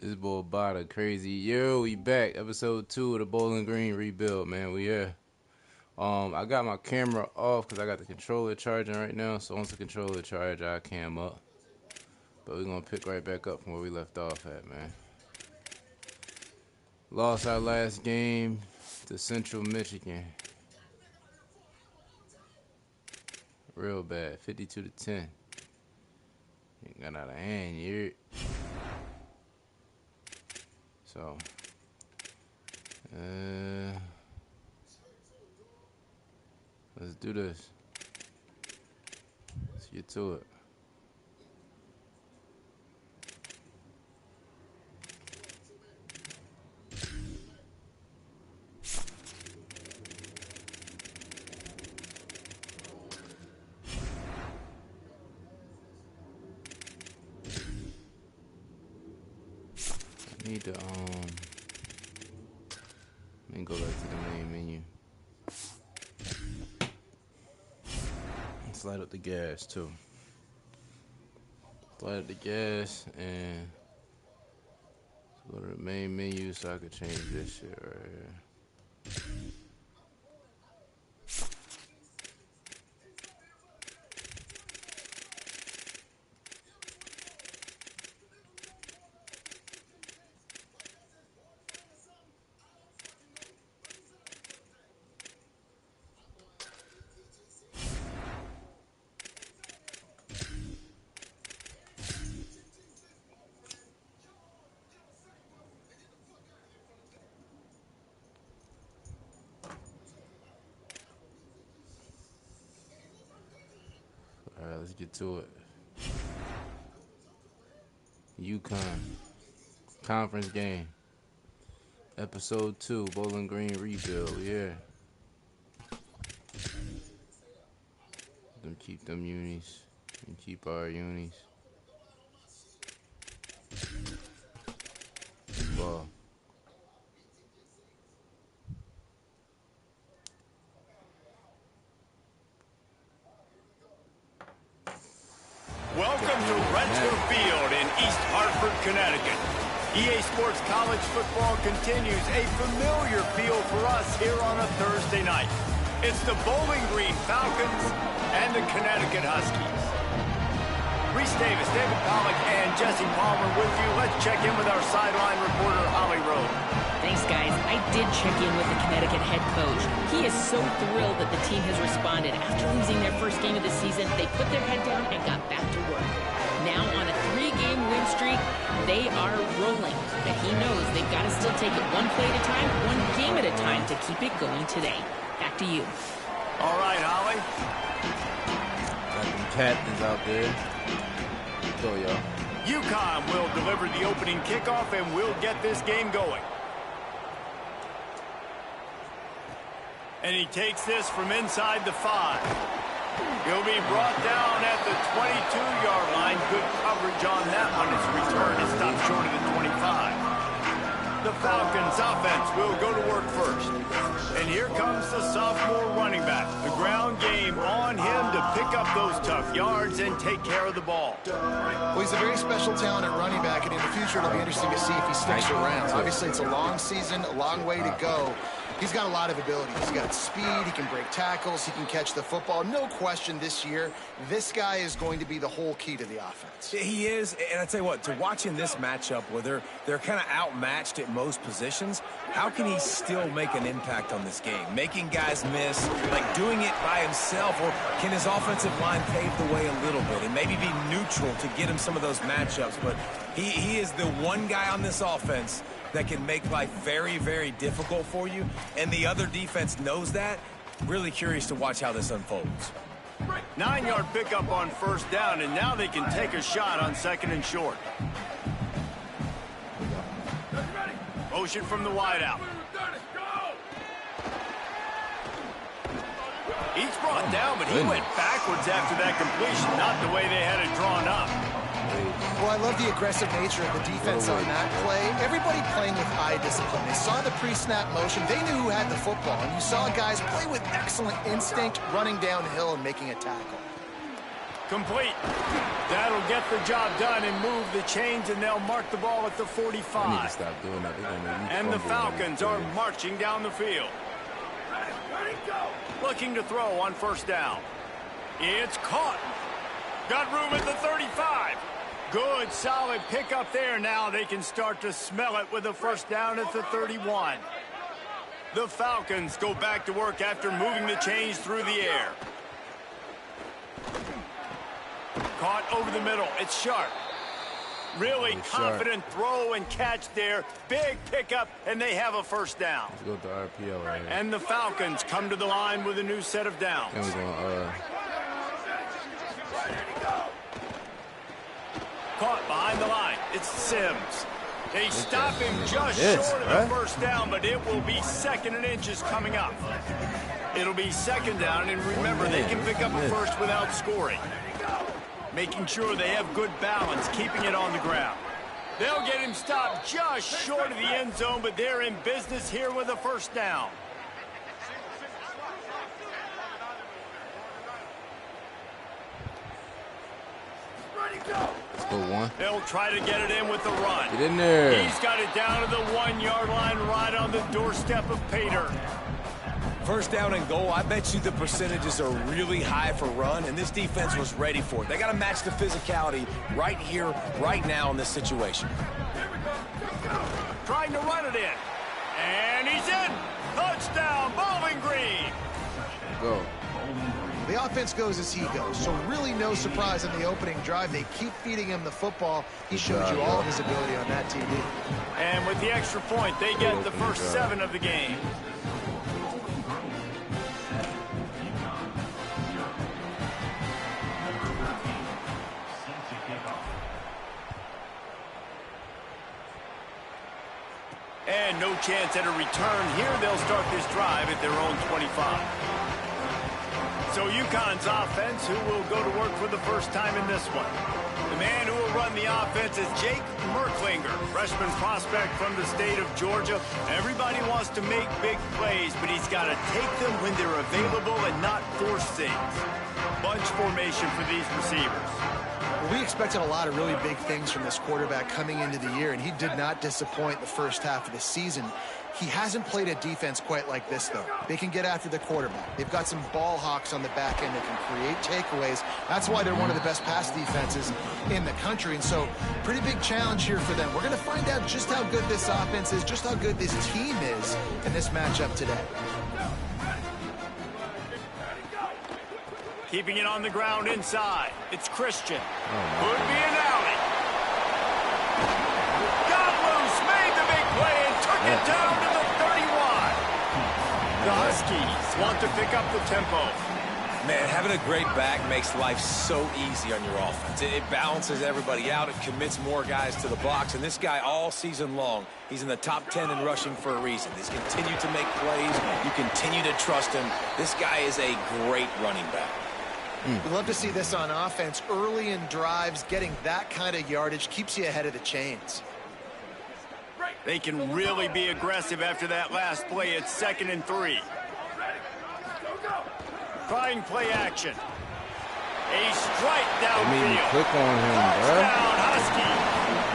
This boy Bada crazy. Yo, we back. Episode 2 of the Bowling Green rebuild, man. We here. I got my camera off because I got the controller charging right now. So once the controller charge, I cam up. But we're gonna pick right back up from where we left off at, man. Lost our last game to Central Michigan. Real bad. 52-10. It got out of hand, you hear it? So, let's do this. Let's get to it. I need to, let me go back to the main menu. Let's light up the gas too. Light up the gas and go to the main menu so I can change this shit right here. Alright, let's get to it. UConn conference game. Episode 2, Bowling Green rebuild. Yeah. Them keep them unis and keep our unis. Ball. Welcome to Redster Field in East Hartford, Connecticut. EA Sports College Football continues a familiar feel for us here on a Thursday night. It's the Bowling Green Falcons and the Connecticut Huskies. Reese Davis, David Pollack, and Jesse Palmer with you. Let's check in with our sideline reporter, Holly Rowe. Thanks, guys. I did check in with the Connecticut head coach. He is so thrilled that the team has responded. After losing their first game of the season, they put their head down and got back to work. Now on a 3-game win streak, they are rolling. But he knows they've got to still take it one play at a time, one game at a time to keep it going today. Back to you. All right, Holly. Got them captains out there. Go, y'all. UConn will deliver the opening kickoff and we'll get this game going. And he takes this from inside the 5. He'll be brought down at the 22-yard line. Good coverage on that one. His return is stopped short of the 25. The Falcons offense will go to work first. And here comes the sophomore running back. The ground game on him to pick up those tough yards and take care of the ball. Well, he's a very special talent at running back, and in the future it'll be interesting to see if he sticks around. Obviously, it's a long season, a long way to go. He's got a lot of ability. He's got speed, he can break tackles, he can catch the football. No question this year, this guy is going to be the whole key to the offense. He is, and I tell you what, to watch in this matchup where they're kind of outmatched at most positions, how can he still make an impact on this game? Making guys miss, like doing it by himself, or can his offensive line pave the way a little bit and maybe be neutral to get him some of those matchups? But he is the one guy on this offense that can make life very, very difficult for you, and the other defense knows that. Really curious to watch how this unfolds. 9-yard pickup on first down, and now they can take a shot on 2nd and short. Motion from the wideout. He's brought down, but he went backwards after that completion, not the way they had it drawn up. Well, I love the aggressive nature of the defense on that play. Everybody playing with eye discipline. They saw the pre-snap motion. They knew who had the football. And you saw guys play with excellent instinct, running downhill and making a tackle. Complete. That'll get the job done and move the chains, and they'll mark the ball at the 45. I need to stop doing that. And the Falcons are marching down the field. Looking to throw on first down. It's caught. Got room at the 35. Good, solid pickup there. Now they can start to smell it with a first down at the 31. The Falcons go back to work after moving the chains through the air. Caught over the middle. It's sharp. Really confident throw and catch there. Big pickup, and they have a first down. Let's go to RPO right here. And the Falcons come to the line with a new set of downs. And we're going, Caught behind the line. It's Sims. They stop him just short of the first down, but it will be 2nd and inches coming up. It'll be 2nd down, and remember, they can pick up a first without scoring. Making sure they have good balance, keeping it on the ground. They'll get him stopped just short of the end zone, but they're in business here with a first down. let's go one. They'll try to get it in with the run. Get in there. He's got it down to the 1-yard line, right on the doorstep of Pater. First down and goal, I bet you the percentages are really high for run, and this defense was ready for it. They got to match the physicality right here, right now in this situation. Trying to run it in. And he's in. Touchdown, Bowling Green. Go. The offense goes as he goes, so really no surprise in the opening drive. They keep feeding him the football. He showed you all of his ability on that TV. And with the extra point, they get the first 7 of the game. And no chance at a return here. They'll start this drive at their own 25. So UConn's offense, who will go to work for the first time in this one. The man who will run the offense is Jake Merklinger, freshman prospect from the state of Georgia. Everybody wants to make big plays, but he's got to take them when they're available and not force things. Bunch formation for these receivers. We expected a lot of really big things from this quarterback coming into the year, and he did not disappoint the first half of the season. He hasn't played a defense quite like this, though. They can get after the quarterback. They've got some ball hawks on the back end that can create takeaways. That's why they're one of the best pass defenses in the country, and so pretty big challenge here for them. We're going to find out just how good this offense is, just how good this team is in this matchup today. Keeping it on the ground inside. It's Christian. Could be an alley. Got loose, made the big play, and took it down to the 31. The Huskies want to pick up the tempo. Man, having a great back makes life so easy on your offense. It balances everybody out. It commits more guys to the box. And this guy all season long, he's in the top 10 in rushing for a reason. He's continued to make plays. You continue to trust him. This guy is a great running back. We'd love to see this on offense. Early in drives, getting that kind of yardage keeps you ahead of the chains. They can really be aggressive after that last play. It's 2nd and 3. Trying play action. A strike downfield. Click on him, bro. Touchdown, Husky.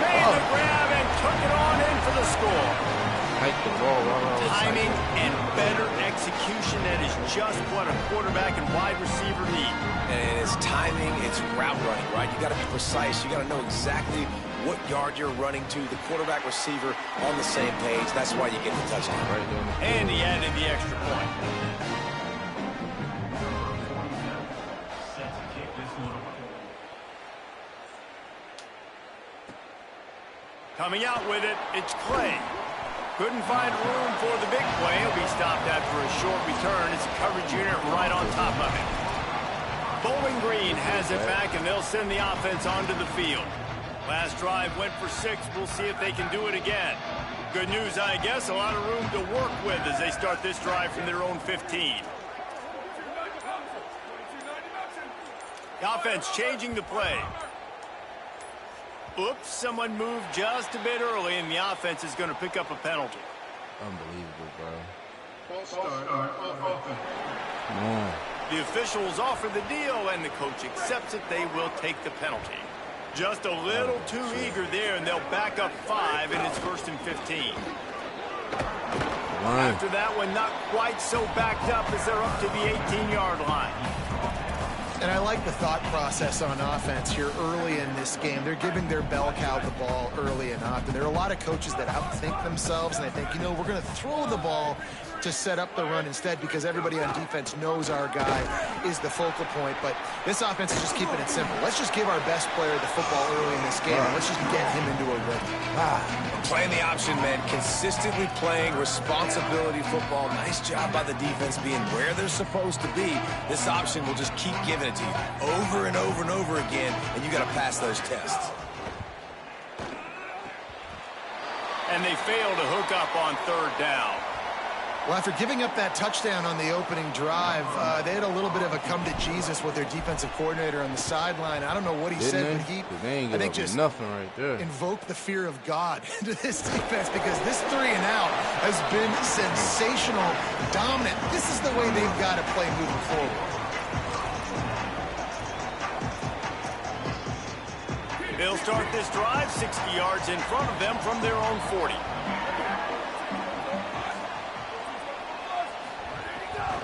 Made the grab and took it on in for the score. Hike the ball Timing and better execution. That is just what a quarterback and wide receiver need. And it's timing, it's route running, right? You got to be precise. You got to know exactly what yard you're running to. The quarterback receiver on the same page. That's why you get the touchdown. And he added the extra point. Coming out with it, it's Clay. Couldn't find room for the big play. He'll be stopped after a short return. It's a coverage unit right on top of it. Bowling Green has it back, and they'll send the offense onto the field. Last drive went for 6. We'll see if they can do it again. Good news, I guess. A lot of room to work with as they start this drive from their own 15. The offense changing the play. Oops, someone moved just a bit early, and the offense is going to pick up a penalty. Unbelievable, bro. Come on. The officials offer the deal, and the coach accepts it. They will take the penalty. Just a little too eager there, and they'll back up 5, and it's 1st and 15. After that one, not quite so backed up as they're up to the 18-yard line. And I like the thought process on offense here early in this game. They're giving their bell cow the ball early and often. There are a lot of coaches that outthink themselves, and they think, you know, we're going to throw the ball to set up the run instead because everybody on defense knows our guy is the focal point. But this offense is just keeping it simple. Let's just give our best player the football early in this game, and let's just get him into a rhythm. Playing the option, man, consistently playing responsibility football. Nice job by the defense being where they're supposed to be. This option will just keep giving it to you over and over and over again, and you got to pass those tests. And they fail to hook up on 3rd down. Well, after giving up that touchdown on the opening drive, they had a little bit of a come to Jesus with their defensive coordinator on the sideline. I don't know what he said, but I think just nothing right there. Invoked the fear of God into this defense because this 3 and out has been sensational, dominant. This is the way they've got to play moving forward. They'll start this drive 60 yards in front of them from their own 40.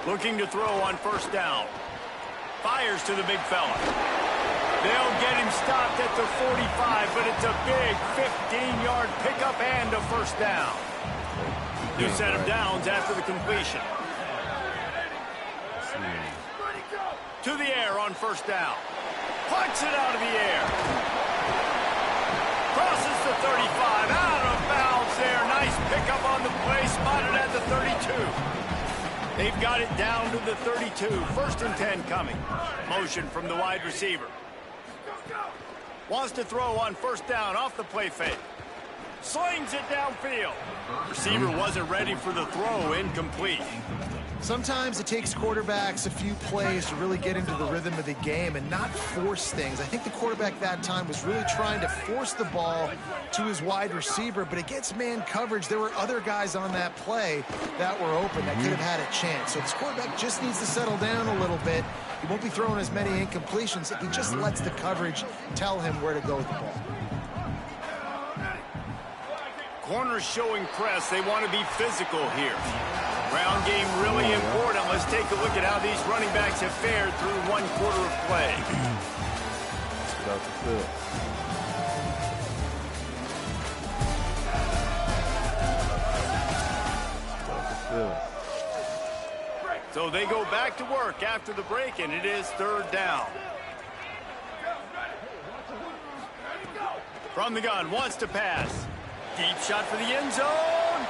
Looking to throw on 1st down. Fires to the big fella. They'll get him stopped at the 45, but it's a big 15-yard pickup and a 1st down. New set of downs after the completion. To the air on 1st down. Punts it out of the air. Crosses the 35, out of bounds there. Nice pickup on the play, spotted at the 32. They've got it down to the 32. 1st and 10 coming. Motion from the wide receiver. Wants to throw on 1st down off the play fake. Slings it downfield. Receiver wasn't ready for the throw, incomplete. Sometimes it takes quarterbacks a few plays to really get into the rhythm of the game and not force things. I think the quarterback that time was really trying to force the ball to his wide receiver, but against man coverage, there were other guys on that play that were open that could have had a chance. So this quarterback just needs to settle down a little bit. He won't be throwing as many incompletions if he just lets the coverage tell him where to go with the ball. Corners showing press. They want to be physical here. Ground game really important. Let's take a look at how these running backs have fared through 1 quarter of play. Get out the field. So they go back to work after the break, and it is 3rd down. From the gun, wants to pass. Deep shot for the end zone.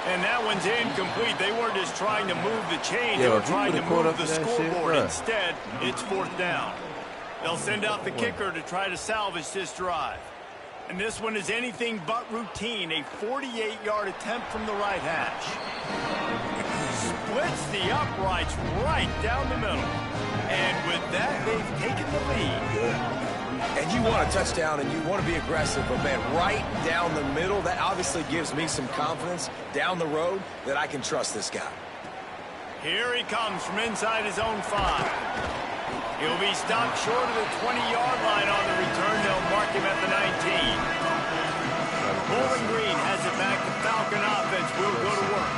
And that one's incomplete. They weren't just trying to move the chains. They were trying to move the scoreboard. Instead, it's 4th down. They'll send out the kicker to try to salvage this drive. And this one is anything but routine. A 48-yard attempt from the right hash. Splits the uprights right down the middle. And with that, they've taken the lead. And you want a touchdown and you want to be aggressive, but man, right down the middle, that obviously gives me some confidence down the road that I can trust this guy. Here he comes from inside his own 5. He'll be stopped short of the 20-yard line on the return. They'll mark him at the 19. Bowling Green has it back. The Falcon offense will go to work.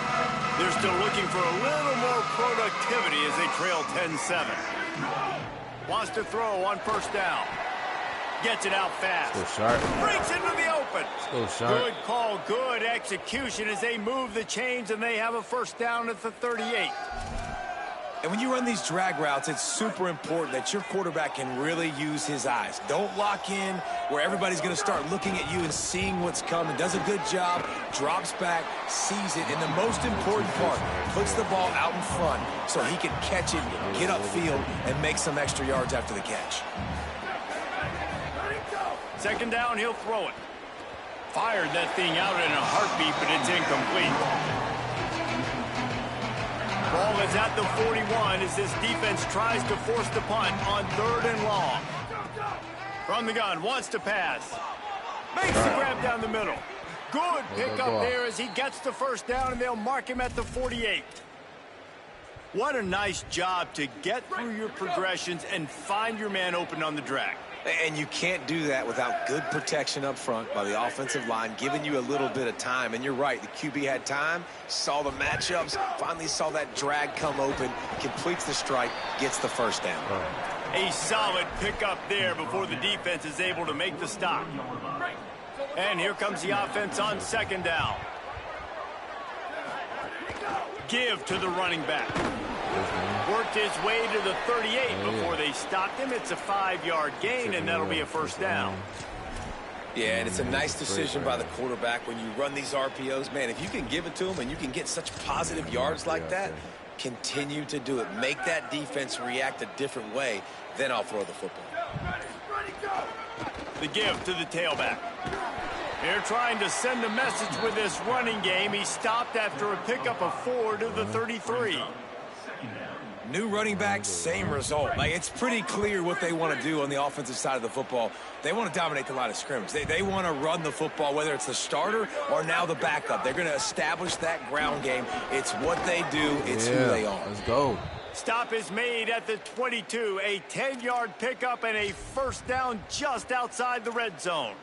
They're still looking for a little more productivity as they trail 10-7. Wants to throw on 1st down. Gets it out fast. Go sharp. Breaks into the open. Go sharp. Good call, good execution as they move the chains, and they have a 1st down at the 38. And when you run these drag routes, it's super important that your quarterback can really use his eyes. Don't lock in where everybody's going to start looking at you and seeing what's coming. Does a good job, drops back, sees it, and the most important part, puts the ball out in front so he can catch it, get upfield, and make some extra yards after the catch. 2nd down, he'll throw it. Fired that thing out in a heartbeat, but it's incomplete. Ball is at the 41 as this defense tries to force the punt on 3rd and long. From the gun, wants to pass. Makes the grab down the middle. Good pickup there as he gets the 1st down, and they'll mark him at the 48. What a nice job to get through your progressions and find your man open on the drag. And you can't do that without good protection up front by the offensive line, giving you a little bit of time. And you're right, the QB had time, saw the matchups, finally saw that drag come open, completes the strike, gets the first down. A solid pickup there before the defense is able to make the stop. And here comes the offense on second down. Give to the running back. Worked his way to the 38 before they stopped him. It's a 5-yard gain, and that'll be a first down. Yeah, and it's a nice decision by the quarterback when you run these RPOs. Man, if you can give it to him and you can get such positive yards like that, continue to do it. Make that defense react a different way, then I'll throw the football. The give to the tailback. They're trying to send a message with this running game. He stopped after a pickup of 4 to the 33. New running back, same result. Like, it's pretty clear what they want to do on the offensive side of the football. They want to dominate the line of scrimmage. They want to run the football, whether it's the starter or now the backup. They're going to establish that ground game. It's what they do. It's who they are. Let's go. Stop is made at the 22. A 10-yard pickup and a first down just outside the red zone.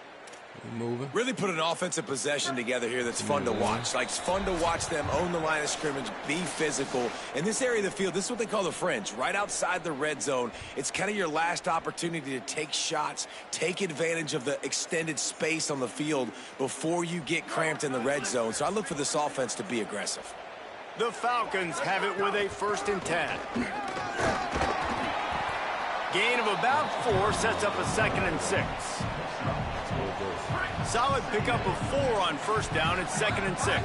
Moving. Really put an offensive possession together here that's fun to watch. Like, it's fun to watch them own the line of scrimmage, be physical. In this area of the field, this is what they call the fringe, right outside the red zone. It's kind of your last opportunity to take shots, take advantage of the extended space on the field before you get cramped in the red zone. So I look for this offense to be aggressive. The Falcons have it with a 1st and 10. Gain of about 4 sets up a 2nd and 6. Solid pickup of 4 on first down. It's 2nd and 6.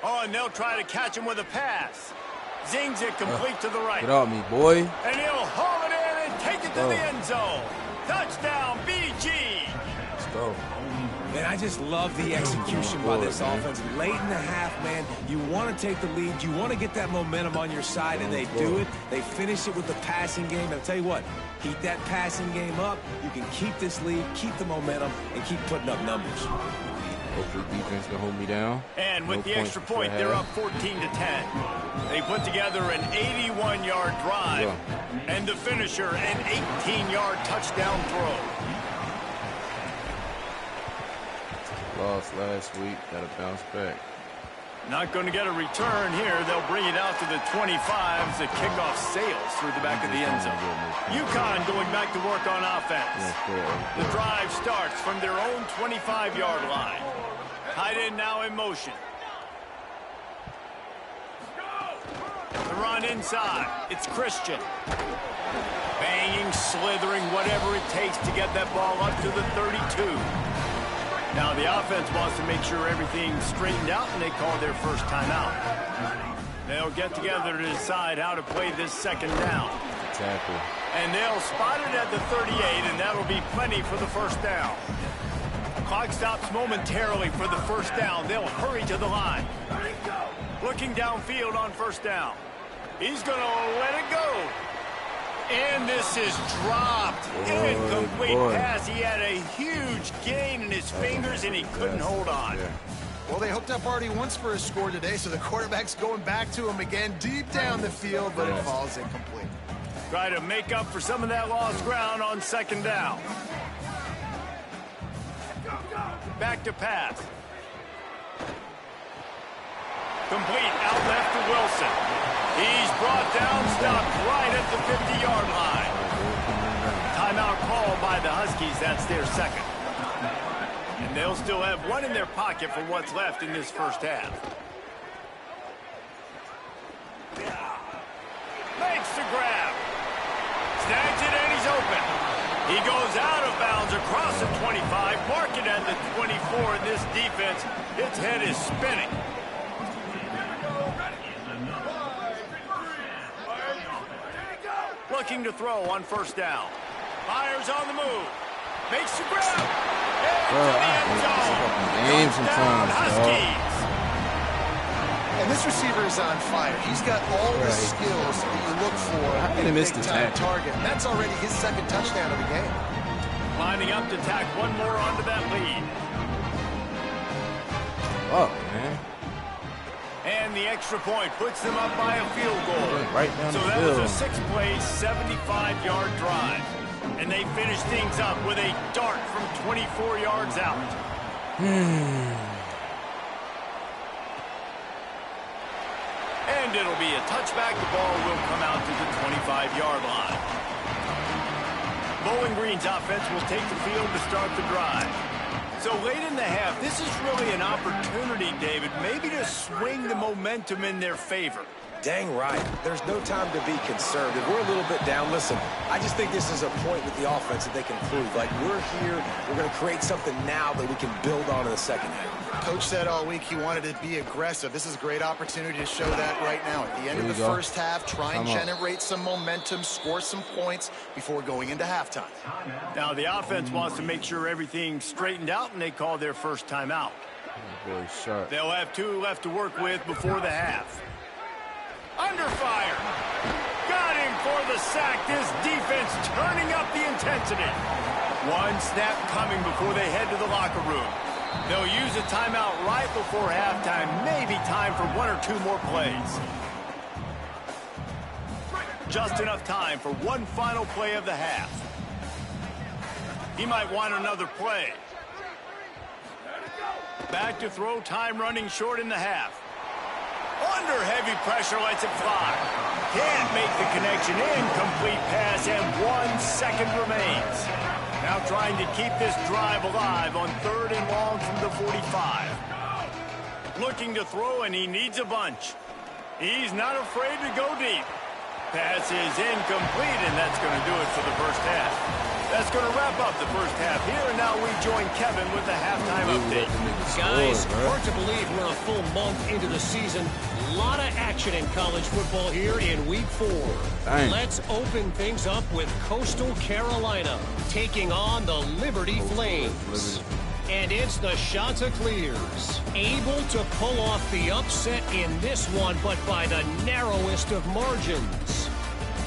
Oh, and they'll try to catch him with a pass. Zings it complete to the right. Get off me, boy. And he'll haul it in and take it to the end zone. Touchdown, BG. Let's go. Man, I just love the execution by this offense. Late in the half, man, you want to take the lead. You want to get that momentum on your side, and they do it. They finish it with the passing game. And I'll tell you what, keep that passing game up. You can keep this lead, keep the momentum, and keep putting up numbers. Hopefully defense can hold me down. And with the extra point, they're up 14 to 10. They put together an 81-yard drive, and the finisher, an 18-yard touchdown throw. Lost last week, gotta bounce back. Not going to get a return here. They'll bring it out to the 25 as the kickoff sails through the back of the end zone. UConn going back to work on offense. The drive starts from their own 25-yard line. Tight end now in motion. The run inside. It's Christian. Banging, slithering, whatever it takes to get that ball up to the 32. Now the offense wants to make sure everything's straightened out, and they call their first timeout. They'll get together to decide how to play this 2nd down. Tackle. And they'll spot it at the 38, and that'll be plenty for the first down. Clock stops momentarily for the first down. They'll hurry to the line. Looking downfield on first down. He's going to let it go. And this is dropped. Incomplete pass. He had a huge gain in his fingers, and he couldn't hold on. Well, they hooked up already once for a score today, so the quarterback's going back to him again deep down the field, but it falls incomplete. Try to make up for some of that lost ground on 2nd down. Back to pass. Complete out left to Wilson. He's brought down, stopped right at the 50-yard line. Timeout called by the Huskies. That's their 2nd. And they'll still have one in their pocket for what's left in this first half. Makes the grab. Snags it, and he's open. He goes out of bounds across the 25, mark it at the 24, and this defense, its head is spinning. Looking to throw on first down. Fires on the move. Makes the grab. Into the end zone. Touchdown, Huskies. And this receiver is on fire. He's got all the skills that you look for in a big-time target. And that's already his 2nd touchdown of the game. Lining up to tack one more onto that lead. Oh, man. the extra point, puts them up by a field goal. Right down so the that field. was a six-play, 75-yard drive. And they finish things up with a dart from 24 yards out. And it'll be a touchback. The ball will come out to the 25-yard line. Bowling Green's offense will take the field to start the drive. So late in the half, this is really an opportunity, David, maybe to swing the momentum in their favor. Dang right. There's no time to be concerned. If we're a little bit down, listen, I just think this is a point with the offense that they can prove. Like, we're here, we're going to create something now that we can build on in the second half. Coach said all week he wanted to be aggressive. This is a great opportunity to show that right now. At the end of the first half, try and generate some momentum, score some points before going into halftime. Now, the offense wants to make sure everything's straightened out, and they call their first timeout. Boy, sharp. They'll have 2 left to work with before the half. Under fire. Got him for the sack. This defense turning up the intensity. One snap coming before they head to the locker room. They'll use a timeout right before halftime. Maybe time for 1 or 2 more plays. Just enough time for one final play of the half. He might want another play. Back to throw, time running short in the half. Under heavy pressure, lets it fly. Can't make the connection. Incomplete pass, and 1 second remains. Now trying to keep this drive alive on 3rd and long from the 45. Looking to throw, and he needs a bunch. He's not afraid to go deep. Pass is incomplete, and that's going to do it for the first half. That's going to wrap up the first half here, and now we join Kevin with the halftime update. Guys, hard to believe we're a full month into the season. A lot of action in college football here in Week 4. Dang. Let's open things up with Coastal Carolina taking on the Liberty Flames. And it's the Chanticleers, able to pull off the upset in this one, but by the narrowest of margins.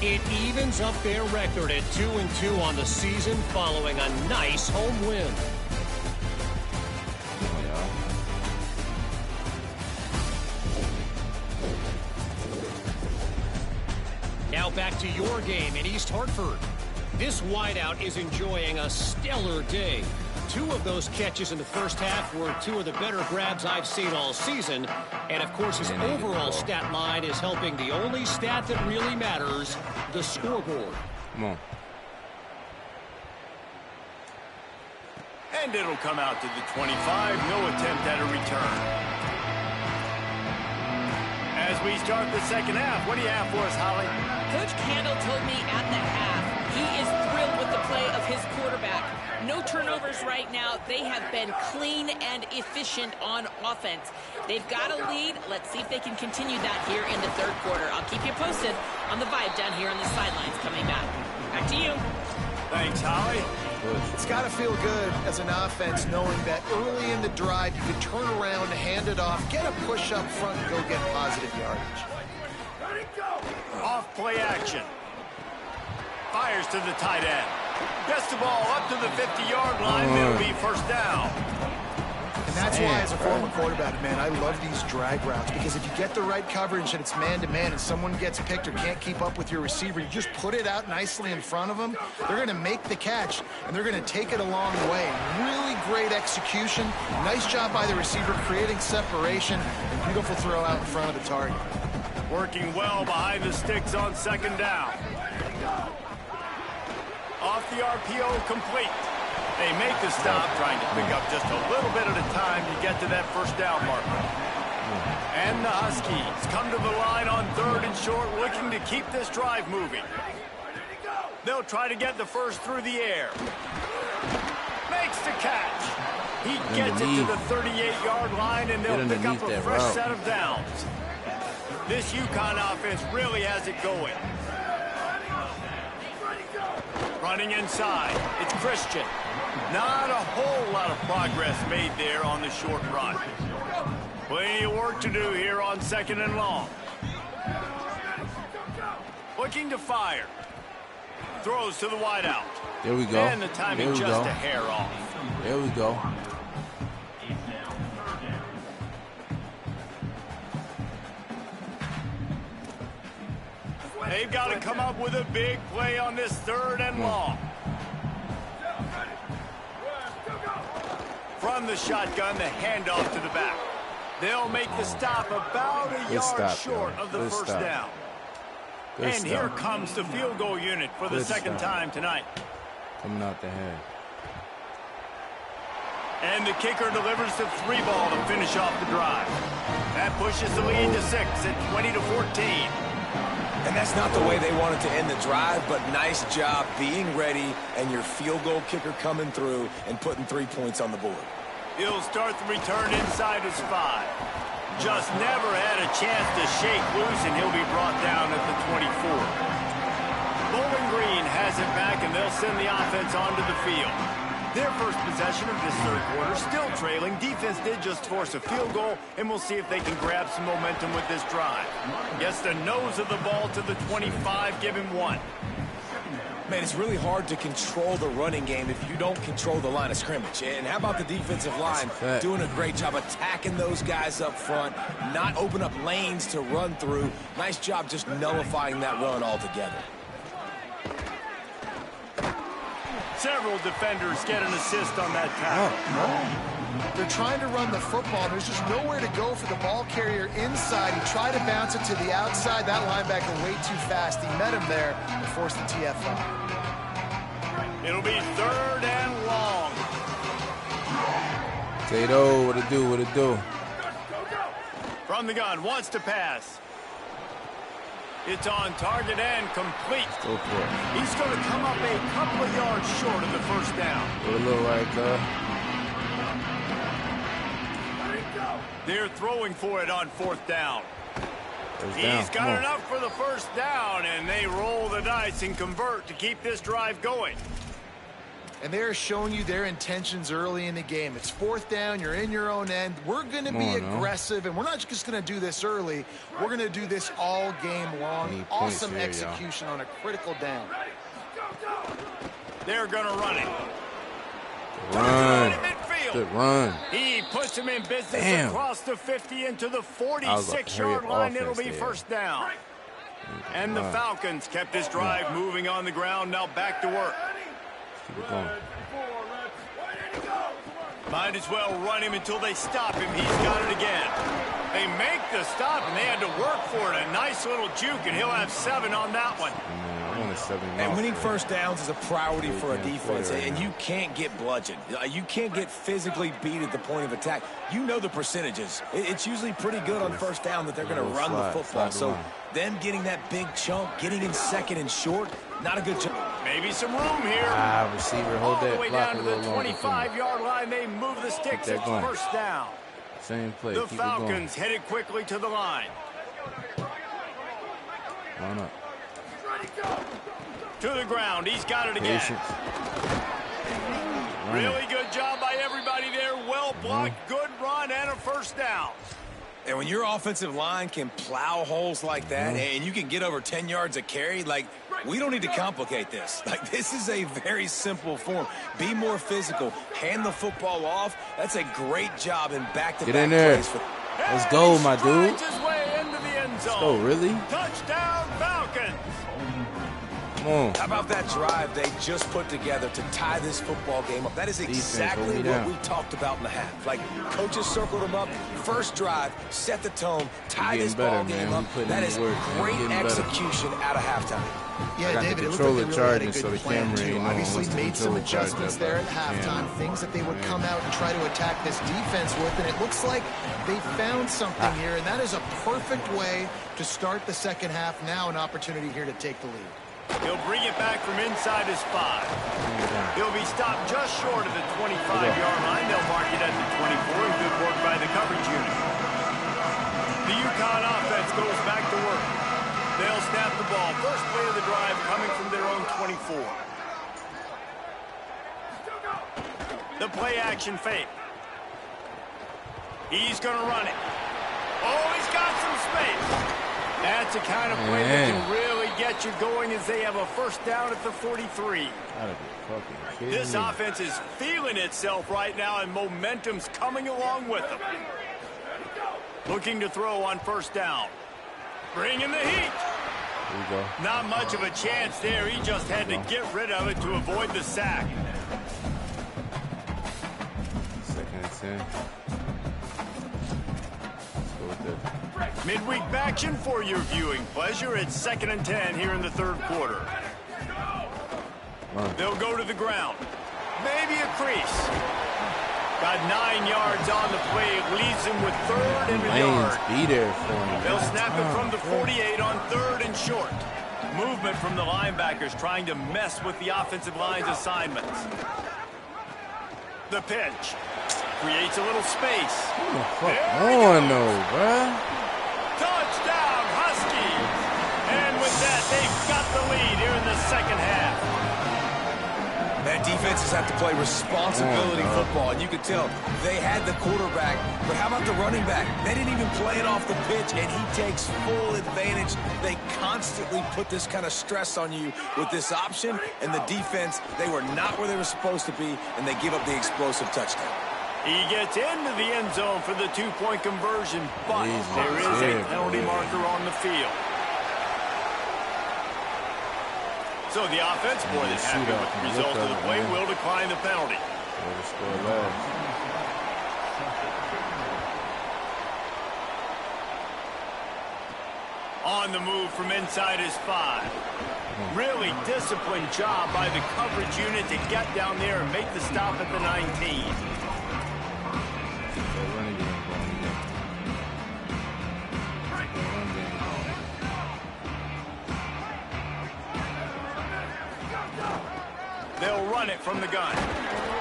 It evens up their record at 2-2 on the season following a nice home win. Now back to your game in East Hartford. This wideout is enjoying a stellar day. 2 of those catches in the first half were 2 of the better grabs I've seen all season. And, of course, his overall stat line is helping the only stat that really matters, the scoreboard. Come on. And it'll come out to the 25. No attempt at a return. As we start the second half, what do you have for us, Holly? Coach Candle told me at the half he is thrilled with the play of his quarterback. No turnovers right now. They have been clean and efficient on offense. They've got a lead. Let's see if they can continue that here in the third quarter. I'll keep you posted on the vibe down here on the sidelines coming back. Back to you. Thanks, Holly. It's got to feel good as an offense knowing that early in the drive you can turn around, hand it off, get a push up front, and go get positive yardage. Off play action. Fires to the tight end. Gets the ball up to the 50-yard line. It'll be first down. And that's why, as a former quarterback, man, I love these drag routes, because if you get the right coverage and it's man-to-man and someone gets picked or can't keep up with your receiver, you just put it out nicely in front of them. They're going to make the catch, and they're going to take it a long way. Really great execution. Nice job by the receiver creating separation, and beautiful throw out in front of the target. Working well behind the sticks on second down. Off the RPO, complete. They make the stop, trying to pick up just a little bit at a time to get to that first down marker. And the Huskies come to the line on 3rd and short, looking to keep this drive moving. They'll try to get the first through the air. Makes the catch. He gets it to the 38-yard line, and they'll pick up a fresh set of downs. This UConn offense really has it going. Running inside, it's Christian. Not a whole lot of progress made there on the short run. Plenty of work to do here on 2nd and long. Looking to fire. Throws to the wideout. There we go. And the timing just a hair off. There we go. They've got to come up with a big play on this 3rd and long. From the shotgun, the handoff to the back. They'll make the stop about a yard short of the first down. And here comes the field goal unit for the second time tonight. Coming out the head. And the kicker delivers the 3 ball to finish off the drive. That pushes the lead to 6 at 20-14. And that's not the way they wanted to end the drive, but nice job being ready and your field goal kicker coming through and putting 3 points on the board. He'll start the return inside his 5. Just never had a chance to shake loose, and he'll be brought down at the 24. Bowling Green has it back, and they'll send the offense onto the field. Their first possession of this 3rd quarter, still trailing. Defense did just force a field goal, and we'll see if they can grab some momentum with this drive. Gets the nose of the ball to the 25, give him 1. Man, it's really hard to control the running game if you don't control the line of scrimmage. And how about the defensive line doing a great job attacking those guys up front, not open up lanes to run through. Nice job just nullifying that run altogether. Several defenders get an assist on that tackle. They're trying to run the football. There's just nowhere to go for the ball carrier inside. He tried to bounce it to the outside. That linebacker way too fast. He met him there and forced the TFL. It'll be 3rd and long. Tato, what it do, what it do? From the gun, wants to pass. It's on target and complete. Go for it. He's going to come up a couple of yards short of the first down. What it look like, They're throwing for it on 4th down. He's got enough for the first down, and they roll the dice and convert to keep this drive going. And they're showing you their intentions early in the game. It's 4th down. You're in your own end. We're going to be aggressive, and we're not just going to do this early. We're going to do this all game long. Awesome execution on a critical down. They're going to run it. Run. Good run. He puts him in business across the 50 into the 46-yard line. It'll be first down. And the Falcons kept this drive moving on the ground. Now back to work. Keep it going. Might as well run him until they stop him. He's got it again. They make the stop, and they had to work for it. A nice little juke, and he'll have 7 on that one. And winning first downs is a priority for a defense, and you can't get bludgeoned. You can't get physically beat at the point of attack. You know the percentages. It's usually pretty good on first down that they're going to run the football. So them getting that big chunk, getting in 2nd and short, not a good chunk. Maybe some room here. Receiver, hold all that the way block down a to the little longer. 25-yard line. They move the sticks. It's first down. Same play. The Falcons headed quickly to the line. Line up. To the ground. He's got it again. Really good job by everybody there. Well blocked, good run, and a first down. And when your offensive line can plow holes like that and you can get over 10 yards a carry, like, we don't need to complicate this. Like, this is a very simple form. Be more physical. Hand the football off. That's a great job in back-to-back Get in there. plays. Let's go, my dude. His way into the end zone. Let's go, really? Touchdown, Falcons. Come on. How about that drive they just put together to tie this football game up? That is exactly what we talked about in the half. Like, coaches circled them up. First drive, set the tone, tie this ball game up. That is great execution out of halftime. Yeah, David, it looked like they really had a good plan, too. Obviously made some adjustments there at halftime, things that they would come out and try to attack this defense with, and it looks like they found something here, and that is a perfect way to start the second half. Now an opportunity here to take the lead. He'll bring it back from inside his 5. He'll be stopped just short of the 25-yard line. They'll mark it at the 24. Good work by the coverage unit. The UConn offense goes back to work. They'll snap the ball. First play of the drive coming from their own 24. The play action fake. He's going to run it. Oh, he's got some space. That's the kind of play that can really get you going as they have a first down at the 43. This offense is feeling itself right now, and momentum's coming along with them. Looking to throw on first down. Bringing the heat. we go. Not much of a chance there. He just had to get rid of it to avoid the sack. 2nd and 10. Let's go with that. Midweek action for your viewing pleasure. It's 2nd and 10 here in the 3rd quarter. They'll go to the ground. Maybe a crease. Got 9 yards on the play. It leaves him with 3rd and a yard. Be there for him. They'll snap it from the 48 on 3rd and short. Movement from the linebackers trying to mess with the offensive line's assignments. The pitch. Creates a little space. What the fuck on though, bruh? Touchdown, Huskies! And with that, they've got the lead here in the 2nd half. Man, defenses have to play responsibility football, and you could tell they had the quarterback, but how about the running back? They didn't even play it off the pitch, and he takes full advantage. They constantly put this kind of stress on you with this option, and the defense, they were not where they were supposed to be, and they give up the explosive touchdown. He gets into the end zone for the 2-point conversion, but there is a penalty marker on the field. So the offense, more than happy with the result of the play, will decline the penalty. On the move from inside his 5. Really disciplined job by the coverage unit to get down there and make the stop at the 19. They'll run it from the gun.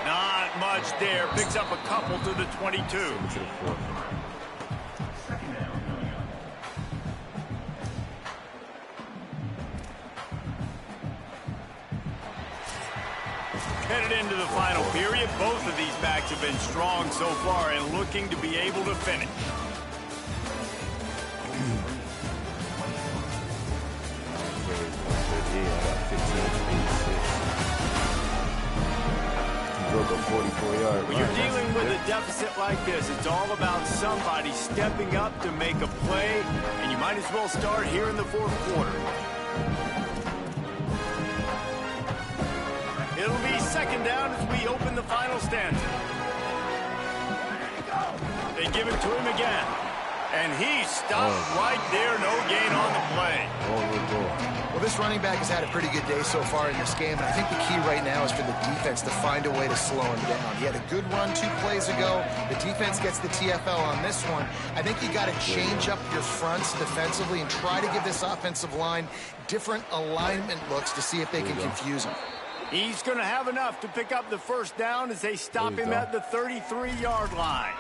Not much there. Picks up a couple to the 22. Headed into the final period, both of these backs have been strong so far and looking to be able to finish. When you're dealing with a deficit like this, it's all about somebody stepping up to make a play, and you might as well start here in the 4th quarter. It'll be 2nd down as we open the final stanza. They give it to him again. And he stopped right there. No gain on the play. Well, this running back has had a pretty good day so far in this game. And I think the key right now is for the defense to find a way to slow him down. He had a good run 2 plays ago. The defense gets the TFL on this one. I think you got to change up your fronts defensively and try to give this offensive line different alignment looks to see if they can confuse him. He's going to have enough to pick up the 1st down as they stop him at the 33-yard line.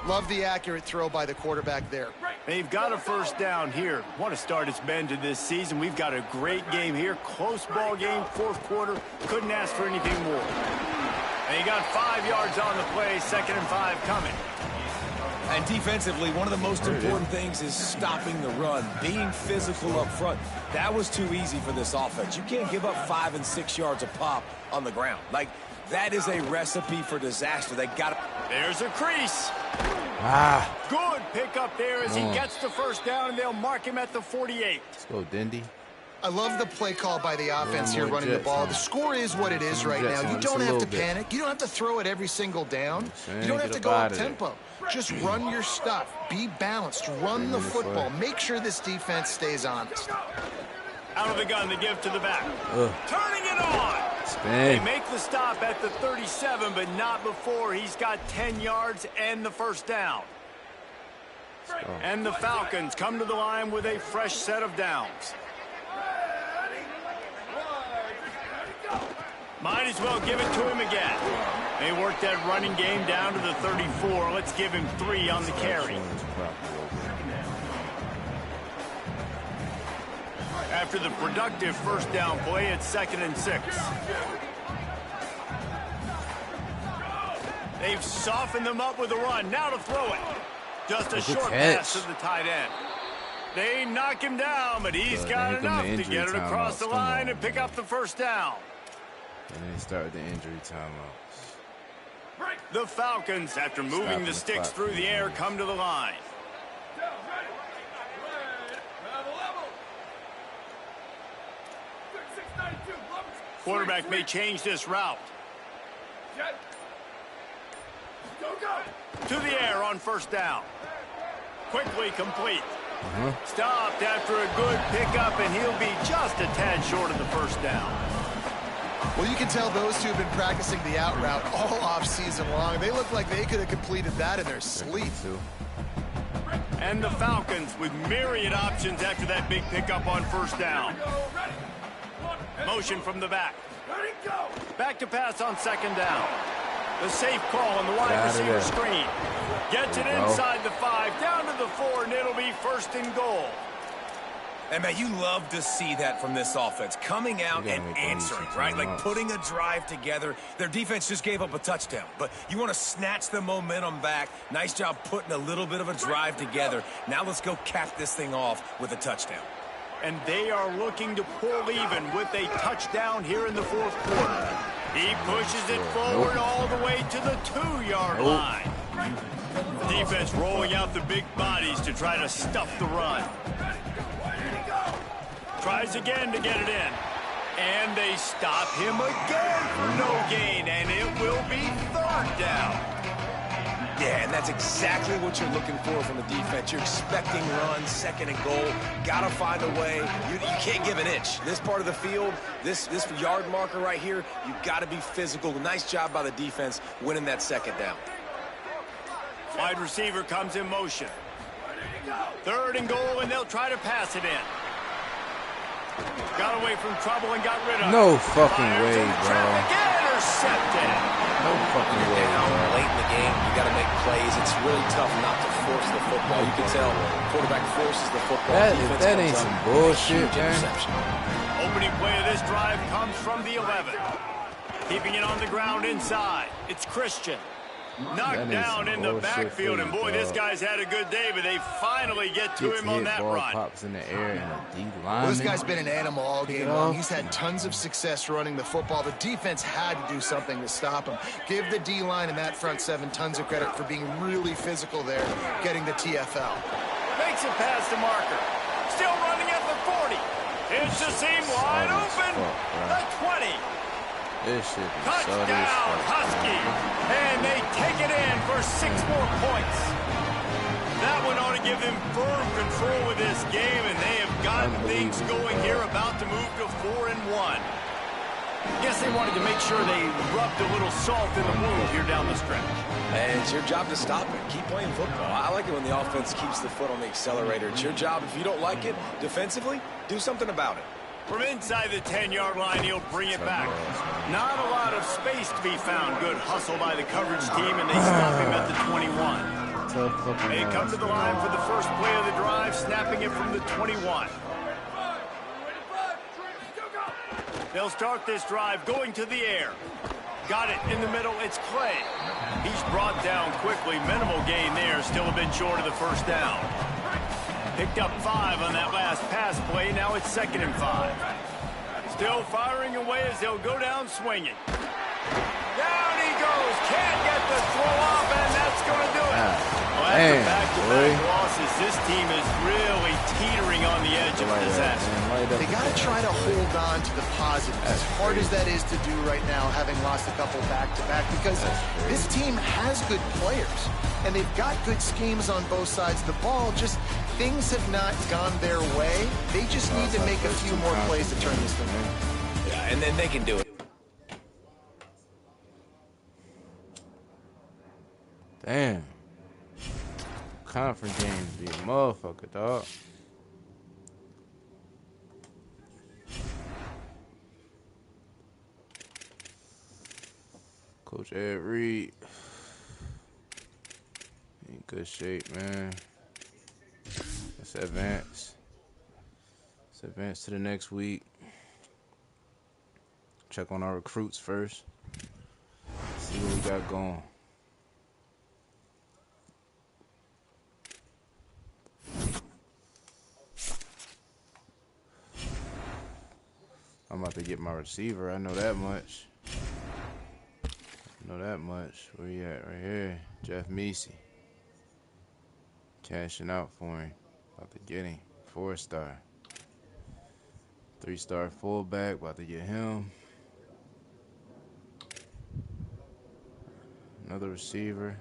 Love the accurate throw by the quarterback there. They've got a 1st down here. Want to start its bend to this season. We've got a great game here. Close ball game, 4th quarter. Couldn't ask for anything more. And he got 5 yards on the play. 2nd and 5 coming. And defensively, one of the most important things is stopping the run, being physical up front. That was too easy for this offense. You can't give up 5 and 6 yards a pop on the ground. Like, that is a recipe for disaster. They got it. There's a crease. Good pickup there as he gets the 1st down, and they'll mark him at the 48. Let's go, Dindy. I love the play call by the offense here running the ball. The score is what it is right now. You don't have to panic. You don't have to throw it every single down. You don't have to go up tempo. Just run your stuff. Be balanced. Run the football. Make sure this defense stays honest. Out of the gun to give to the back. Turning it on. They make the stop at the 37, but not before he's got 10 yards and the 1st down. And the Falcons come to the line with a fresh set of downs. Might as well give it to him again. They work that running game down to the 34. Let's give him 3 on the carry. After the productive 1st down play, it's 2nd and 6. They've softened them up with a run. Now to throw it. Just a short pass to the tight end. They knock him down, but he's got enough to get it across the line and pick up the 1st down. And then start with the injury timeouts. The Falcons, after moving the sticks through the air, come to the line. Quarterback may change this route. To the air on first down. Quickly complete. Stopped after a good pickup, and he'll be just a tad short of the first down. Well, you can tell those two have been practicing the out route all off season long. They look like they could have completed that in their sleep. And the Falcons with myriad options after that big pickup on first down. Motion from the back. Back to pass on second down. The safe call on the wide receiver screen. Gets it inside the 5, down to the 4, and it'll be first and goal. And, man, you love to see that from this offense. Coming out and answering, right? Like putting a drive together. Their defense just gave up a touchdown. But you want to snatch the momentum back. Nice job putting a little bit of a drive together. Now let's go cap this thing off with a touchdown. And they are looking to pull even with a touchdown here in the fourth quarter. He pushes it forward all the way to the 2-yard line. Defense rolling out the big bodies to try to stuff the run. Tries again to get it in. And they stop him again for no gain, and it will be third down. Yeah, and that's exactly what you're looking for from the defense. You're expecting runs, second and goal. Got to find a way. You can't give an inch. This part of the field, this yard marker right here, you've got to be physical. Nice job by the defense winning that second down. Wide receiver comes in motion. Third and goal, and they'll try to pass it in. Got away from trouble and got rid of it. No fucking way, bro. Intercepted. No fucking way, bro. Late in the game, you got to make plays. It's really tough not to force the football. You can tell quarterback forces the football. That ain't some bullshit, man. Opening play of this drive comes from the 11. Keeping it on the ground inside. It's Christian. Knocked down in the backfield, and boy, this guy's had a good day, but they finally get to him on that run. Pops in the air and a D line. Well, this guy's been an animal all game long. He's had tons of success running the football. The defense had to do something to stop him. Give the D-line and that front seven tons of credit for being really physical there, getting the TFL. Makes it past the marker. Still running at the 40. It's the seam wide open. The 20. This shit is touchdown, Husky. And they take it in for 6 more points. That one ought to give them firm control of this game, and they have gotten things going here, about to move to 4-1. Guess they wanted to make sure they rubbed a little salt in the wound here down the stretch. And it's your job to stop it. Keep playing football. I like it when the offense keeps the foot on the accelerator. It's your job. If you don't like it defensively, do something about it. From inside the 10-yard line, he'll bring it back. Not a lot of space to be found. Good hustle by the coverage team, and they stop him at the 21. They come to the line for the first play of the drive, snapping it from the 21. They'll start this drive going to the air. Got it in the middle. It's Clay. He's brought down quickly. Minimal gain there. Still a bit short of the first down. Picked up 5 on that last pass play. Now it's 2nd and 5. Still firing away as they'll go down swinging. Down he goes. Can't get the throw off, and that's going to do it. Well, after back-to-back losses, this team is really teetering on the edge of disaster. They got to try to hold on to the positive, as hard as that is to do right now, having lost a couple back-to-back, because this team has good players, and they've got good schemes on both sides of the ball. Just things have not gone their way. They just need to make a few more plays to turn this thing around. Yeah, and then they can do it. Damn. Conference games be a motherfucker, dog. Coach Ed Reed. In good shape, man. Let's advance. Let's advance to the next week. Check on our recruits first. See what we got going. I'm about to get my receiver. I know that much. Where you at? Right here. Jeff Meesey. Cashing out for him. About to get him. 4-star. 3-star fullback. About to get him. Another receiver.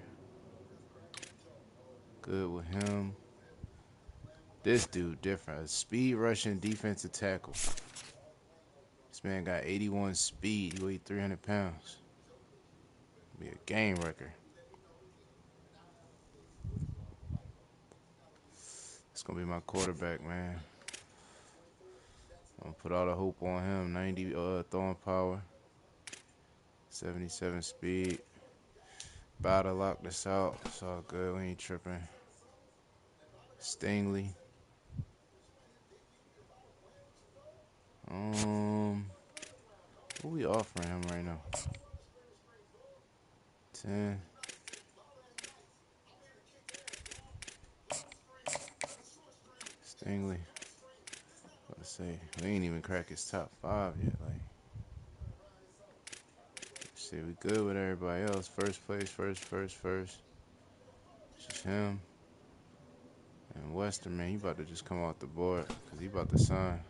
Good with him. This dude different. A speed rushing defensive tackle. This man got 81 speed. He weighed 300 pounds. Be a game wrecker. It's gonna be my quarterback, man. I'm gonna put all the hope on him. 90 throwing power. 77 speed. About to lock this out. It's all good. We ain't tripping. Stingley. What we offering him right now? 10. Stingley. Let's say we ain't even crack his top 5 yet. Like, see, we good with everybody else. First place, first. Just him. And Western, man, he about to just come off the board because he about to sign.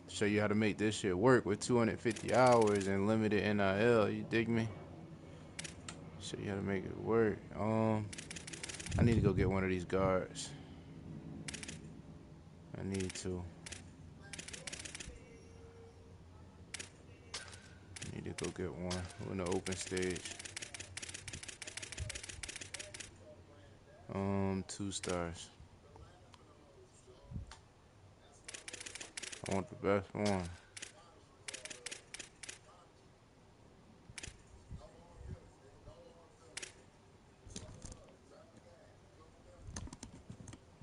Show you how to make this shit work with 250 hours and limited NIL. You dig me? Show you how to make it work. I need to go get one of these guards. I need to. Go get one. We're in the open stage. 2 stars. I want the best one.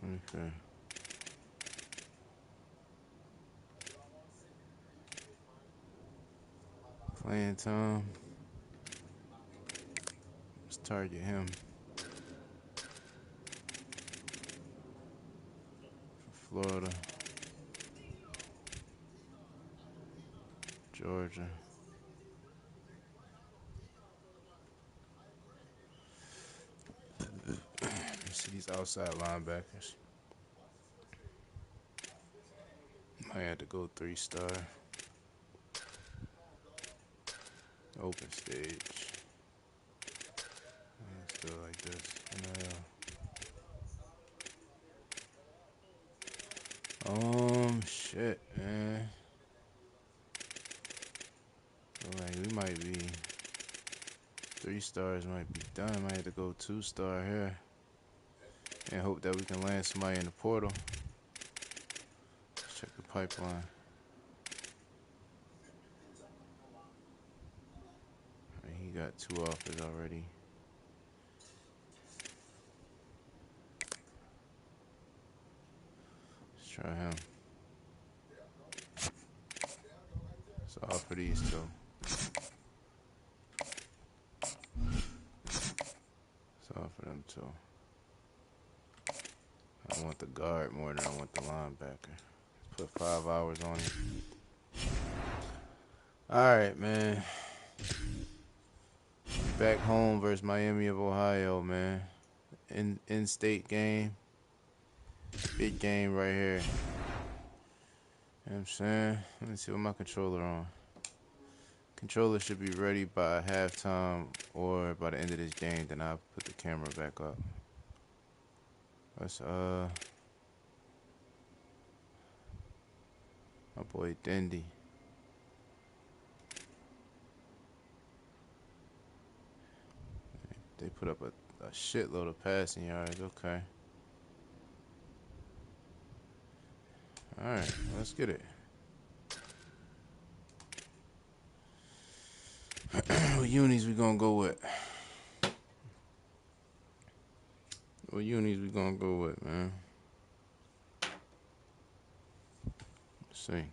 Okay. Playing time. Let's target him. For Florida. Georgia. See these outside linebackers. Might have to go 3-star. Open stage. Still like this. Shit, man. Like we might be 3 stars might be done. Might have to go 2-star here. And hope that we can land somebody in the portal. Let's check the pipeline. He got 2 offers already. Let's try him. Let's offer these 2. Let's offer them 2. I want the guard more than I want the linebacker. Let's put 5 hours on it. Alright, man. Back home versus Miami of Ohio, man. In-state game. Big game right here. You know what I'm saying? Let me see what my controller on. Controller should be ready by halftime or by the end of this game. Then I'll put the camera back up. That's my boy Dendy. They put up a shitload of passing yards. Okay. Alright, let's get it. What unis we gonna go with? What unis we gonna go with, man? Let's see.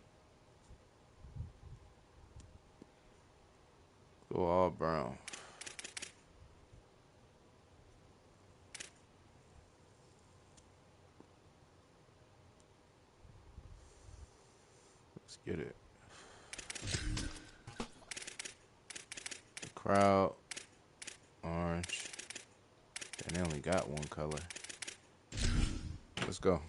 Go all brown. Let's get it. The crowd, orange. And they only got one color. Let's go.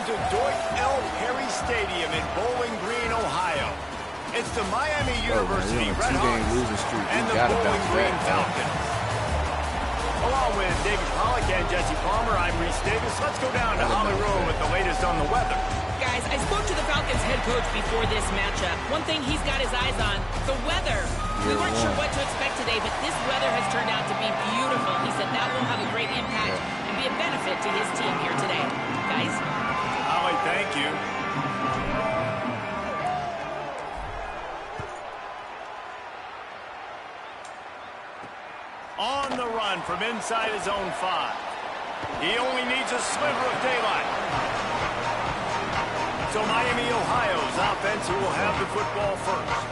to Dwight L. Perry Stadium in Bowling Green, Ohio. It's the Miami University Red Hawks and the Bowling Green Falcons. Along with David Pollack and Jesse Palmer, I'm Reese Davis. Let's go down to Hollywood with the latest on the weather. Guys, I spoke to the Falcons head coach before this matchup. One thing he's got his eyes on, the weather. We weren't sure what to expect today, but this weather has turned out to be beautiful. He said that will have a great impact and be a benefit to his team here today. Guys? Holly, thank you. On the run from inside his own 5. He only needs a sliver of daylight. So Miami, Ohio's offense who will have the football first.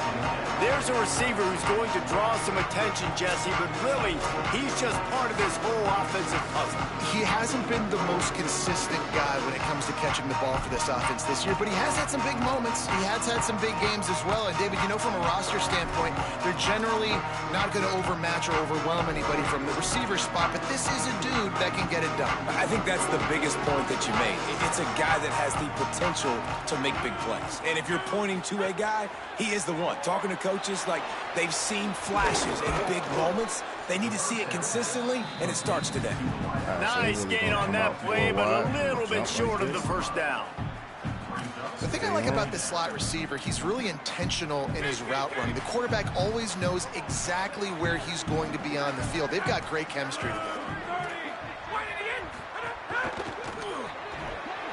There's a receiver who's going to draw some attention, Jesse, but really, he's just part of this whole offensive puzzle. He hasn't been the most consistent guy when it comes to catching the ball for this offense this year, but he has had some big moments. He has had some big games as well. And, David, you know, from a roster standpoint, they're generally not going to overmatch or overwhelm anybody from the receiver spot, but this is a dude that can get it done. I think that's the biggest point that you made. It's a guy that has the potential to make big plays. And if you're pointing to a guy, he is the one. Talking to coaches, like, they've seen flashes and big moments. They need to see it consistently, and it starts today. Nice gain on that play, but a little bit short of the first down. The thing I like about this slot receiver, he's really intentional in his route running. The quarterback always knows exactly where he's going to be on the field. They've got great chemistry together.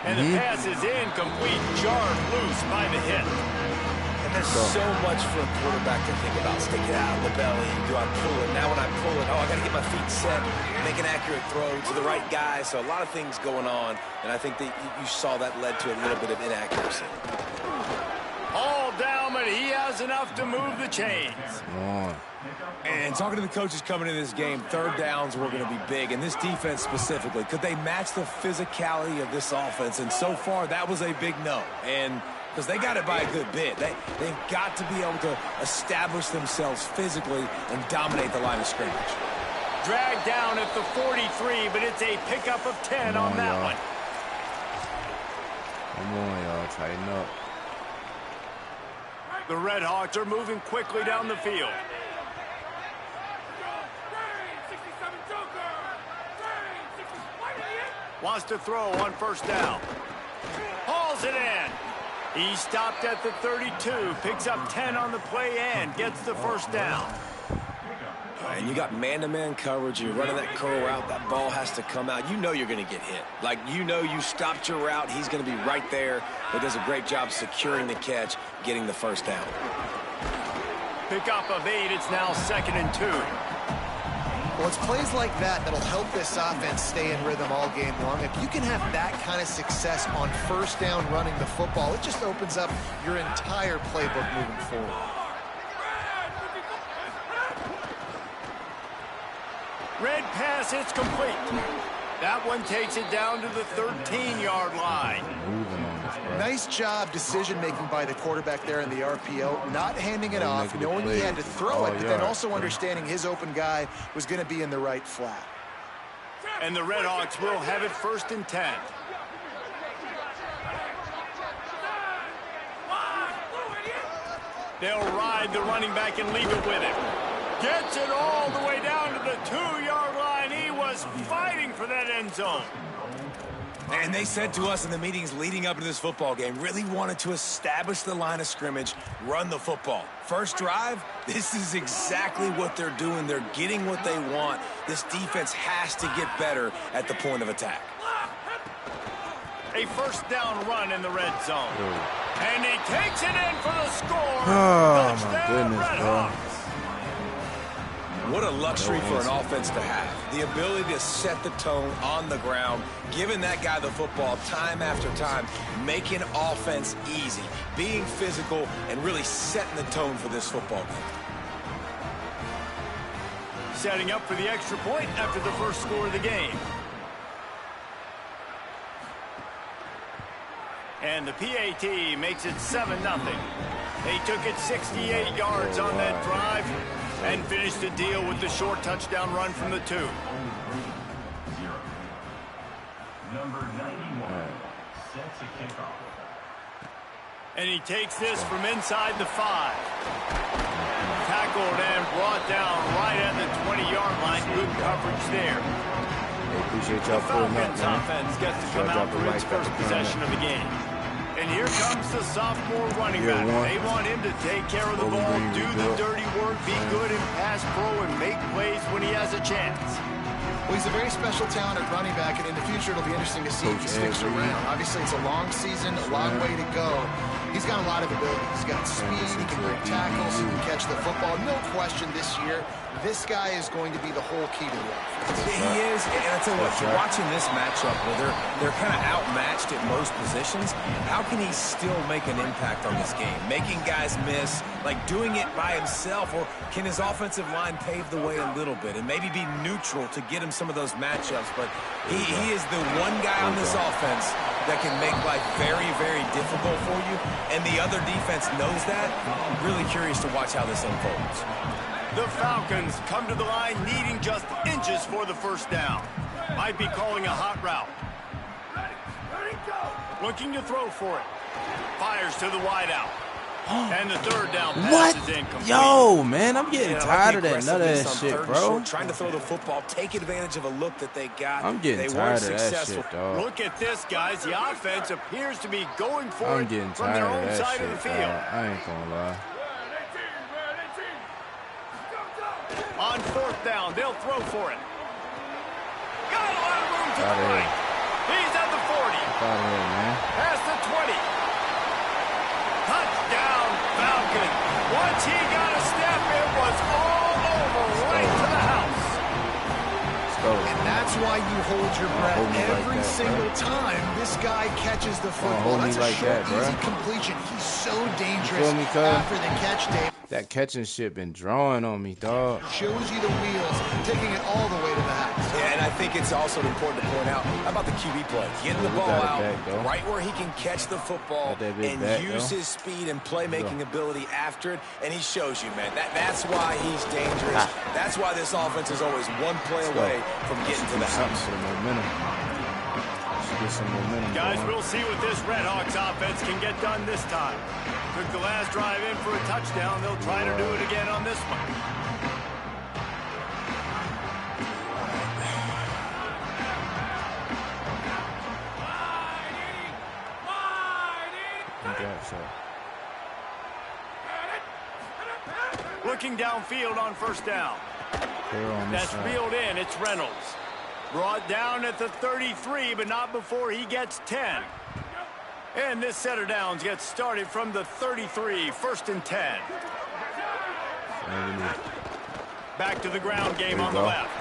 And the pass is incomplete, jarred loose by the hit. And there's so much for a quarterback to think about. Stick it out of the belly. Do I pull it? Now when I pull it, I got to get my feet set, make an accurate throw to the right guy. So a lot of things going on, and I think that you saw that led to a little bit of inaccuracy. All down, but he has enough to move the chains. Come on. And talking to the coaches coming into this game, third downs were going to be big. And this defense specifically, could they match the physicality of this offense? And so far, that was a big no. And because they got it by a good bit. They've got to be able to establish themselves physically and dominate the line of scrimmage. Dragged down at the 43, but it's a pickup of 10 on that one. Come on, y'all. Tighten up. The Red Hawks are moving quickly down the field. Wants to throw on first down. Hauls it in. He stopped at the 32, picks up 10 on the play and gets the first down. And you got man-to-man coverage. You're running that curl route. That ball has to come out. You know you're going to get hit. Like, you know you stopped your route. He's going to be right there. He does a great job securing the catch, getting the first down. Pick up of 8. It's now 2nd and 2. Well, it's plays like that that'll help this offense stay in rhythm all game long. If you can have that kind of success on first down running the football, it just opens up your entire playbook moving forward. Red pass, it's complete. That one takes it down to the 13-yard line. Nice job decision-making by the quarterback there in the RPO, not handing it off, knowing he had to throw it, but then also understanding his open guy was going to be in the right flat. And the Red Hawks will have it 1st and 10. They'll ride the running back and leave it with him. Gets it all the way down to the 2-yard line. He was fighting for that end zone. And they said to us in the meetings leading up to this football game, really wanted to establish the line of scrimmage, run the football. First drive, this is exactly what they're doing. They're getting what they want. This defense has to get better at the point of attack. A first down run in the red zone. And he takes it in for the score. Oh, Touchdown, my goodness, Red bro. Hawks. What a luxury for an offense to have. The ability to set the tone on the ground, giving that guy the football time after time, making offense easy, being physical, and really setting the tone for this football game. Setting up for the extra point after the first score of the game. And the PAT makes it 7-0. They took it 68 yards on that drive and finished the deal with the short touchdown run from the 2. Number 91 sets a And he takes this from inside the 5. Tackled and brought down right at the 20-yard line. Good coverage there. Appreciate The y'all pulling up, Falcons man. offense gets to come out for its first possession of the game. And here comes the sophomore running back. They want him to take care of the ball, do the dirty work, be good in pass pro, and make plays when he has a chance. Well, he's a very special talent at running back, and in the future it'll be interesting to see if he sticks around. Obviously, it's a long season, a long way to go. He's got a lot of ability. He's got speed, he can break tackles, he can catch the football. No question this year, this guy is going to be the whole key to the offense. He is, and I tell you what, you're watching this matchup where they're kind of outmatched at most positions. How can he still make an impact on this game? Making guys miss, like doing it by himself, or can his offensive line pave the way a little bit and maybe be neutral to get him some of those matchups? But he is the one guy on this offense that can make life very, very difficult for you, and the other defense knows that. I'm really curious to watch how this unfolds. The Falcons come to the line needing just inches for the first down. Might be calling a hot route. Looking to throw for it. Fires to the wideout. And the third down pass is incomplete. Yo, man, I'm getting tired of that nut ass shit, bro. Trying to throw the football, take advantage of a look that they got. I'm getting tired of that shit, dog. Look at this, guys. The offense appears to be going for I'm it getting from their tired own of that side shit, of the field. dog. I ain't gonna lie. On fourth down, they'll throw for it. Got a lot of room to the right. He's at the 40. Get out of here, man. Past the 20. Touchdown, Falcons. Once he got a step, it was all over, right to the house. And that's why you hold your breath every single time this guy catches the football. That's a short, easy completion. He's so dangerous after the catch, Dave. That catching shit been drawing on me, dog. Shows you the wheels, taking it all the way to the house. Yeah, and I think it's also important to point out, how about the QB play? Getting the ball out right where he can catch the football and use his speed and playmaking ability after it, and he shows you, man. That's why he's dangerous. That's why this offense is always one play away from getting to the house. Get some momentum. Guys, we'll see what this Redhawks offense can get done this time. Took the last drive in for a touchdown. They'll try to do it again on this one. Looking downfield on first down. That's reeled in. It's Reynolds. Brought down at the 33, but not before he gets 10. And this set of downs gets started from the 33, first and 10. Back to the ground game on the left.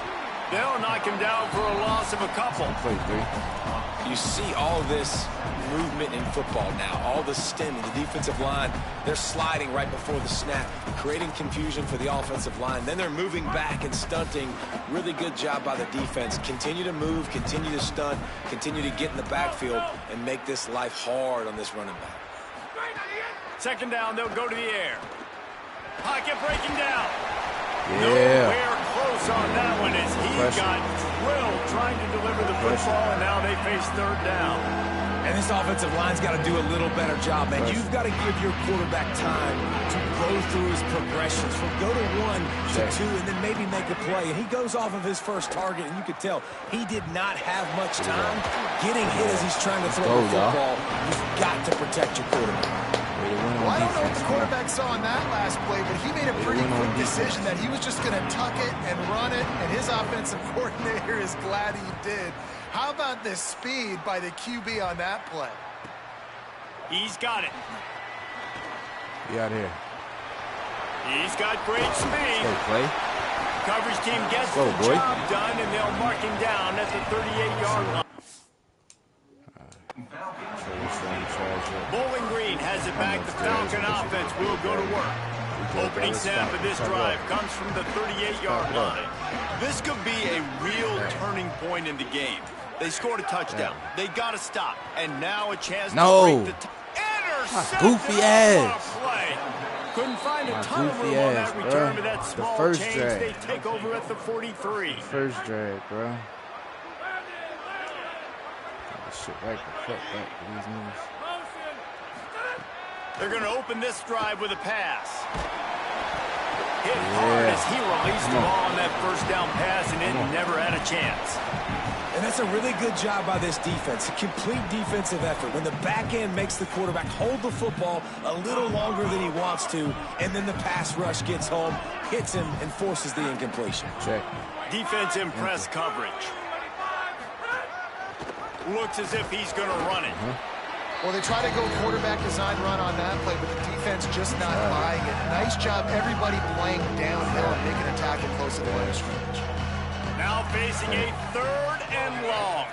They'll knock him down for a loss of a couple. You see all this movement in football now, all the stemming, the defensive line, they're sliding right before the snap, creating confusion for the offensive line. Then they're moving back and stunting. Really good job by the defense. Continue to move, continue to stunt, continue to get in the backfield and make this life hard on this running back. Second down, they'll go to the air. Pocket breaking down. Nowhere close on that one as he got drilled trying to deliver the football, and now they face third down. And this offensive line's got to do a little better job, man. You've got to give your quarterback time to go through his progressions from go to 1 to 2 and then maybe make a play. And he goes off of his first target, and you could tell he did not have much time getting hit as he's trying to throw the football. You've got to protect your quarterback. Well, I don't know what the quarterback saw in that last play, but he made a pretty quick decision that he was just going to tuck it and run it, and his offensive coordinator is glad he did. How about the speed by the QB on that play? He's got it. Be out here. He's got great speed. Play. Coverage team gets the job done, and they'll mark him down at the 38-yard line. Bowling Green has it back. The Falcon offense will go to work. Opening snap of this drive comes from the 38-yard line. This could be a real turning point in the game. They scored a touchdown. They got to stop. And now a chance to break the intercepted goofy ass. Play. Couldn't find a ton of room on that return, but that small change, they take over at the 43. First drag, bro. Shit right the fuck back for these niggas. They're going to open this drive with a pass. Hit hard as he released the ball on that first down pass, and it never had a chance. And that's a really good job by this defense, a complete defensive effort. When the back end makes the quarterback hold the football a little longer than he wants to, and then the pass rush gets home, hits him, and forces the incompletion. Check. Defense in press coverage. Looks as if he's going to run it. Well, they try to go quarterback design run on that play, but the defense just not buying it. Nice job, everybody playing downhill and making a tackle close to the line of scrimmage. Now facing a 3rd and long.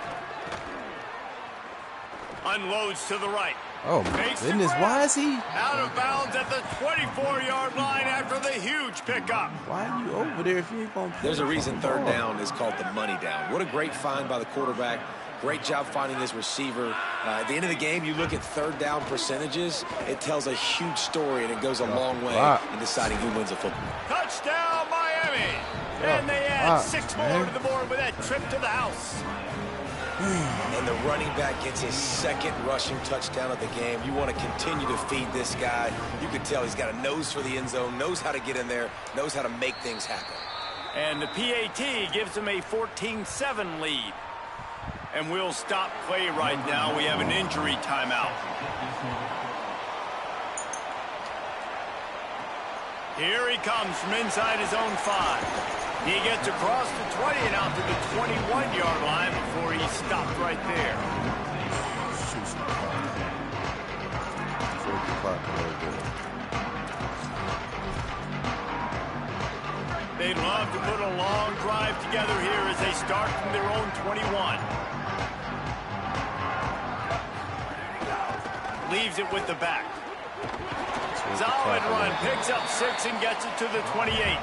Unloads to the right. Oh, my goodness. Why is he? Out of bounds at the 24-yard line after the huge pickup. Why are you over there if you ain't going to? There's a reason 3rd down is called the money down. What a great find by the quarterback. Great job finding his receiver. At the end of the game, you look at 3rd down percentages. It tells a huge story, and it goes a long way in deciding who wins a football. Touchdown, Miami. And they add 6 more to the board with that trip to the house. And the running back gets his 2nd rushing touchdown of the game. You want to continue to feed this guy. You can tell he's got a nose for the end zone, knows how to get in there, knows how to make things happen. And the PAT gives him a 14-7 lead. And we'll stop play right now. We have an injury timeout. Here he comes from inside his own 5. He gets across the 20 and out to the 21-yard line before he stopped right there. They'd love to put a long drive together here as they start from their own 21. Leaves it with the back. Solid run, picks up 6 and gets it to the 28.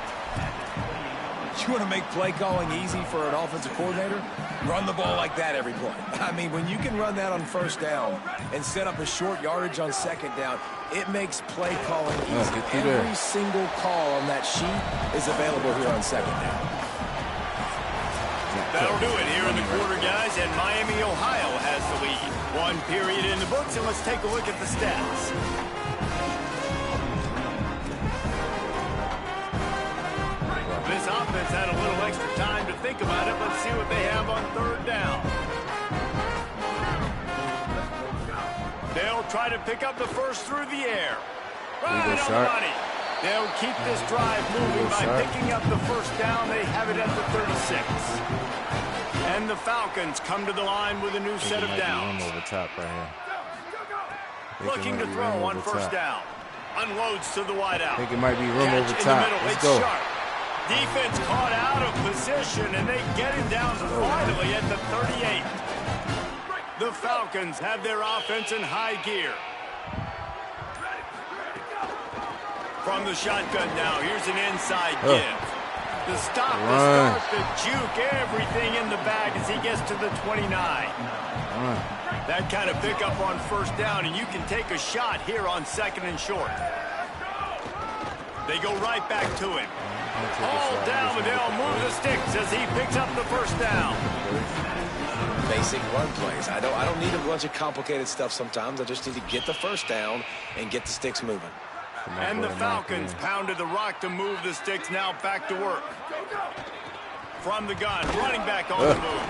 You want to make play calling easy for an offensive coordinator? Run the ball like that every play. I mean, when you can run that on 1st down and set up a short yardage on 2nd down, it makes play calling easy. Every single call on that sheet is available here on 2nd down. That'll do it here in the quarter, guys, and Miami, Ohio has the lead. 1 period in the books, and let's take a look at the stats. This offense had a little extra time to think about it. Let's see what they have on 3rd down. They'll try to pick up the first through the air. Right on the money. They'll keep this drive moving by picking up the first down. They have it at the 36. And the Falcons come to the line with a new set of downs. Over top right here. Looking to throw on 1st down. Unloads to the wideout. I think it might be room over top. Let's go. Sharp. Defense caught out of position, and they get him down finally at the 38. The Falcons have their offense in high gear. From the shotgun now, here's an inside give. The stop to start the juke, everything in the bag as he gets to the 29. That kind of pickup on 1st down, and you can take a shot here on 2nd and short. They go right back to him. All down, but they'll move the sticks as he picks up the 1st down. Basic run plays. I don't need a bunch of complicated stuff sometimes. I just need to get the 1st down and get the sticks moving. And the Falcons pounded the rock to move the sticks. Now back to work. From the gun, running back on the move.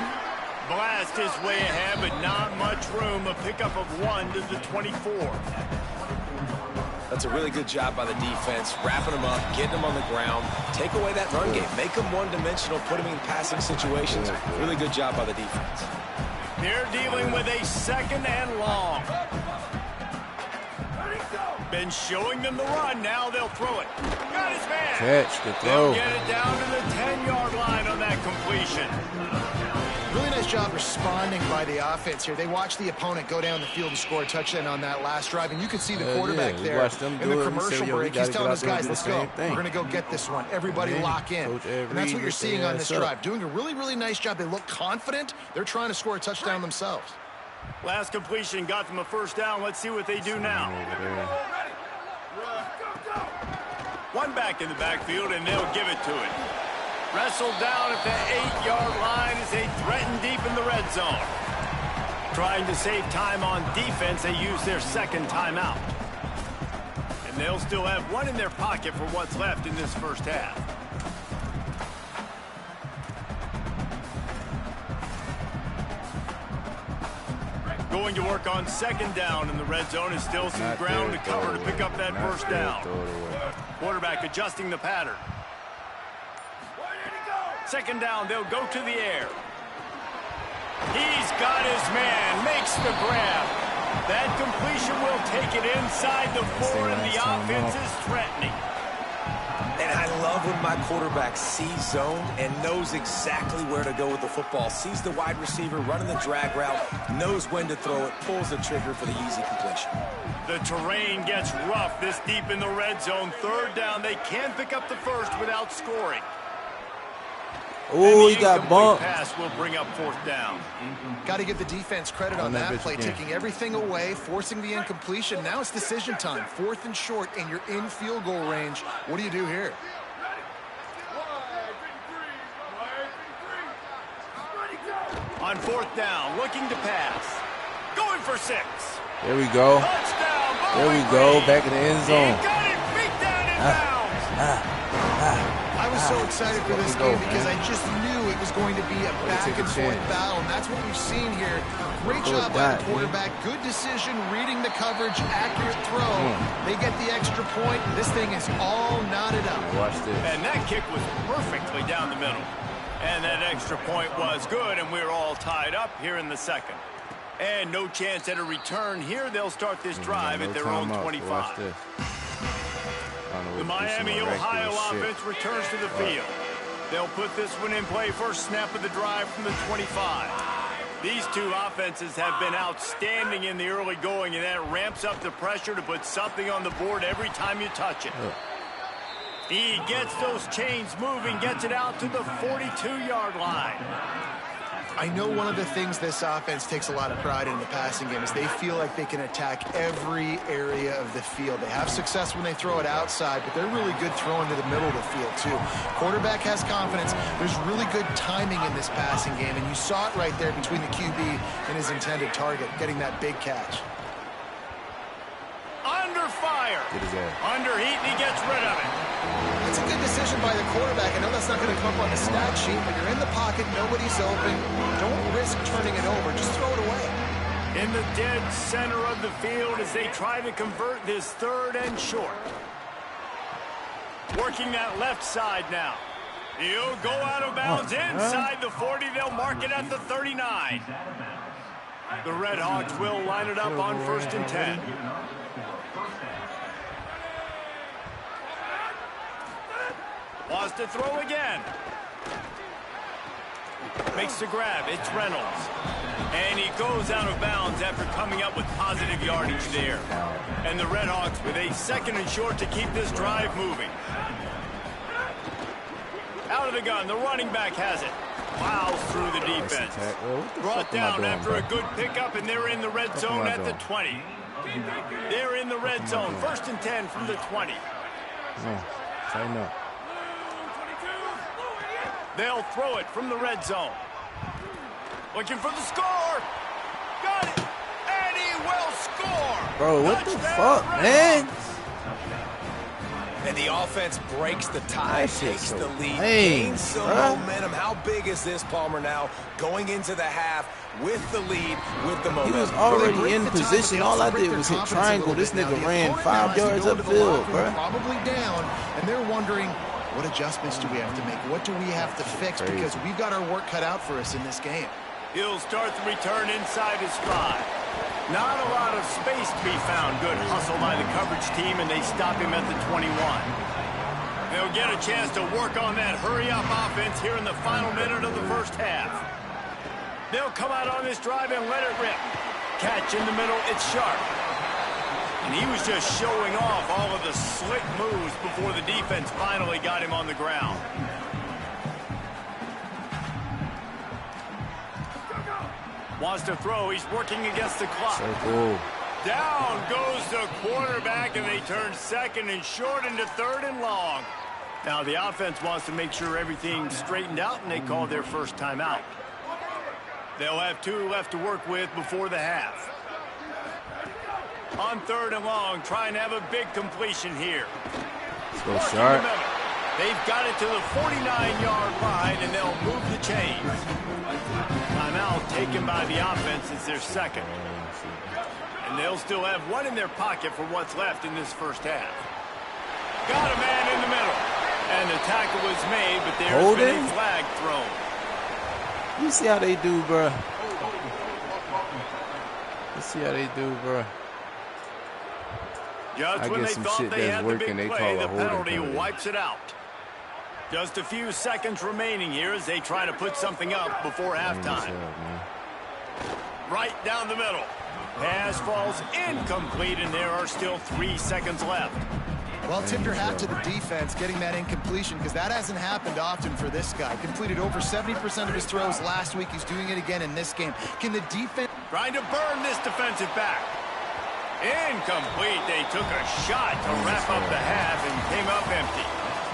Blast is way ahead, but not much room. A pickup of 1 to the 24. That's a really good job by the defense, wrapping them up, getting them on the ground, take away that run game, make them one-dimensional, put them in passing situations. Really good job by the defense. They're dealing with a 2nd and long. Been showing them the run, now they'll throw it. Got his man. Catch, good throw. They'll get it down to the 10-yard line on that completion. Really nice job responding by the offense here. They watched the opponent go down the field and score a touchdown on that last drive, and you can see the quarterback there in the commercial break. He's telling his guys, let's go. We're going to go get this one. Everybody lock in. And that's what you're seeing on this drive. Doing a really, really nice job. They look confident. They're trying to score a touchdown themselves. Last completion got them a 1st down. Let's see what they do now. 1 back in the backfield, and they'll give it to it. Wrestled down at the 8-yard line as they threaten deep in the red zone. Trying to save time on defense, they use their 2nd timeout. and they'll still have one in their pocket for what's left in this first half. Going to work on second down in the red zone is still some ground to cover to pick up that first down. Quarterback adjusting the pattern. Second down, they'll go to the air. He's got his man, makes the grab. That completion will take it inside the 4, and the offense is threatening. And I love when my quarterback sees zone and knows exactly where to go with the football. Sees the wide receiver running the drag route, knows when to throw it, pulls the trigger for the easy completion. The terrain gets rough this deep in the red zone. Third down, they can pick up the first without scoring. Oh, he got bumped. Pass will bring up fourth down. Got to give the defense credit on that play, taking everything away, forcing the incompletion. Now it's decision time. 4th and short, and you're in field goal range. What do you do here? On 4th down, looking to pass. Going for 6. There we go. Touchdown, there we go. Back in the end zone. He got it, feet down in bounds. I was so excited for this game because I just knew it was going to be a back-and-forth battle, and that's what we've seen here. Great job by the quarterback. Good decision, reading the coverage, accurate throw. They get the extra point, and this thing is all knotted up. Watch this. And that kick was perfectly down the middle. And that extra point was good, and we're all tied up here in the second. And no chance at a return here. They'll start this drive at their own 25. The Miami, Ohio offense returns to the field. They'll put this one in play first snap of the drive from the 25. These two offenses have been outstanding in the early going, and that ramps up the pressure to put something on the board every time you touch it. He gets those chains moving, gets it out to the 42-yard line. I know one of the things this offense takes a lot of pride in the passing game is they feel like they can attack every area of the field. They have success when they throw it outside, but they're really good throwing to the middle of the field, too. Quarterback has confidence. There's really good timing in this passing game, and you saw it right there between the QB and his intended target, getting that big catch. Under fire. Under heat, and he gets rid of it. It's a good decision by the quarterback. I know that's not going to come up on the stat sheet, but you're in the pocket, nobody's open. Don't risk turning it over. Just throw it away. In the dead center of the field as they try to convert this 3rd and short. Working that left side now. He'll go out of bounds inside the 40. They'll mark it at the 39. The Red Hawks will line it up on 1st and 10. Wants to throw again. Makes the grab. It's Reynolds. And he goes out of bounds after coming up with positive yardage there. And the Red Hawks with a 2nd and short to keep this drive moving. Out of the gun. The running back has it. Plows through the defense. Brought down after a good pickup, and they're in the red zone at the 20. They're in the red zone. 1st and 10 from the 20. Tighten up. They'll throw it from the red zone. Looking for the score. Got it. And he will score. Bro, what the fuck, man? And the offense breaks the tie, takes the lead, Hey, gains some momentum. How big is this, Palmer, now? Going into the half with the lead, with the momentum. He was already in position. All I did was hit triangle. This nigga ran 5 yards upfield, bro. Probably down, and they're wondering, what adjustments do we have to make? What do we have to fix? Because we've got our work cut out for us in this game. He'll start the return inside his 5. Not a lot of space to be found. Good hustle by the coverage team, and they stop him at the 21. They'll get a chance to work on that hurry-up offense here in the final minute of the first half. They'll come out on this drive and let it rip. Catch in the middle, it's sharp. And he was just showing off all of the slick moves before the defense finally got him on the ground. Wants to throw. He's working against the clock. Circle. Down goes the quarterback, and they turn 2nd and short into 3rd and long. Now the offense wants to make sure everything's straightened out, and they call their first timeout. They'll have 2 left to work with before the half. On 3rd and long, trying to have a big completion here. Let's go sharp. They've got it to the 49-yard line, and they'll move the chains. Timeout taken by the offense as their second. And they'll still have one in their pocket for what's left in this first half. Got a man in the middle. And the tackle was made, but there's been a flag thrown. You see how they do, bro. Let's see how they do, bro. Just when they thought they had the big play, the penalty wipes it out. Just a few seconds remaining here as they try to put something up before halftime. Right down the middle. Pass falls incomplete, and there are still 3 seconds left. Well, tip your hat to the defense getting that incompletion, because that hasn't happened often for this guy. Completed over 70% of his throws last week. He's doing it again in this game. Can the defense... Trying to burn this defensive back. Incomplete. They took a shot to wrap up the half and came up empty.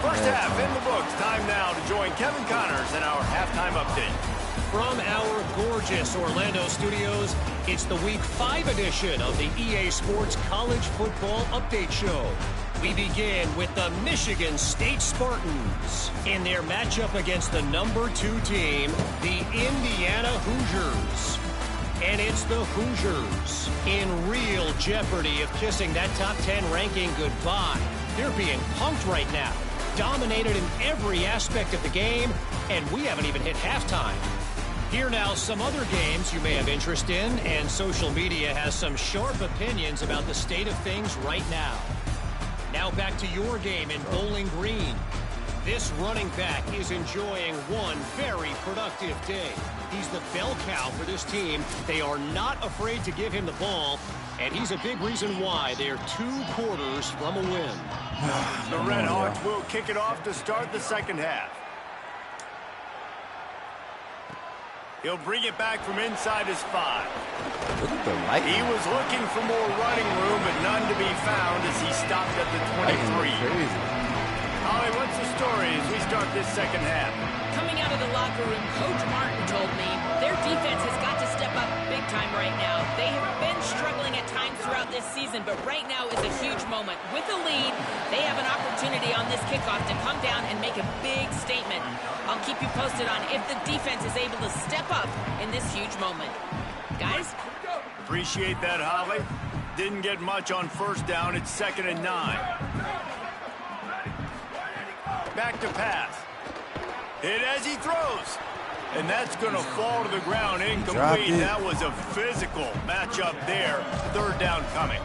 First half in the books. Time now to join Kevin Connors in our halftime update. From our gorgeous Orlando studios, it's the Week 5 edition of the EA Sports College Football Update Show. We begin with the Michigan State Spartans in their matchup against the number 2 team, the Indiana Hoosiers. And it's the Hoosiers in real jeopardy of kissing that top 10 ranking goodbye. They're being punked right now, dominated in every aspect of the game, and we haven't even hit halftime. Here now, some other games you may have interest in, and social media has some sharp opinions about the state of things right now. Now back to your game in Bowling Green. This running back is enjoying one very productive day. He's the bell cow for this team. They are not afraid to give him the ball, and he's a big reason why they're 2 quarters from a win. The Red Hawks will kick it off to start the second half. He'll bring it back from inside his 5. Look at the light. He was looking for more running room, but none to be found as he stopped at the 23. Holly, what's the story as we start this second half? Coming out of the locker room, Coach Martin told me their defense has got to step up big time right now. They have been struggling at times throughout this season, but right now is a huge moment. With a lead, they have an opportunity on this kickoff to come down and make a big statement. I'll keep you posted on if the defense is able to step up in this huge moment. Guys? Appreciate that, Holly. Didn't get much on first down. It's 2nd and 9. Back to pass. Hit as he throws. And that's going to fall to the ground incomplete. That was a physical matchup there. 3rd down coming.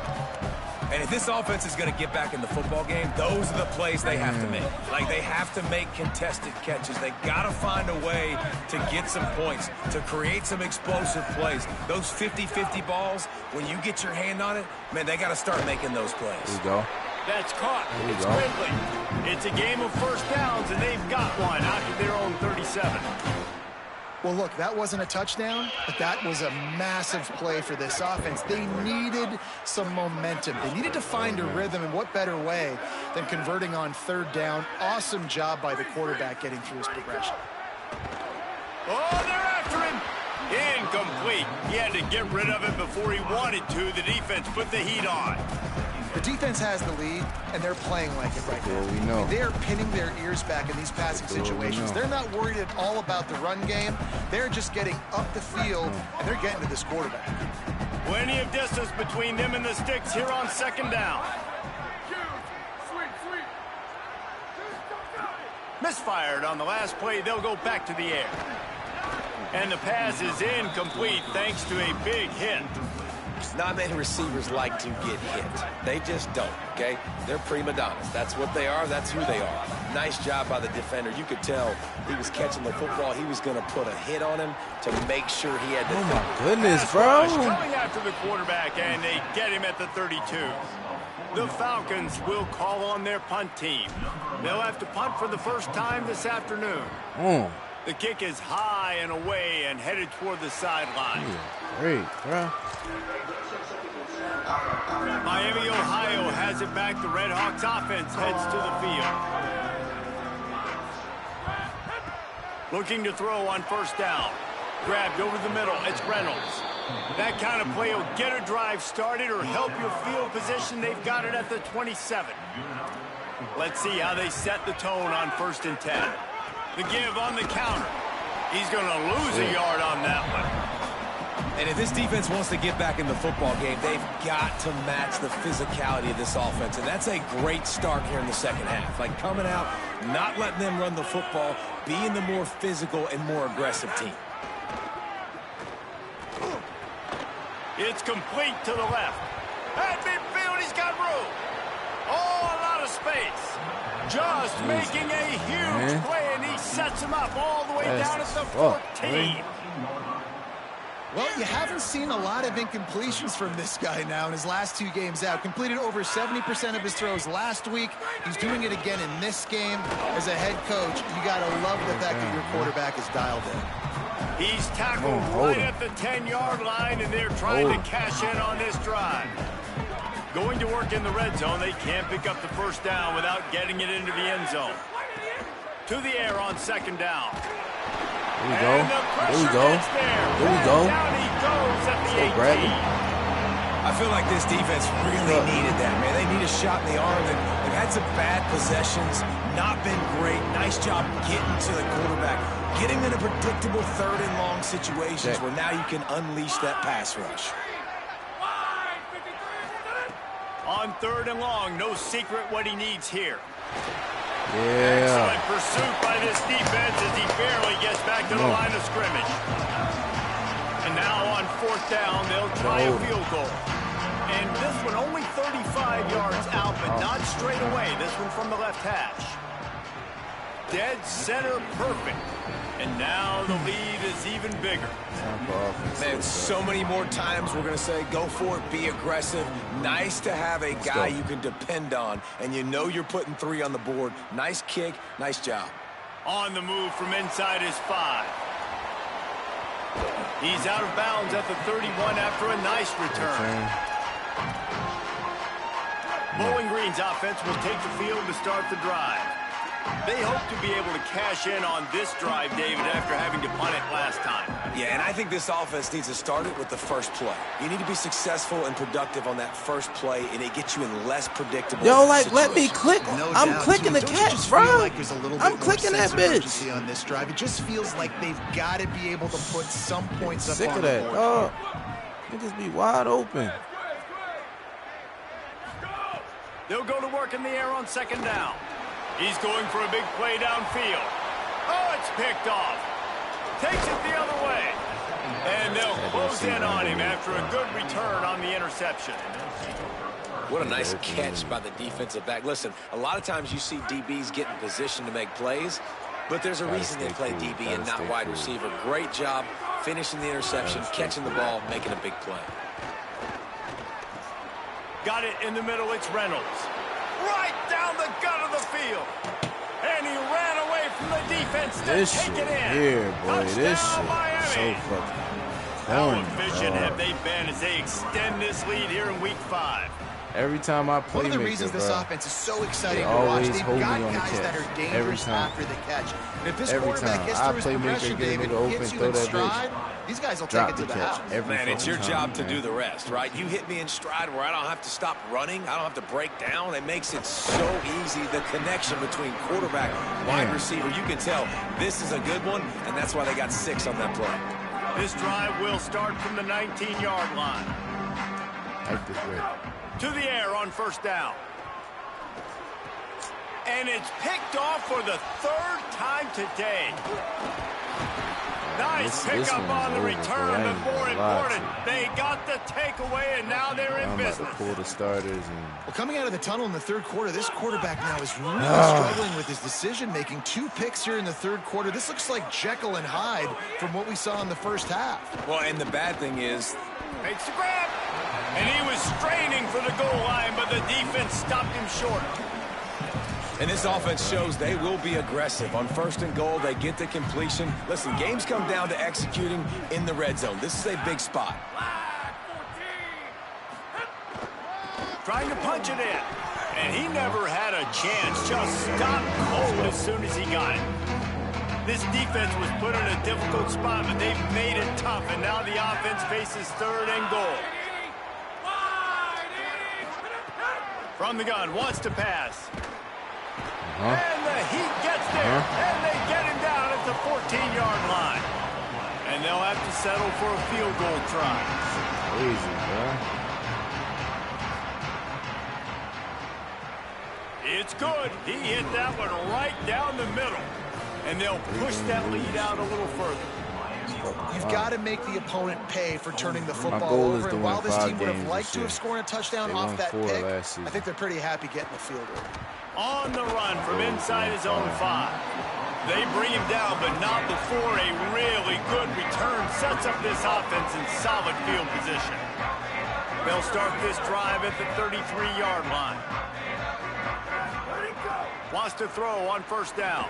And if this offense is going to get back in the football game, those are the plays they have to make. Like, they have to make contested catches. They got to find a way to get some points, to create some explosive plays. Those 50-50 balls, when you get your hand on it, man, they got to start making those plays. There you go. That's caught. It's Ridley. It's a game of first downs, and they've got one out of their own 37. Well, look, that wasn't a touchdown, but that was a massive play for this offense. They needed some momentum. They needed to find a rhythm, and what better way than converting on 3rd down. Awesome job by the quarterback getting through his progression. Oh, they're after him. Incomplete. He had to get rid of it before he wanted to. The defense put the heat on. The defense has the lead, and they're playing like it right now. We know. I mean, they are pinning their ears back in these passing situations. They're not worried at all about the run game. They're just getting up the field, and they're getting to this quarterback. Plenty of distance between them and the sticks here on 2nd down. Misfired on the last play. They'll go back to the air. And the pass is incomplete thanks to a big hit. Not many receivers like to get hit. They just don't, okay? They're prima donnas. That's what they are. That's who they are. Nice job by the defender. You could tell he was catching the football. He was going to put a hit on him to make sure he had to... Oh, my goodness, bro. Coming after the quarterback, and they get him at the 32. The Falcons will call on their punt team. They'll have to punt for the first time this afternoon. The kick is high and away and headed toward the sideline. Great, bro. Miami, Ohio has it back. The Red Hawks offense heads to the field. Looking to throw on 1st down. Grabbed over the middle. It's Reynolds. That kind of play will get a drive started or help your field position. They've got it at the 27. Let's see how they set the tone on 1st and 10. The give on the counter. He's going to lose a yard on that one. And if this defense wants to get back in the football game, they've got to match the physicality of this offense. And that's a great start here in the second half. Like coming out, not letting them run the football, being the more physical and more aggressive team. It's complete to the left. At midfield, he's got room. Oh, a lot of space. Just making a huge play, and he sets him up all the way down at the 14. Well, you haven't seen a lot of incompletions from this guy now in his last 2 games out. Completed over 70% of his throws last week. He's doing it again in this game. As a head coach, you got to love the fact that your quarterback is dialed in. He's tackled right at the 10-yard line, and they're trying to cash in on this drive. Going to work in the red zone, they can't pick up the 1st down without getting it into the end zone. To the air on 2nd down. There we go. There we go. There we go. Down he goes at the 18. I feel like this defense really needed that, man. They need a shot in the arm. They've had some bad possessions, not been great. Nice job getting to the quarterback, getting in a predictable 3rd and long situations where now you can unleash that pass rush. On 3rd and long, no secret what he needs here. Yeah. Excellent pursuit by this defense as he barely gets back to the line of scrimmage. And now on 4th down, they'll try a field goal. And this one only 35 yards out, but not straight away. This one from the left hash. Dead center perfect. And now the lead is even bigger. Man, so many more times we're going to say, go for it, be aggressive. Nice to have a guy you can depend on, and you know you're putting 3 on the board. Nice kick, nice job. On the move from inside his 5. He's out of bounds at the 31 after a nice return. Bowling Green's offense will take the field to start the drive. They hope to be able to cash in on this drive, David, after having to punt it last time. Yeah, and I think this offense needs to start it with the first play. You need to be successful and productive on that first play, and it gets you in less predictable like, let me click. I'm clicking the catch, bro. I'm clicking that bitch. On this drive, it just feels like they've got to be able to put some points up on the board. Sick of that. Oh, it just be wide open. They'll go to work in the air on 2nd down. He's going for a big play downfield. Oh, it's picked off. Takes it the other way. And they'll close in on him after a good return on the interception. What a nice catch by the defensive back. Listen, a lot of times you see DBs get in position to make plays, but there's a reason they play DB and not wide receiver. Great job finishing the interception, catching the ball, making a big play. Got it in the middle. It's Reynolds. Right down the gut of the field. And he ran away from the defense to take it in. Here, boy. Touchdown, This shit Miami. so fucking How boring, efficient have they been as they extend this lead here in week 5? Every time I play, one of the reasons this offense is so exciting to always watch, they've hold me got on the guys catch. that are dangerous after the catch. And if this quarterback gets through his progression, David, gets you in stride, these guys will take it to the house. Man, it's your job to do the rest, right? You hit me in stride where I don't have to stop running. I don't have to break down. It makes it so easy, the connection between quarterback, wide receiver. You can tell this is a good one, and that's why they got 6 on that play. This drive will start from the 19-yard line. Like this way. To the air on 1st down. And it's picked off for the 3rd time today. Nice pickup on the return, but more important, they got the takeaway, and now they're in business. I'm about to pull the starters. Well, coming out of the tunnel in the 3rd quarter, this quarterback now is really struggling with his decision-making. 2 picks here in the 3rd quarter. This looks like Jekyll and Hyde from what we saw in the first half. Well, and the bad thing is, makes the grab. And he was straining for the goal line, but the defense stopped him short. and this offense shows they will be aggressive. On 1st and goal, they get the completion. Listen, games come down to executing in the red zone. This is a big spot. Trying to punch it in. And he never had a chance. Just stopped cold as soon as he got it. This defense was put in a difficult spot, but they've made it tough, and now the offense faces 3rd and goal. From the gun, wants to pass. And the Heat gets there, and they get him down at the 14-yard line. And they'll have to settle for a field goal try. Crazy, bro. It's good. He hit that one right down the middle. And they'll push that lead out a little further. You've got to make the opponent pay for turning the football goal is over. to And win while this 5 team would have games liked this to have year. scored a touchdown They off won that 4 pick, last season. I think they're pretty happy getting the field goal. On the run from inside his own 5. They bring him down, but not before a really good return sets up this offense in solid field position. They'll start this drive at the 33-yard line. Wants to throw on 1st down.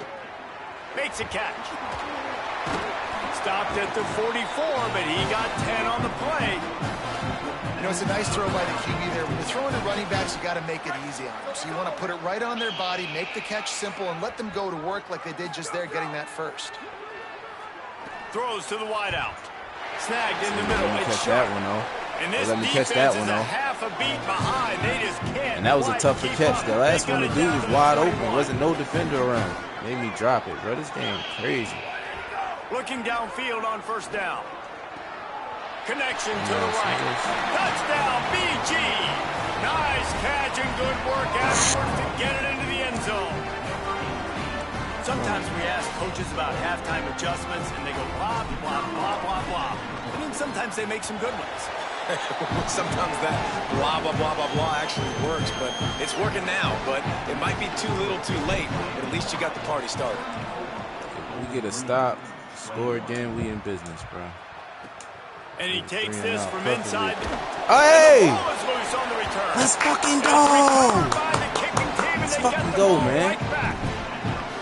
Makes a catch. Stopped at the 44, but he got 10 on the play. You know, it's a nice throw by the QB there. When you're throwing to running backs, you got to make it easy on them. So you want to put it right on their body, make the catch simple, and let them go to work like they did just there, getting that first. Throws to the wideout. Snagged in the middle. Let me It's catch short. that one, though. And this Let me defense catch that one, is a though. half a beat behind. They just can't. And that was a quite tougher keep catch. up. The last They one, got the it dude down was to wide 21. open. Wasn't no defender around. Made me drop it, bro. This game crazy. Looking downfield on 1st down. Connection to the right. Touchdown, BG. Nice catch and good work afterwards to get it into the end zone. Sometimes we ask coaches about halftime adjustments, and they go blah, blah, blah, blah, blah. And then sometimes they make some good ones. Sometimes that blah, blah, blah, blah, blah actually works, but it's working now. But it might be too little too late, but at least you got the party started. We get a stop, score again, we in business, bro. And he takes 3 and this out, from perfectly. inside. Hey! The ball is loose on the return. Let's fucking It's go! recovered by the kicking team, and Let's they get fucking the go, ball man. right back.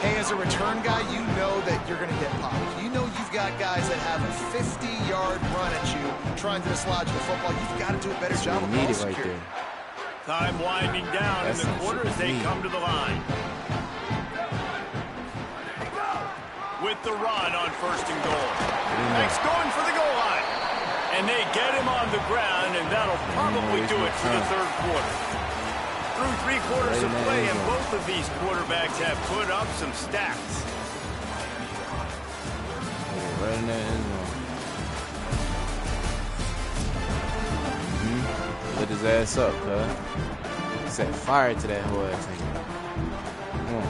Hey, as a return guy, you know that you're going to get popped. You know you've got guys that have a 50-yard run at you trying to dislodge the football. You've got to do a better job of Need ball it right security. there. Time winding down That's in the some quarter shit as they we need. come to the line. With the run on 1st and goal. Next going for the goal line. And they get him on the ground, and that'll probably do it for the 3rd quarter. Through 3 quarters Right of in that play, end and zone. both of these quarterbacks have put up some stats. Right in that end zone. Lit his ass up, cuz. Set fire to that whole ass nigga. Come on.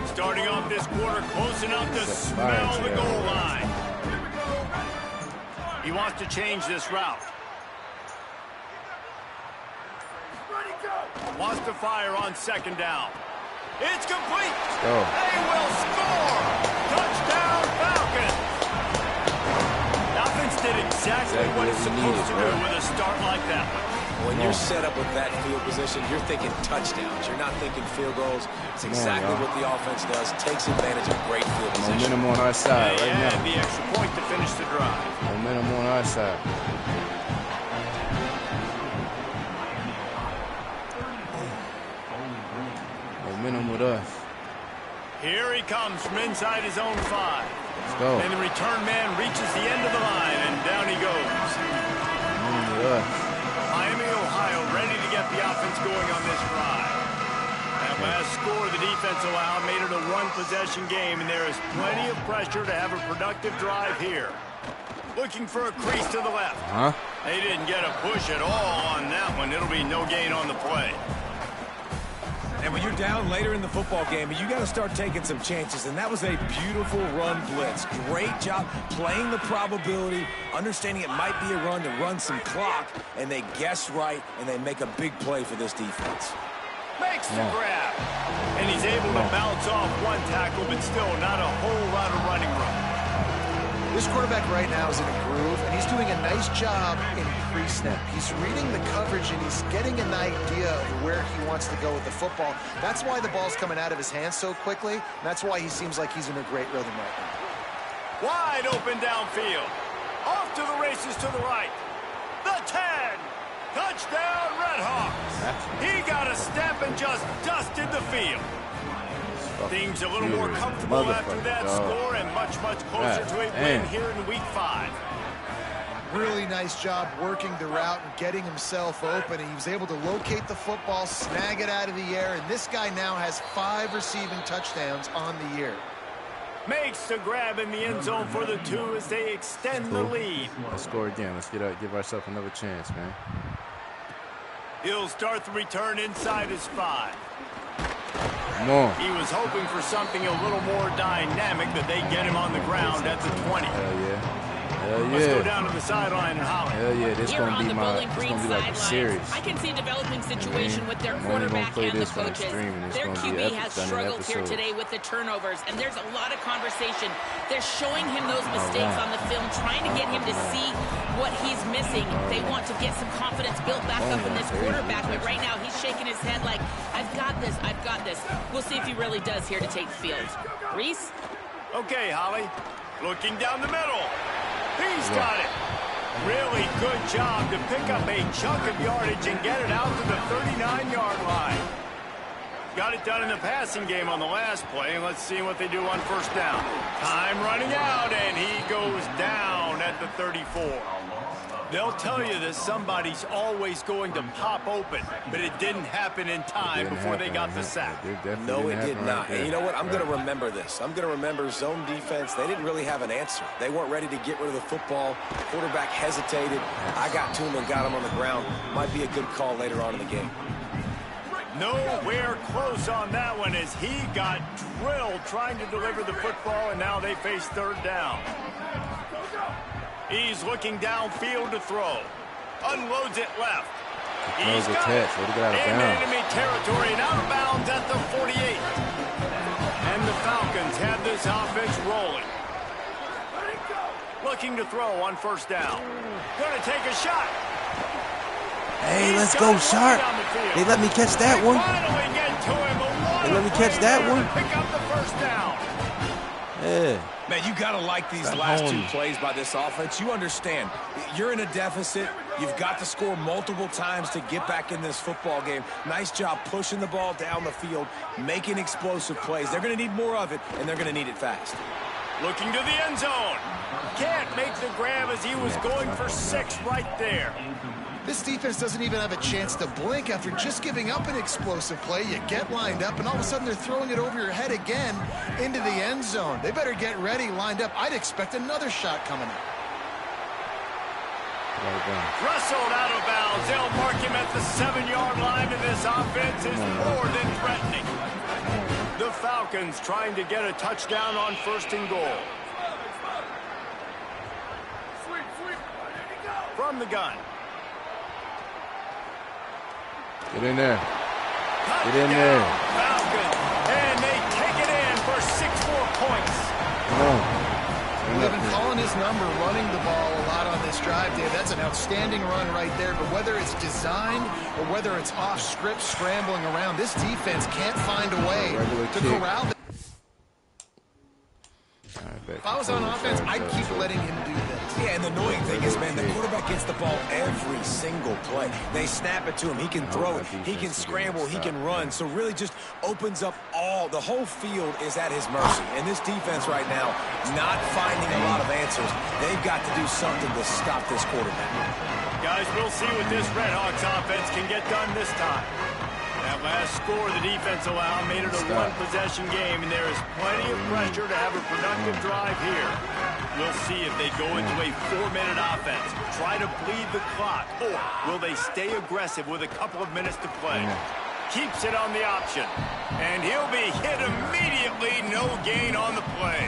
Starting off this quarter, close enough to Set fire smell to the that goal whole ass line. He wants to change this route. Wants to fire on 2nd down. It's complete. go. They will score. Touchdown, Falcons. The offense did exactly what it's what we supposed to needed, do bro. with a start like that one. When you're set up with that field position, you're thinking touchdowns. You're not thinking field goals. It's exactly y'all. what the offense does. Takes advantage of great field position. Momentum on our side They right had now. the extra point to finish the drive. Momentum on our side. Momentum with us. Here he comes from inside his own 5. Let's go. And the return man reaches the end of the line, and down he goes. Momentum with us. Miami, Ohio, ready to get the offense going on this drive. That last score the defense allowed made it a 1-possession game, and there is plenty of pressure to have a productive drive here. Looking for a crease to the left. They didn't get a push at all on that one. It'll be no gain on the play. And when you're down later in the football game, you got to start taking some chances. And that was a beautiful run blitz. Great job playing the probability, understanding it might be a run to run some clock, and they guess right, and they make a big play for this defense. Makes the grab. And he's able to bounce off one tackle, but still not a whole lot of running room. This quarterback right now is in a groove, and he's doing a nice job in pre-snap. He's reading the coverage, and he's getting an idea of where he wants to go with the football. That's why the ball's coming out of his hands so quickly, and that's why he seems like he's in a great rhythm right now. Wide open downfield. Off to the races to the right. The 10. Touchdown, Redhawks. He got a step and just dusted the field. Things a little more comfortable after that score and much, much closer to a win here in Week 5. Really nice job working the route and getting himself open. He was able to locate the football, snag it out of the air, and this guy now has 5 receiving touchdowns on the year. Makes the grab in the end zone for the 2 as they extend the lead. Let's score again. Let's give ourselves another chance, man. He'll start the return inside his 5. Come on. He was hoping for something a little more dynamic, that they get him on the ground at the 20. Hell yeah. Hell yeah. Let's go down to the sideline and holler. Hell yeah, this Here gonna on be the my, Bowling Green gonna be like a series. sidelines, I can see a developing situation with their quarterback and the coaches. Their QB has struggled here today with the turnovers, and there's a lot of conversation. They're showing him those mistakes on the film, trying to get him to see what he's missing. They want to get some confidence built back up in this quarterback, but right now he's shaking his head like, I've got this, I've got this. We'll see if he really does here to take the field. Reese? Okay, Holly. Looking down the middle. He's got it. Really good job to pick up a chunk of yardage and get it out to the 39-yard line. Got it done in the passing game on the last play, and let's see what they do on first down. Time running out, and he goes down at the 34. They'll tell you that somebody's always going to pop open, but it didn't happen in time before they got the sack. No, it did not. And you know what? I'm going to remember this. I'm going to remember zone defense. They didn't really have an answer. They weren't ready to get rid of the football. Quarterback hesitated. I got to him and got him on the ground. Might be a good call later on in the game. Nowhere close on that one as he got drilled trying to deliver the football, and now they face third down. He's looking downfield to throw. Unloads it left. He's got it in enemy territory and out of bounds at the 48. And the Falcons have this offense rolling. Looking to throw on first down. Going to take a shot. Hey, let's go, Sharp. They let me catch that one. Finally get to him. They let me catch that one. Pick up the first down. Yeah. Man, you got to like these last 2 plays by this offense. You understand, you're in a deficit. You've got to score multiple times to get back in this football game. Nice job pushing the ball down the field, making explosive plays. They're going to need more of it, and they're going to need it fast. Looking to the end zone. Can't make the grab as he was going for 6 right there. This defense doesn't even have a chance to blink after just giving up an explosive play. You get lined up, and all of a sudden they're throwing it over your head again into the end zone. They better get ready, lined up. I'd expect another shot coming up. Wrestled out of bounds. They'll mark him at the 7-yard line, and this offense is more than threatening. The Falcons trying to get a touchdown on first and goal. From the gun. Get in there. Get in there. Falcons. And they take it in for 6 more points. Come on. They've been calling his number, running the ball a lot on this drive, Dave. That's an outstanding run right there. But whether it's designed or whether it's off script, scrambling around, this defense can't find a way to corral them. If I was on offense, I'd keep letting him do this. Yeah, and the annoying thing is, man, the quarterback gets the ball every single play. They snap it to him. He can throw it. He can scramble. He can run. So really just opens up the whole field is at his mercy. And this defense right now, not finding a lot of answers. They've got to do something to stop this quarterback. Guys, we'll see what this Redhawks offense can get done this time. That last score the defense allowed made it a one-possession game, and there is plenty of pressure to have a productive drive here. We'll see if they go into a 4-minute offense, try to bleed the clock, or will they stay aggressive with a couple of minutes to play? Keeps it on the option, and he'll be hit immediately. No gain on the play.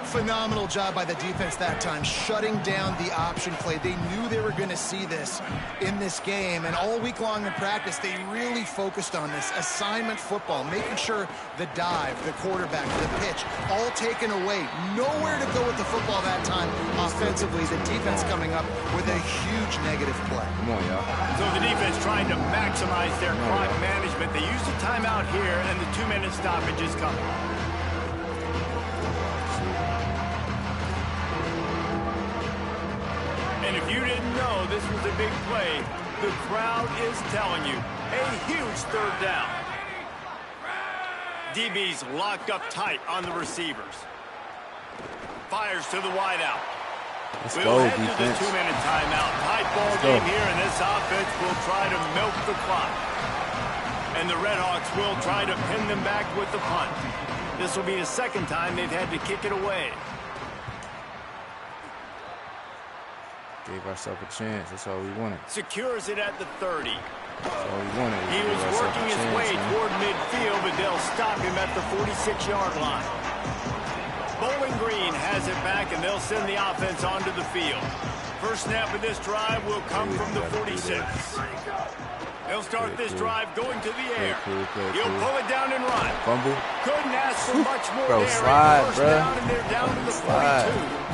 Phenomenal job by the defense that time, shutting down the option play. They knew they were going to see this in this game, and all week long in practice, they really focused on this assignment football, making sure the dive, the quarterback, the pitch, all taken away. Nowhere to go with the football that time offensively. The defense coming up with a huge negative play. Come on, y'all. So the defense trying to maximize their clock management. They use a timeout here, and the 2-minute stoppage is coming. And if you didn't know this was a big play, the crowd is telling you. A huge third down. DB's locked up tight on the receivers. Fires to the wideout. Let's We'll go, head to the defense. 2-minute timeout. Tight ball Let's game go. here, and this offense will try to milk the clock. And the Redhawks will try to pin them back with the punt. This will be the second time they've had to kick it away. Gave ourselves a chance. That's all we wanted. Secures it at the 30. That's all we wanted. He was working his way toward midfield, but they'll stop him at the 46-yard line. Bowling Green has it back, and they'll send the offense onto the field. First snap of this drive will come from the 46. They'll start this drive going to the air. He'll pull it down and run. Fumble. Couldn't ask for much more Bro, there. slide, First bro. down, and they're down to the 42.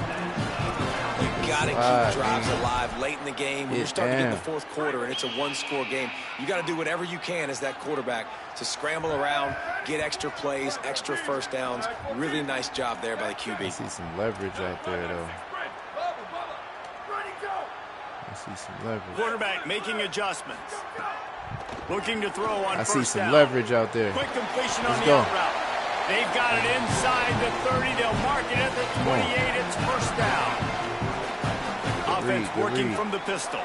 You got to keep drives alive late in the game. When you're starting to get in the fourth quarter and it's a one-score game, you got to do whatever you can as that quarterback to scramble around, get extra plays, extra first downs. Really nice job there by the QB. I see some leverage out there, though. I see some leverage. Quarterback making adjustments. Looking to throw on I first see some down. leverage out there. Quick completion on Let's the go. out route. They've got it inside the 30. They'll mark it at the 28. It's first down. Offense Good working read. from the pistol.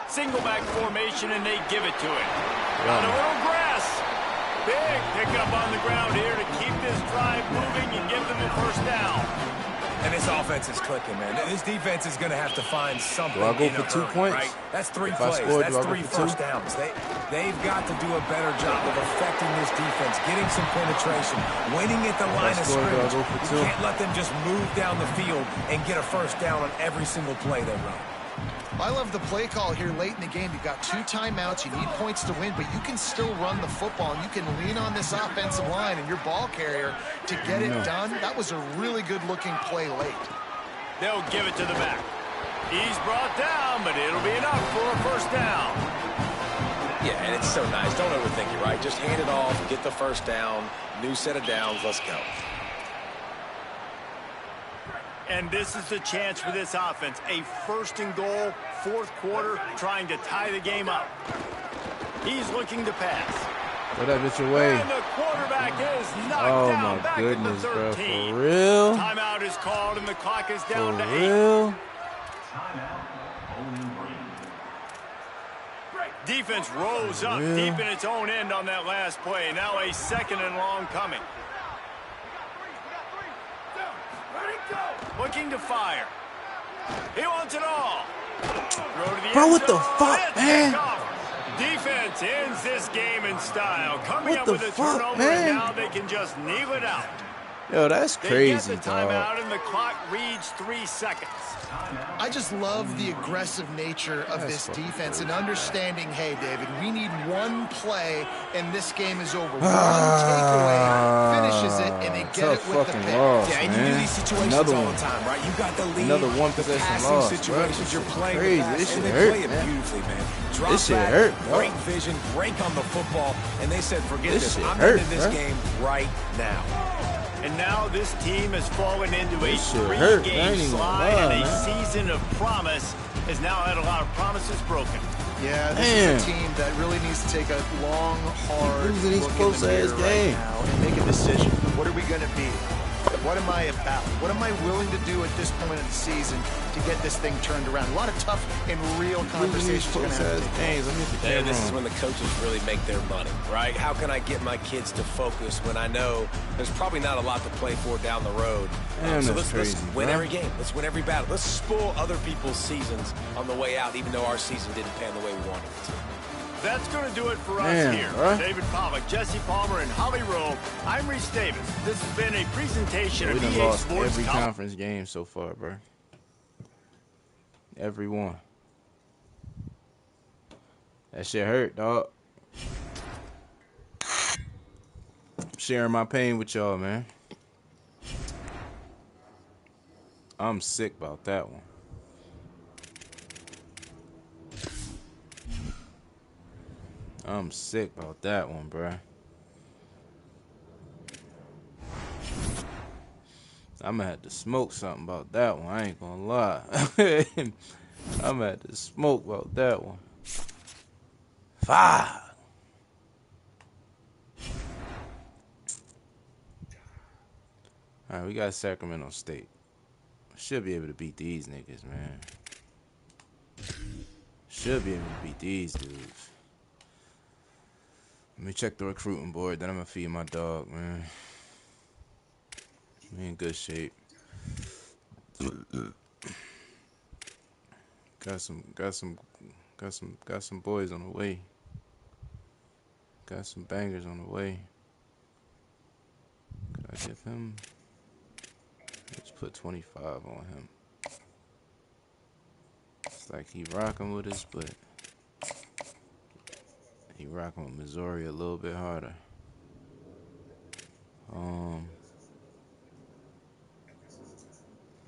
Single back formation, and they give it to him. On a little grass. Big pickup on the ground here to keep this drive moving and give them a first down. And this offense is clicking, man. This defense is going to have to find something. Do I go in for a 2 hurry, points? Right? That's 3 If I plays. score, do That's I go 3 for first 2? downs. They've got to do a better job of affecting this defense, getting some penetration, winning at the line of score, do I scrimmage. go for You 2? can't let them just move down the field and get a first down on every single play they run. I love the play call here late in the game. You've got 2 timeouts. You need points to win, but you can still run the football, and you can lean on this offensive line and your ball carrier to get it done. That was a really good-looking play late. They'll give it to the back. He's brought down, but it'll be enough for a first down. Yeah, and it's so nice. Don't overthink it, right? Just hand it off, get the first down, new set of downs, let's go. And this is the chance for this offense. A first and goal, fourth quarter, trying to tie the game up. He's looking to pass. Throw that bitch away. And the quarterback is knocked Oh, down my back goodness, at the bro. 13. For real? Timeout is called, and the clock is down For to 8. real? Defense rose up deep in its own end on that last play. Now a second and long coming. Looking to fire. He wants it all. Throw to the Bro, end what the zone. fuck, Let's man? kick off. Defense ends this game in style. Coming What up the with a fuck, turnover, man? and now they can just kneel it out. Yo, that's They crazy, get the dog. timeout, and the clock reads 3 seconds. I just love the aggressive nature of this defense and understanding, hey, David, we need one play and this game is over. One takeaway finishes it and they get Tough it with the fucking pick. loss, Yeah, and you man. do these situations Another all one. the time, right? You got the lead, Another one the possession passing loss, bro. situations, This you're shit playing crazy. the pass, This and shit they hurt, play it man. beautifully, man. Drop This shit back, hurt, dog. great vision, break on the football, and they said, forget This this. shit I'm hurt, into this bro. game right now. And now this team has fallen into a This shit hurt. I ain't three-game even slide, gonna lie, and a man. season of promise has now had a lot of promises broken. Yeah, this is a team that really needs to take a long, hard Losing these look in close the mirror ass right games. now and make a decision. What are we going to be? What am I about? What am I willing to do at this point of the season to get this thing turned around? A lot of tough and real conversations are going to have to take place. And this is when the coaches really make their money, right? How can I get my kids to focus when I know there's probably not a lot to play for down the road? Damn, So that's let's crazy, win bro. every game. Let's win every battle. Let's spoil other people's seasons on the way out, even though our season didn't pan the way we wanted it to. That's going to do it for us Damn, here. bro. David Pollack, Jesse Palmer, and Holly Rowe. I'm Reese Davis. This has been a presentation We of done EA lost Sports every College. conference game so far, bro. Every one. That shit hurt, dog. Sharing my pain with y'all, man. I'm sick about that one. I'm sick about that one, bruh. I'm gonna have to smoke something about that one. I ain't gonna lie. I'm at the smoke about that one. Fuck. All right, we got Sacramento State. Should be able to beat these niggas, man. Should be able to beat these dudes. Let me check the recruiting board, then I'm gonna feed my dog, man. We in good shape. Got some boys on the way. Got some bangers on the way. Could I give him? Let's put 25 on him. It's like he rocking with us, but he rocking with Missouri a little bit harder. I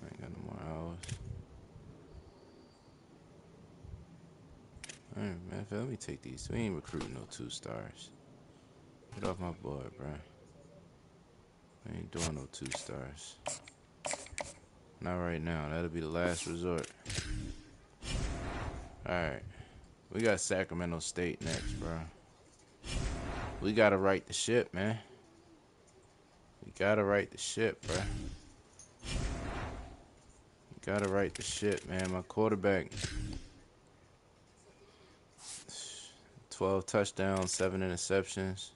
ain't got no more hours. Alright, man, let me take these. We ain't recruiting no 2-stars. Get off my board, bro. I ain't doing no 2-stars. Not right now. That'll be the last resort. Alright. We got Sacramento State next, bro. We gotta right the ship, man. We gotta right the ship, bro. We gotta right the ship, man. My quarterback, 12 touchdowns, 7 interceptions.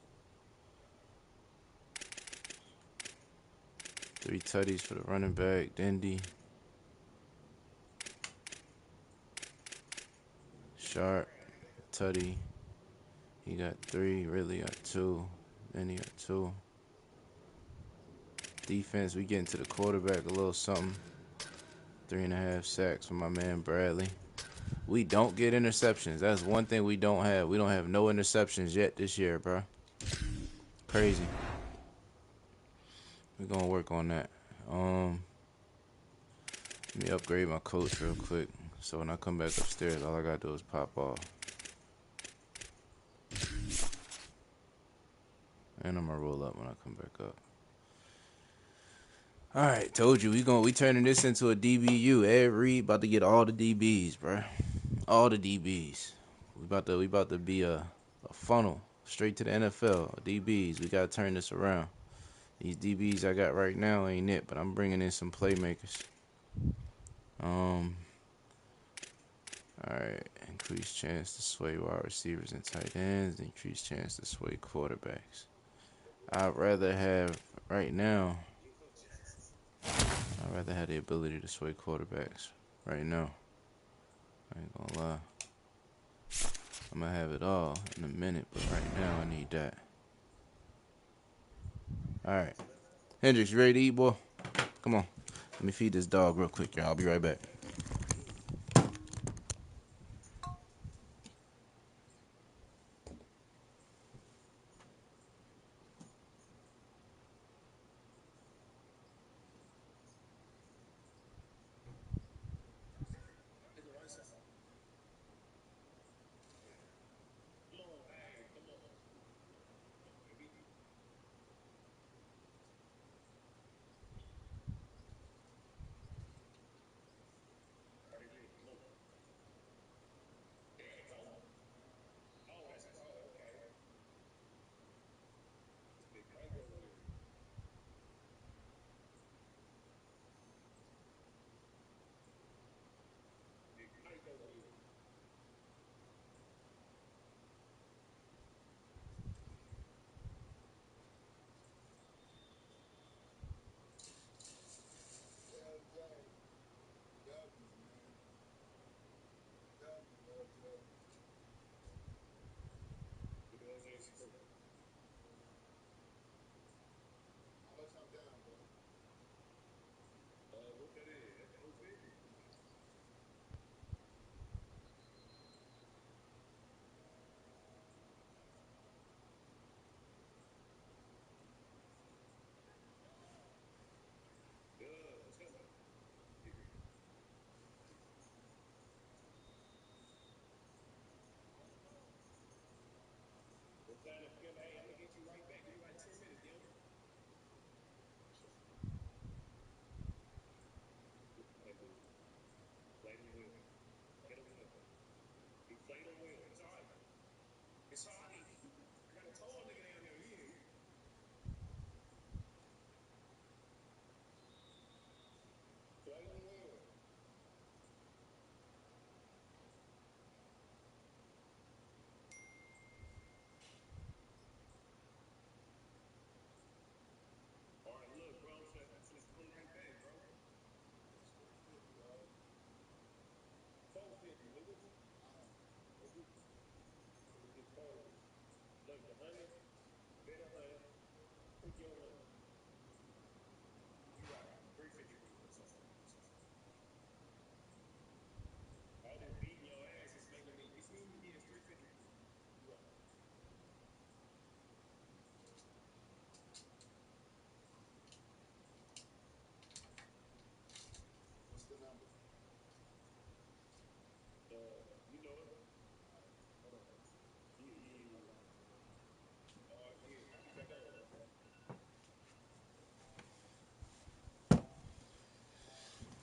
3 tutties for the running back, Dindy. Sharp, tutty. He got 3, Ridley got 2, then he got 2. Defense, we getting to the quarterback a little something. 3.5 sacks for my man Bradley. We don't get interceptions. That's one thing we don't have. We don't have no interceptions yet this year, bro. Crazy. We're gonna work on that. Let me upgrade my coach real quick. So when I come back upstairs, all I gotta do is pop off. And I'm gonna roll up when I come back up. Alright, told you we turning this into a DBU. About to get all the DBs, bro. All the DBs. We about to be a funnel straight to the NFL. DBs. We gotta turn this around. These DBs I got right now ain't it, but I'm bringing in some playmakers. Alright, increased chance to sway wide receivers and tight ends, increased chance to sway quarterbacks. I'd rather have the ability to sway quarterbacks right now. I ain't gonna lie. I'm gonna have it all in a minute, but right now I need that. Alright. Hendrix, you ready to eat, boy? Come on. Let me feed this dog real quick, y'all. I'll be right back.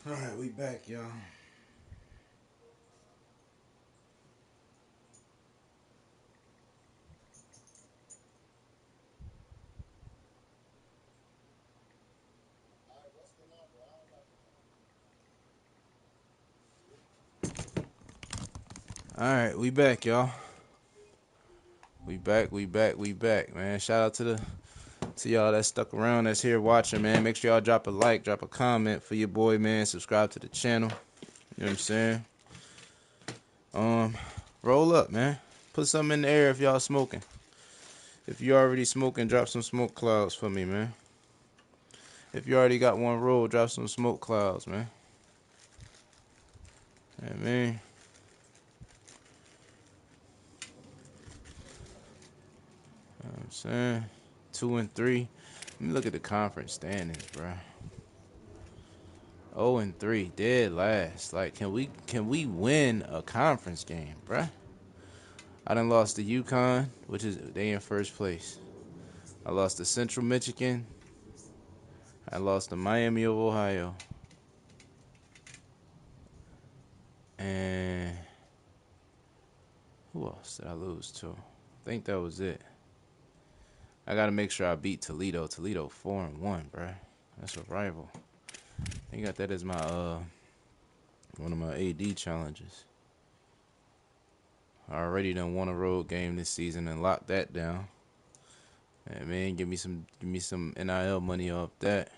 All right, we back, y'all. All right, we back, y'all. We back, man. Shout out to y'all that stuck around, that's here watching, man. Make sure y'all drop a like, drop a comment for your boy, man. Subscribe to the channel. You know what I'm saying? Roll up, man. Put something in the air if y'all smoking. If you already smoking, drop some smoke clouds for me, man. If you already got one roll, drop some smoke clouds, man. Yeah, man. You know what I'm saying? 2-3. Let me look at the conference standings, bro. 0-3, dead last. Like, can we win a conference game, bruh? I done lost to UConn, which is they in first place. I lost to Central Michigan. I lost to Miami of Ohio. And who else did I lose to? I think that was it. I gotta make sure I beat Toledo. Toledo 4-1, bruh. That's a rival. I got that as my one of my AD challenges. I already done won a road game this season and locked that down. Hey, man, give me some NIL money off that.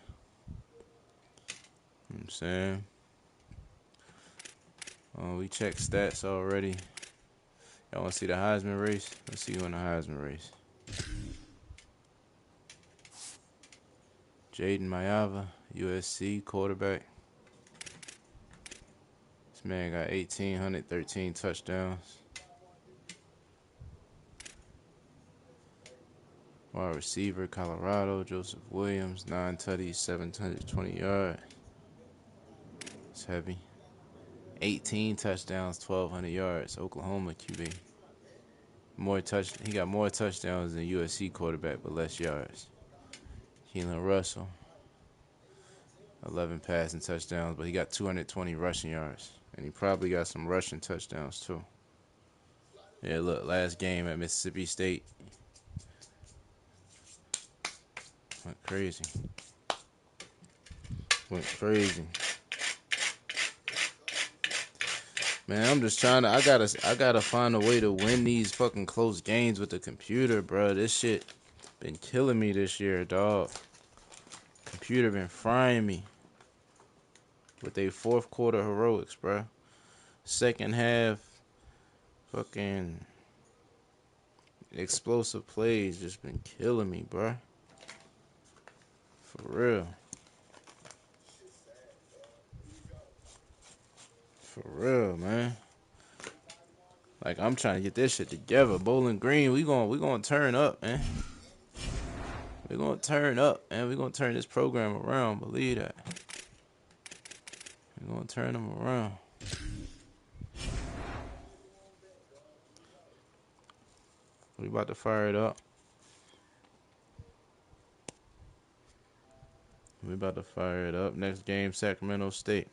You know what I'm saying? We checked stats already. Y'all want to see the Heisman race? Let's see who in the Heisman race. Jaden Mayava, USC quarterback. This man got 1,813 touchdowns. Wide receiver, Colorado, Joseph Williams, 9 tutties, 720 yards. It's heavy. 18 touchdowns, 1,200 yards. Oklahoma QB. He got more touchdowns than USC quarterback, but less yards. Keelan Russell, 11 passing touchdowns, but he got 220 rushing yards. And he probably got some rushing touchdowns, too. Yeah, look, last game at Mississippi State. Went crazy. Man, I'm just trying to. I gotta find a way to win these fucking close games with the computer, bro. This shit been killing me this year, dog. Computer been frying me with they fourth quarter heroics, bro. Second half, fucking explosive plays just been killing me, bro. For real. For real, man. Like, I'm trying to get this shit together. Bowling Green, we gonna turn up, man. We gonna turn up, man. We gonna turn this program around. Believe that. We gonna turn them around. We about to fire it up. We about to fire it up. Next game, Sacramento State.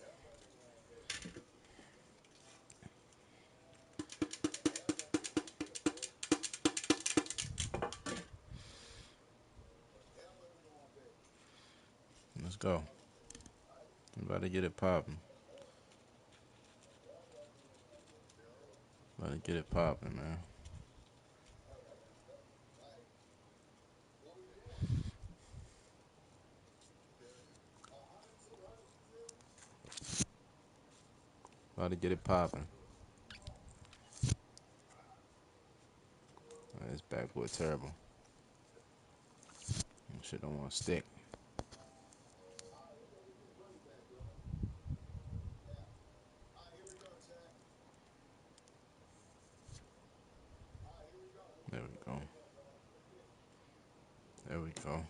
Let's go. We about to get it popping. About to get it popping, man. About to get it popping. This backwood terrible. Shit don't want to stick. There we go. There we go.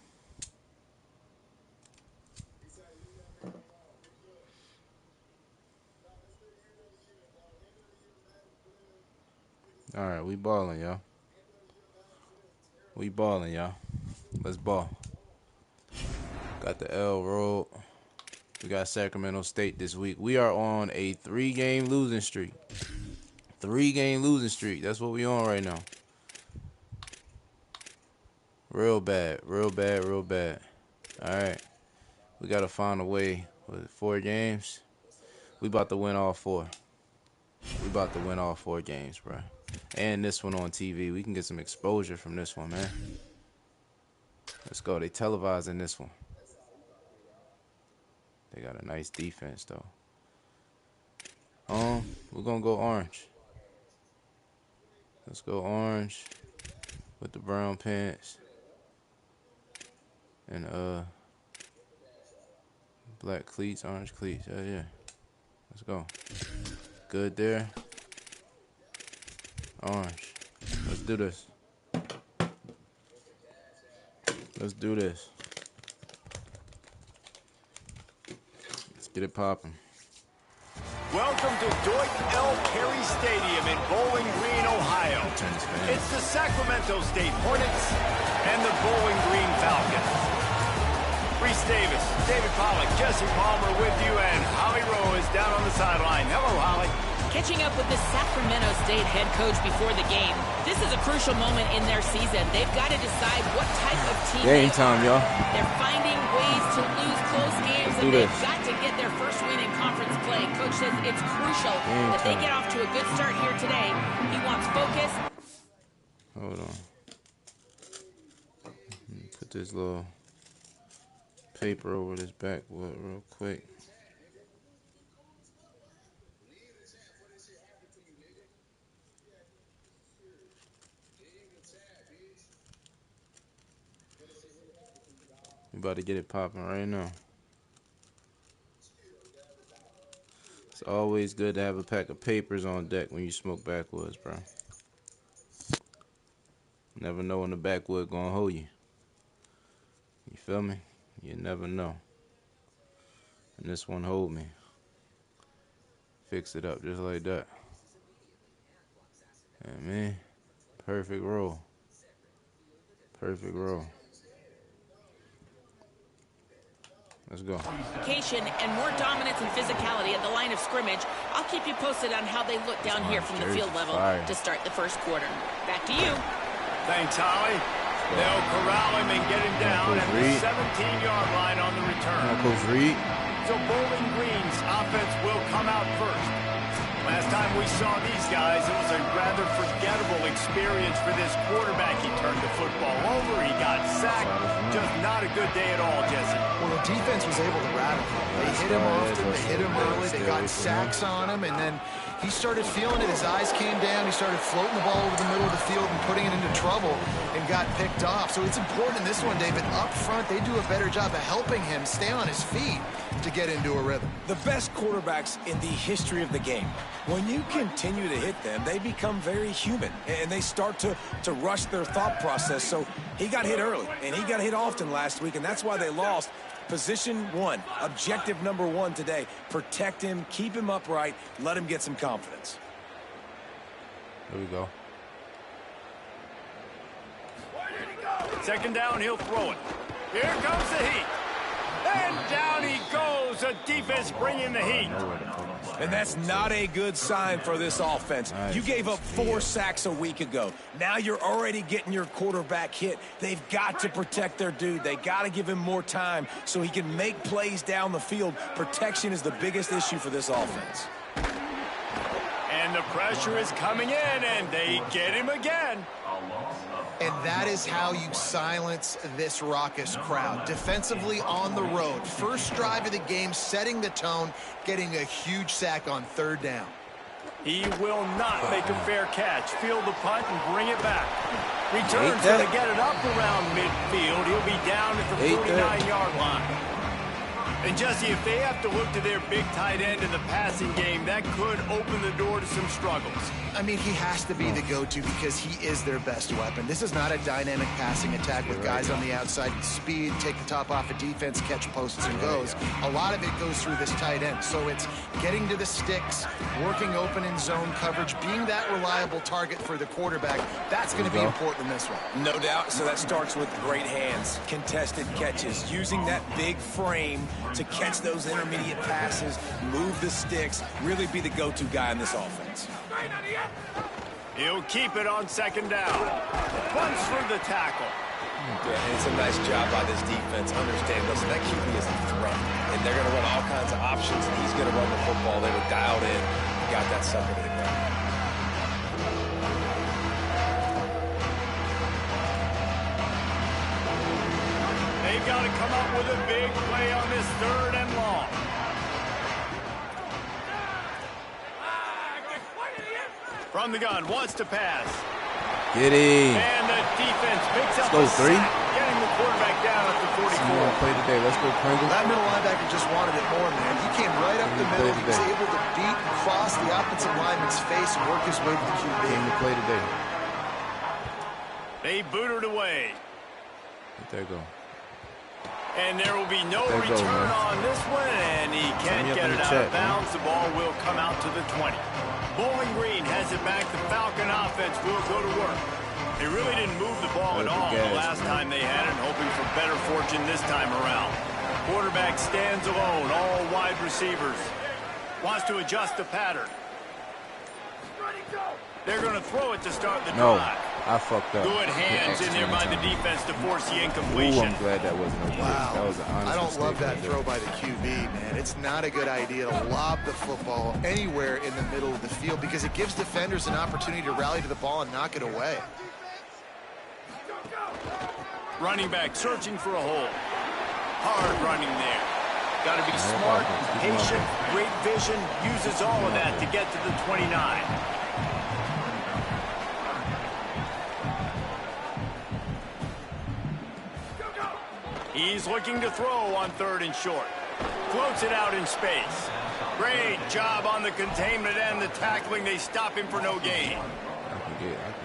All right, we balling, y'all. We balling, y'all. Let's ball. Got the L rolled. We got Sacramento State this week. We are on a 3-game losing streak. 3-game losing streak. That's what we on right now. Real bad. Real bad. Real bad. All right. We got to find a way. With 4 games? We about to win all 4. We about to win all 4 games, bro. And this one on TV. We can get some exposure from this one, man. Let's go. They televising this one. They got a nice defense, though. We're going to go orange. Let's go orange with the brown pants. And, black cleats, orange cleats. Yeah. Let's go. Good there. Orange. Let's do this. Let's do this. Let's get it popping. Welcome to Deutsch L. Carey Stadium in Bowling Green, Ohio. It's the Sacramento State Hornets and the Bowling Green Falcons. Reese Davis, David Pollack, Jesse Palmer with you, and Holly Rowe is down on the sideline. Hello, Holly. Catching up with the Sacramento State head coach before the game. This is a crucial moment in their season. They've got to decide what type of team they time, are. y'all. They're finding ways to lose close games, and they've got to get their first win in conference play. Coach says it's crucial that they get off to a good start here today. He wants focus. Hold on. Put this little paper over this backwood real quick. We about to get it popping right now. It's always good to have a pack of papers on deck when you smoke backwoods, bro. Never know when the backwood gonna hold you. You feel me? You never know. And this one hold me. Fix it up just like that. And man, perfect roll. Perfect roll. Let's go. And more dominance and physicality at the line of scrimmage. I'll keep you posted on how they look down here from the field level to start the first quarter. Back to you. Thanks, Holly. They'll corral him and get him down at the 17-yard line on the return. Coach Reed. So Bowling Green's offense will come out first. Last time we saw these guys, it was a rather forgettable experience for this quarterback. He turned the football over. He got sacked. Just not a good day at all, Jesse. Well, the defense was able to rattle him. They hit him often. They hit him early. They got sacks on him. And then he started feeling it. His eyes came down. He started floating the ball over the middle of the field and putting it into trouble and got picked off. So it's important in this one, David. Up front, they do a better job of helping him stay on his feet to get into a rhythm. The best quarterbacks in the history of the game, when you continue to hit them, they become very human, and they start to rush their thought process. So he got hit early, and he got hit often last week, and that's why they lost. Position 1, objective number 1 today. Protect him, keep him upright, let him get some confidence. Here we go. Second down, he'll throw it. Here comes the heat. And down he goes. A defense bringing the heat. And that's not a good sign for this offense. Nice. You gave up 4 sacks a week ago. Now you're already getting your quarterback hit. They've got to protect their dude. They got to give him more time so he can make plays down the field. Protection is the biggest issue for this offense. And the pressure is coming in, and they get him again. And that is how you silence this raucous crowd. Defensively on the road. First drive of the game, setting the tone, getting a huge sack on third down. He will not make a fair catch. Field the punt and bring it back. Returns going to get it up around midfield. He'll be down at the 49-yard line. And Jesse, if they have to look to their big tight end in the passing game, that could open the door to some struggles. I mean, he has to be the go-to because he is their best weapon. This is not a dynamic passing attack with guys on the outside with speed, take the top off of defense, catch posts and goes. A lot of it goes through this tight end. So it's getting to the sticks, working open in zone coverage, being that reliable target for the quarterback. That's going to be important in this one. No doubt. So that starts with great hands, contested catches, using that big frame to catch those intermediate passes, move the sticks, really be the go-to guy in this offense. He'll keep it on second down. Runs for the tackle. Yeah, and it's a nice job by this defense. Understand, listen, that QB is a threat, and they're going to run all kinds of options, and he's going to run the football. They were dialed in. He got that sucker to the ground. They've got to come up with a big play on this 3rd and long. From the gun, wants to pass. Get him. And the defense picks up Let's go, 3. getting the quarterback down at the 44. Play today. Let's go, Pringle. That middle linebacker just wanted it more, man. He came right up the middle. He was able to beat and cross the offensive lineman's face and work his way to the QB. Came to play today. They boot it away. There you go. And there will be no return on this one, and he can't get it out of bounds. The ball will come out to the 20. Bowling Green has it back. The Falcon offense will go to work. They really didn't move the ball at all the last time they had it, hoping for better fortune this time around. Quarterback stands alone, all wide receivers. Wants to adjust the pattern. They're going to throw it to start the drive. I fucked up. Good hands in there by the defense to force the incompletion. Ooh, I'm glad that wasn't a Wow. That was an honest I don't mistake love that right throw by the QB, man. It's not a good idea to lob the football anywhere in the middle of the field because it gives defenders an opportunity to rally to the ball and knock it away. Running back searching for a hole. Hard running there. Got to be smart, patient, great vision. Uses all of that to get to the 29. He's looking to throw on 3rd and short. Floats it out in space. Great job on the containment and the tackling. They stop him for no gain.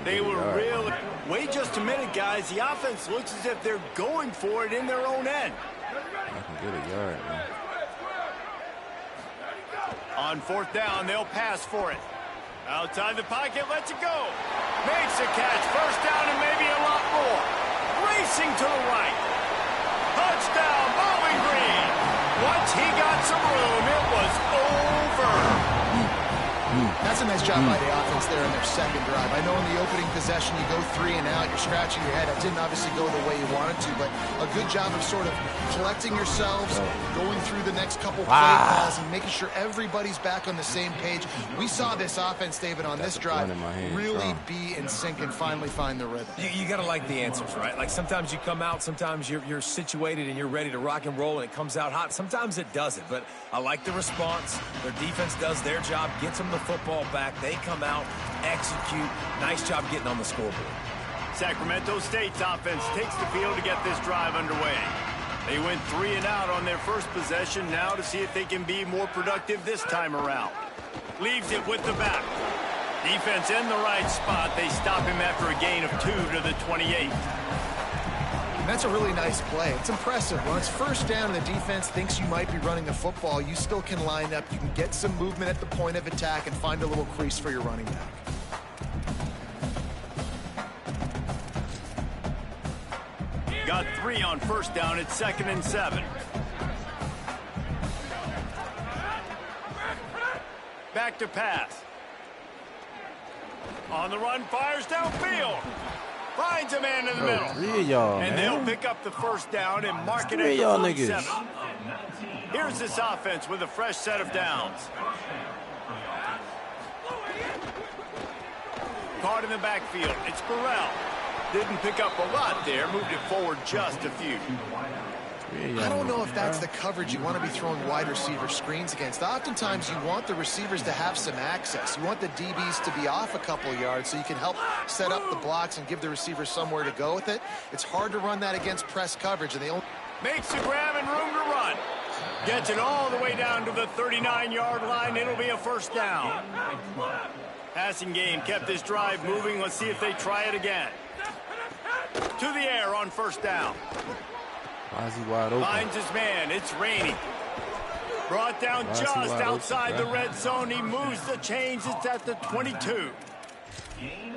They were really... Wait just a minute, guys. The offense looks as if they're going for it in their own end. I can get a yard, man. On 4th down, they'll pass for it. Outside the pocket, lets it go. Makes a catch. 1st down and maybe a lot more. Racing to the right. Touchdown, Bowling Green. Once he got some room, it was over. That's a nice job by the offense there in their 2nd drive. I know in the opening possession you go 3 and out, you're scratching your head. That didn't obviously go the way you wanted to, but a good job of sort of collecting yourselves, going through the next couple play calls and making sure everybody's back on the same page. We saw this offense, David, on this drive really be in sync and finally find the rhythm. You got to like the answers, right? Like sometimes you come out, sometimes you're situated and you're ready to rock and roll and it comes out hot. Sometimes it doesn't, but I like the response. Their defense does their job, gets them the football back. They come out, execute. Nice job getting on the scoreboard. Sacramento State's offense takes the field to get this drive underway. They went 3 and out on their first possession, now to see if they can be more productive this time around. Leaves it with the back. Defense in the right spot. They stop him after a gain of 2 to the 28. And that's a really nice play. It's impressive. When it's 1st down and the defense thinks you might be running the football, you still can line up. You can get some movement at the point of attack and find a little crease for your running back. Got 3 on 1st down. It's 2nd and 7. Back to pass. On the run, fires downfield. Finds a man in the middle. 3 of y'all, and man. they'll pick up the 1st down and mark it at the 47. Here's this offense with a fresh set of downs. Caught in the backfield. It's Burrell. Didn't pick up a lot there. Moved it forward just a few. I don't know if that's the coverage you want to be throwing wide receiver screens against. Oftentimes, you want the receivers to have some access. You want the DBs to be off a couple of yards so you can help set up the blocks and give the receivers somewhere to go with it. It's hard to run that against press coverage, and they only Makes the grab and room to run. Gets it all the way down to the 39-yard line. It'll be a first down. Passing game kept this drive moving. Let's see if they try it again. To the air on first down. Why is he wide open? Finds his man. It's raining. Brought down just outside the red zone. He moves the chains. It's at the 22.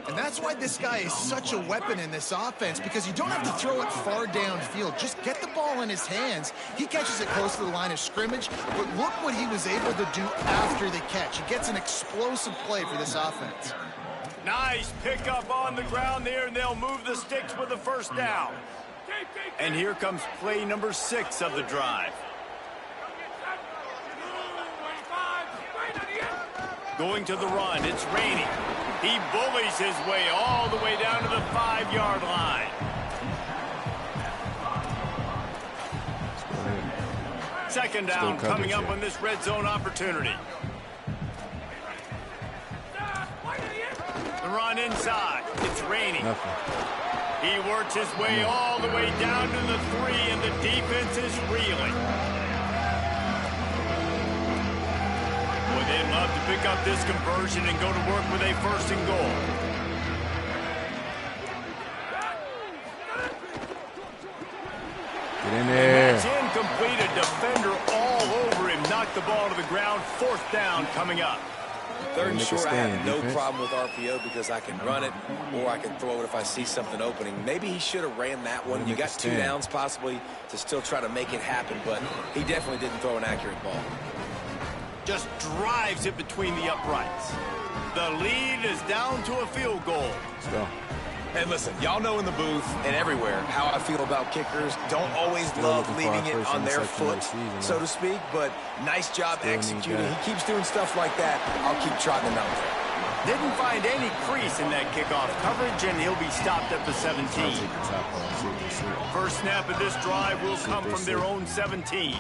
And that's why this guy is such a weapon in this offense, because you don't have to throw it far downfield. Just get the ball in his hands. He catches it close to the line of scrimmage, but look what he was able to do after the catch. He gets an explosive play for this offense. Nice pickup on the ground there, and they'll move the sticks with the first down. And here comes play number 6 of the drive. Going to the run. It's raining. He bullies his way all the way down to the 5-yard line. Second down coming up on this red zone opportunity. The run inside. It's raining. He works his way all the way down to the 3, and the defense is reeling. Boy, they'd love to pick up this conversion and go to work with a 1st and goal. Get in there. That's incomplete. A defender all over him. Knocked the ball to the ground. 4th down coming up. 3rd and short, I have no problem with RPO because I can run it or I can throw it if I see something opening. Maybe he should have ran that one. You got 2 downs possibly to still try to make it happen, but he definitely didn't throw an accurate ball. Just drives it between the uprights. The lead is down to a field goal. Let's go. And listen, y'all know in the booth and everywhere how I feel about kickers. Don't always love leaving it on their foot, so to speak, but nice job executing. He keeps doing stuff like that. I'll keep trotting him out there. Didn't find any crease in that kickoff coverage, and he'll be stopped at the 17. First snap of this drive will come from their own 17.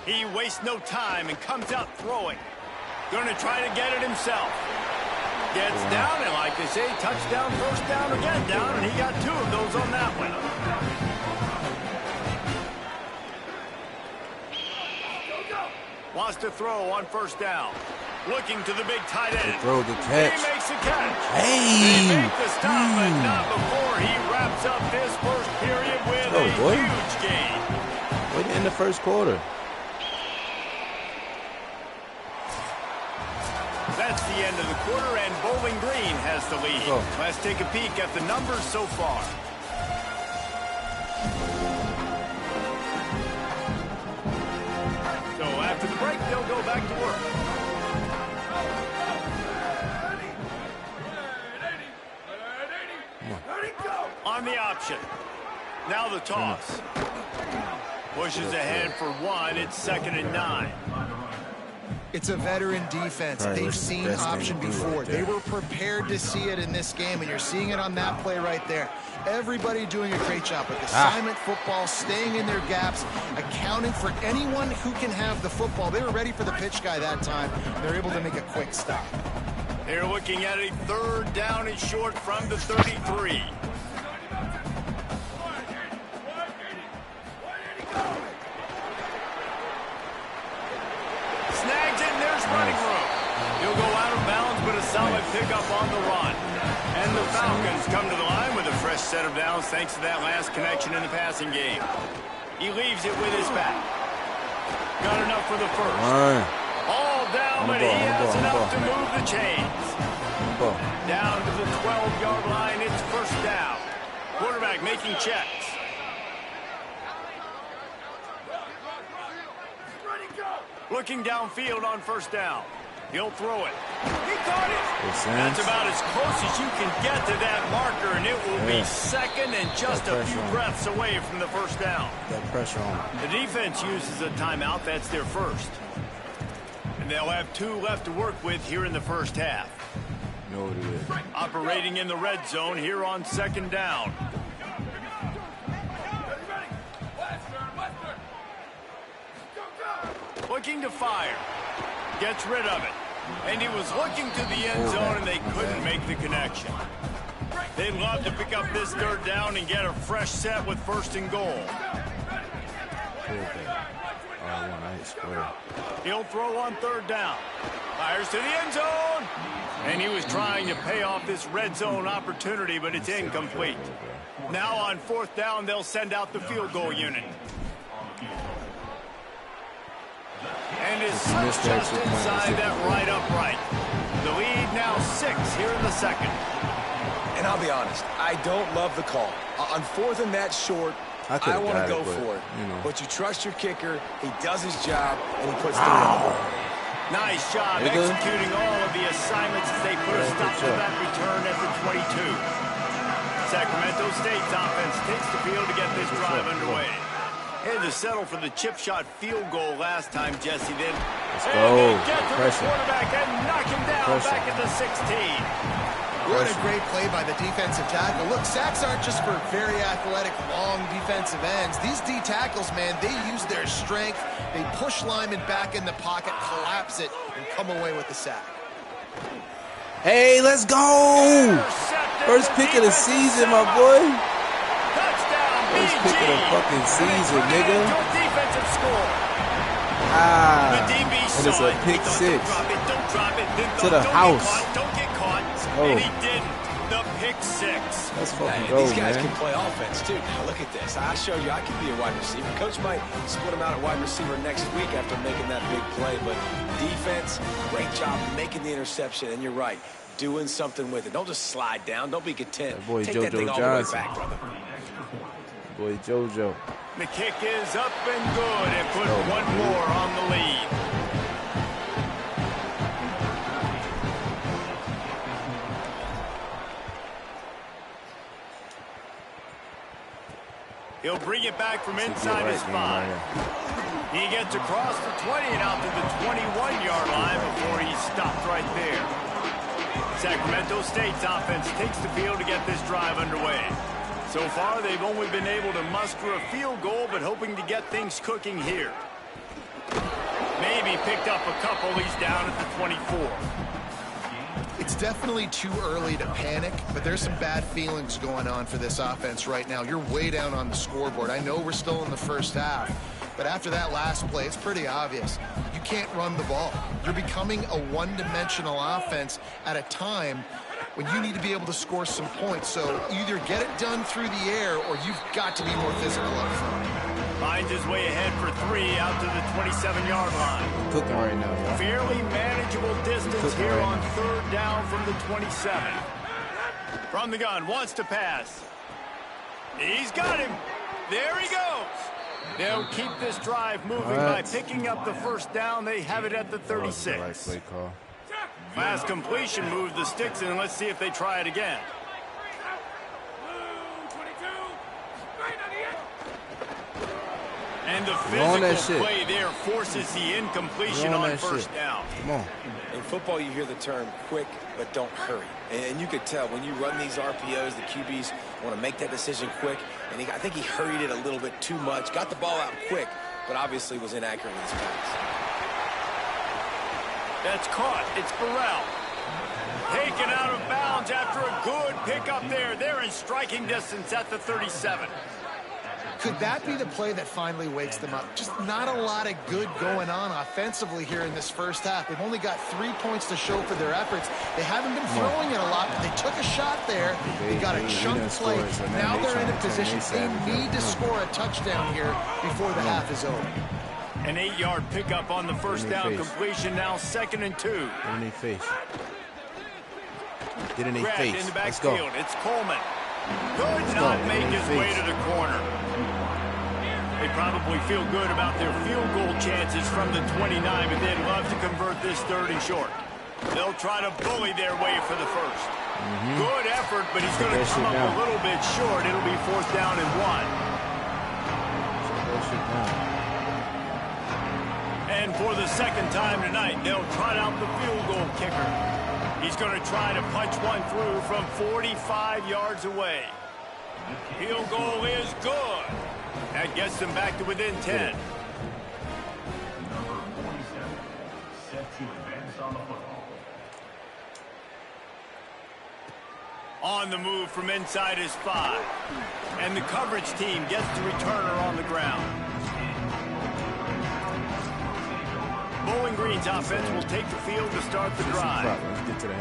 He wastes no time and comes out throwing. Going to try to get it himself. Gets down, and like they say, touchdown, first down, or get down, and he got 2 of those on that one. Wants to throw on first down. Looking to the big tight end. Throw the catch. He makes a catch. Hey! They make the stop, but not before he wraps up this first period with a huge gain. Wait in the first quarter. That's the end of the quarter, and Bowling Green has the lead. Let's take a peek at the numbers so far. So after the break, they'll go back to work. On the option. Now the toss. Pushes ahead for 1. It's 2nd and 9. It's a veteran defense. They've seen option before. They were prepared to see it in this game, and you're seeing it on that play right there. Everybody doing a great job with assignment football, staying in their gaps, accounting for anyone who can have the football. They were ready for the pitch guy that time. They're able to make a quick stop. They're looking at a 3rd down and short from the 33. Snags it, and there's running room. He'll go out of bounds, but a solid pickup on the run. And the Falcons come to the line with a fresh set of downs thanks to that last connection in the passing game. He leaves it with his back. Got enough for the first. All down, but he has enough to move the chains. Down to the 12-yard line, it's first down. Quarterback making checks. Looking downfield on first down. He'll throw it. He caught it. That's about as close as you can get to that marker, and it will be 2nd and just a few breaths away from the first down. Got pressure on him. The defense uses a timeout. That's their first. And they'll have 2 left to work with here in the first half. Know what it is. Operating in the red zone here on 2nd down. looking to fire. Gets rid of it. And he was looking to the end zone, and they couldn't make the connection. They'd love to pick up this third down and get a fresh set with 1st and goal. He'll throw on 3rd down. Fires to the end zone. And he was trying to pay off this red zone opportunity, but it's incomplete. Now on 4th down, they'll send out the field goal unit. And his touch just inside that right upright. The lead now 6 here in the 2nd. And I'll be honest, I don't love the call. On 4th and that short, I want to go for it. You know. But you trust your kicker, he does his job, and he puts the on the board. Nice job executing all of the assignments as they put a stop to that return at the 22. Sacramento State's offense takes the field to get this drive underway. Had to settle for the chip shot field goal last time, Jesse. Then they get to the quarterback and knock him down back at the 16. What a great play by the defensive tackle. Look, sacks aren't just for very athletic, long defensive ends. These D tackles, man, they use their strength. They push linemen back in the pocket, collapse it, and come away with the sack. Hey, let's go! First pick of the season, my boy. First pick of the fucking season, nigga. Defensive score. And it's a pick 6 to the house. Don't get caught. And he didn't. The pick 6. Let's fucking Hey, go, these guys man. can play offense, too. Now, look at this. I showed you I can be a wide receiver. Coach might split him out at wide receiver next week after making that big play. But defense, great job making the interception. And you're right, doing something with it. Don't just slide down. Don't be content. That boy Take JoJo that thing all Johnson. the way back, brother. Boy, JoJo. The kick is up and good and put one more on the lead. He'll bring it back from inside his 5. He gets across the 20 and out to the 21-yard line before he's stopped right there. Sacramento State's offense takes the field to get this drive underway. So far, they've only been able to muster a field goal, but hoping to get things cooking here. Maybe picked up a couple. He's down at the 24. It's definitely too early to panic, but there's some bad feelings going on for this offense right now. You're way down on the scoreboard. I know we're still in the first half, but after that last play, it's pretty obvious. You can't run the ball. You're becoming a one-dimensional offense at a time when you need to be able to score some points. So either get it done through the air or you've got to be more physical up front. Finds his way ahead for 3 out to the 27-yard line. Cooking right now, y'all. Fairly manageable distance here on 3rd down from the 27. From the gun, wants to pass. He's got him. There he goes. They'll keep this drive moving by picking up the 1st down. They have it at the 36. Right play call. Last completion moved the sticks in. Let's see if they try it again. And the physical play there forces the incompletion on 1st down. Come on. In football, you hear the term quick, but don't hurry. And you could tell when you run these RPOs, the QBs want to make that decision quick. And I think he hurried it a little bit too much. Got the ball out quick, but obviously was inaccurate in his pass. That's caught. It's Burrell. Taken out of bounds after a good pickup there. They're in striking distance at the 37. Could that be the play that finally wakes them up? Just not a lot of good going on offensively here in this first half. They've only got 3 points to show for their efforts. They haven't been throwing it a lot, but they took a shot there. They got a chunk play. Now they're in a position. They need to score a touchdown here before the half is over. An 8-yard pickup on the 1st down completion. Now 2nd and 2. Get in their face. Get in their Grabbed face. in the Let's go. backfield. It's Coleman. Could not make his way to the corner. They probably feel good about their field goal chances from the 29, but they'd love to convert this 3rd and short. They'll try to bully their way for the 1st. Good effort, but he's going to come up a little bit short. It'll be 4th down and 1. And for the 2nd time tonight, they'll trot out the field goal kicker. He's going to try to punch one through from 45 yards away. Field goal is good. That gets them back to within 10. On the move from inside his 5. And the coverage team gets the returner on the ground. Bowling Green's offense will take the field to start the drive.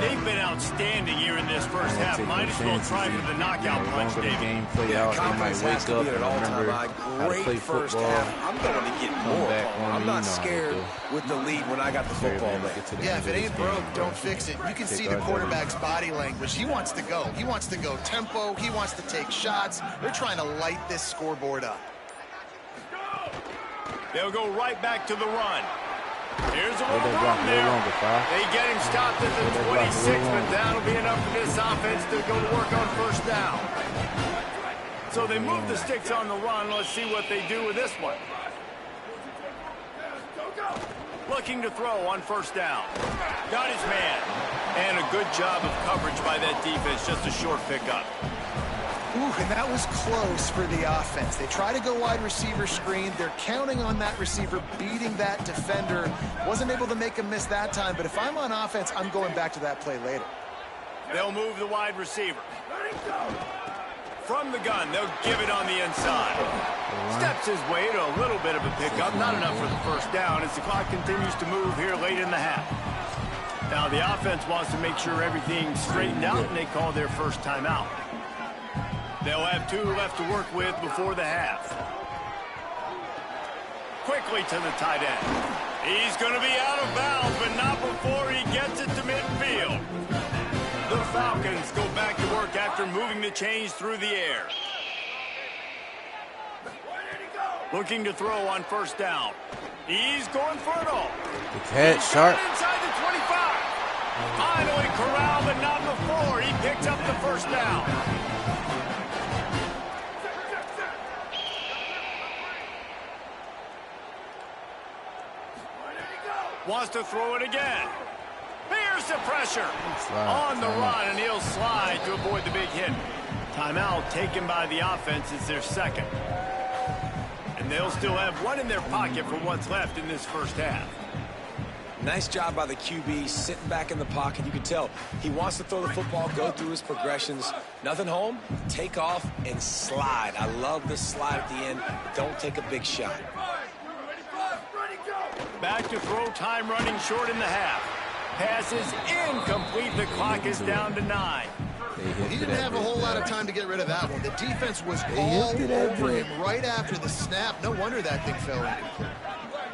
They've been outstanding here in this first half. Might as well try for the knockout punch, David. Game play out. They might wake up and remember how to play first football. half. I'm going to get more. I'm not scared with the lead when I got the football there. Yeah, if it ain't broke, don't fix it. You can see the quarterback's body language. He wants to go. He wants to go tempo. He wants to take shots. They're trying to light this scoreboard up. They'll go right back to the run. Here's a little room there. They get him stopped at the 26, but that'll be enough for this offense to go to work on first down. So they move the sticks on the run. Let's see what they do with this one. Looking to throw on first down. Got his man. And a good job of coverage by that defense. Just a short pickup. Ooh, and that was close for the offense. They try to go wide receiver screen. They're counting on that receiver beating that defender. Wasn't able to make him miss that time, but if I'm on offense, I'm going back to that play later. They'll move the wide receiver. From the gun, they'll give it on the inside. Steps his way to a little bit of a pickup. Not enough for the first down as the clock continues to move here late in the half. Now the offense wants to make sure everything's straightened out, and they call their first timeout. They'll have 2 left to work with before the half. Quickly to the tight end. He's going to be out of bounds, but not before he gets it to midfield. The Falcons go back to work after moving the chains through the air. Looking to throw on first down. He's going for it all. The catch, sharp. Inside the 25. Finally corralled, but not before he picks up the first down. Wants to throw it again. Here's the pressure. On the run, and he'll slide to avoid the big hit. Timeout taken by the offense is their second. And they'll still have 1 in their pocket for what's left in this first half. Nice job by the QB, sitting back in the pocket. You can tell he wants to throw the football, go through his progressions. Nothing home, take off, and slide. I love the slide at the end. Don't take a big shot. Back to throw, time running short in the half. Pass is incomplete. The clock is down to 9. He didn't have a whole lot of time to get rid of that one. The defense was all over him right after the snap. No wonder that thing fell incomplete.